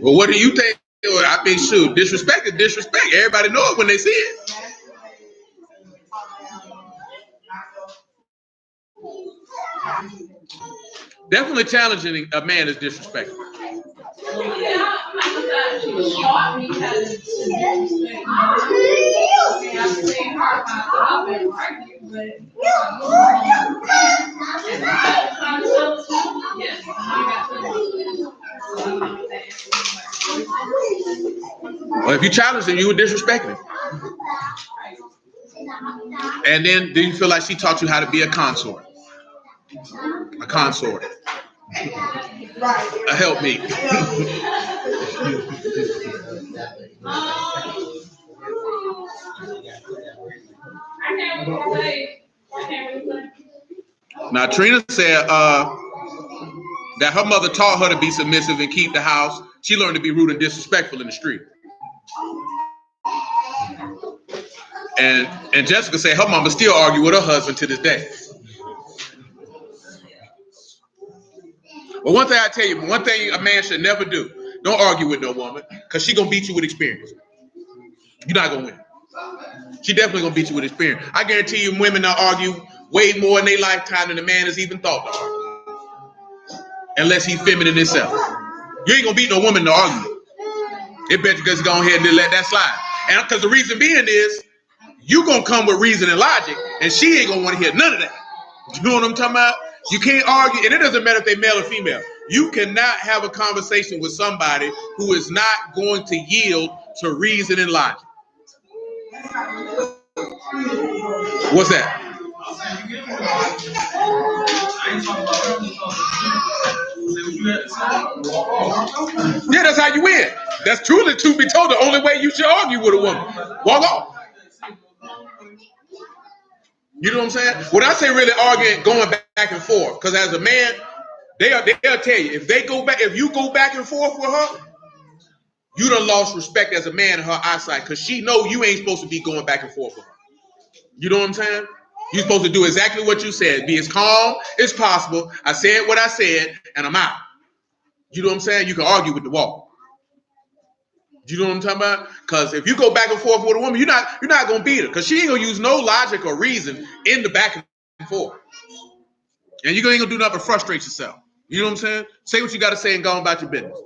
Well, what do you think? I mean, shoot, disrespect is disrespect. Everybody know it when they see it. Definitely challenging a man is disrespectful. Well, if you challenge him, you would disrespect him. And then, do you feel like she taught you how to be a consort? A consort. A help me. Now, Trina said that her mother taught her to be submissive and keep the house. She learned to be rude and disrespectful in the street. And Jessica said her mama still argue with her husband to this day. But one thing I tell you, one thing a man should never do, don't argue with no woman, because she's going to beat you with experience. You're not going to win. She definitely going to beat you with experience. I guarantee you women now argue way more in their lifetime than a man has even thought to argue. Unless he's feminine himself. You ain't going to beat no woman to argue. It bet you just go ahead and let that slide. And because the reason being is, you going to come with reason and logic, and she ain't going to want to hear none of that. You know what I'm talking about? You can't argue, and it doesn't matter if they're male or female. You cannot have a conversation with somebody who is not going to yield to reason and logic. What's that? Yeah, that's how you win. That's truly, to be told, the only way you should argue with a woman. Walk off. You know what I'm saying? When I say really arguing, going back and forth, because as a man, they'll tell you if you go back and forth with her, you done lost respect as a man in her eyesight, because she know you ain't supposed to be going back and forth with her. You know what I'm saying? You're supposed to do exactly what you said. Be as calm as possible. I said what I said, and I'm out. You know what I'm saying? You can argue with the wall. You know what I'm talking about? Because if you go back and forth with a woman, you're not gonna beat her, because she ain't gonna use no logic or reason in the back and forth. And you ain't gonna do nothing but frustrate yourself. You know what I'm saying? Say what you gotta say and go on about your business.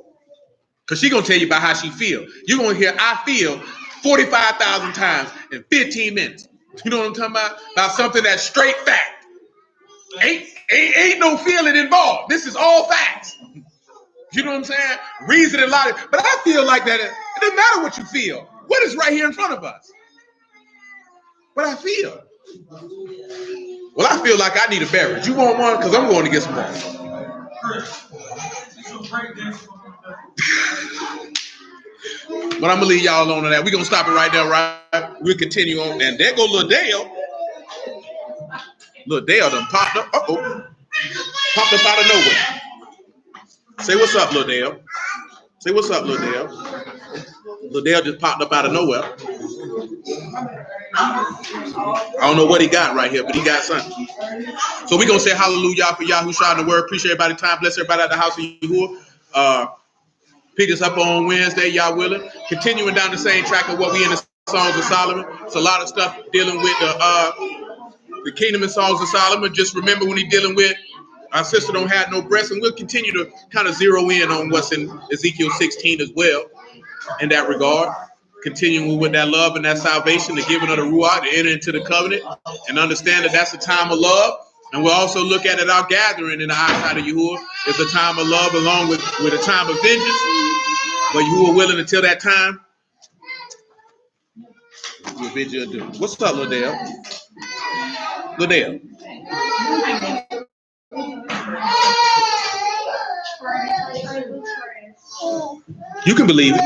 Because she gonna tell you about how she feel. You're gonna hear I feel 45,000 times in 15 minutes. You know what I'm talking about? About something that's straight fact. Ain't no feeling involved. This is all facts. You know what I'm saying? Reason and logic. But I feel like that it doesn't matter what you feel. What is right here in front of us? What I feel. Well, I feel like I need a beverage. You want one? Because I'm going to get some more. But I'm going to leave y'all alone on that. We're going to stop it right there, right? We'll continue on. And there go Lil Dale. Lil Dale done popped up. Popped up out of nowhere. Say what's up, Lil Dale. Say what's up, Lil Dale. Lil Dale just popped up out of nowhere. I don't know what he got right here, but he got something. So we're going to say hallelujah for Yahuah in the word. Appreciate everybody's time. Bless everybody at the house of Yahuah. Pick us up on Wednesday, y'all willing. Continuing down the same track of what we in the Songs of Solomon. It's a lot of stuff dealing with the Kingdom and Songs of Solomon. Just remember when he's dealing with our sister don't have no breasts, and we'll continue to kind of zero in on what's in Ezekiel 16 as well in that regard. Continuing with that love and that salvation, the giving of the Ruach, to enter into the covenant, and understand that that's a time of love. And we'll also look at it, our gathering in the eyesight of Yahuah is a time of love along with a time of vengeance. But you are willing until that time, we'll bid you adieu. What's up, Liddell? Liddell. You can believe it.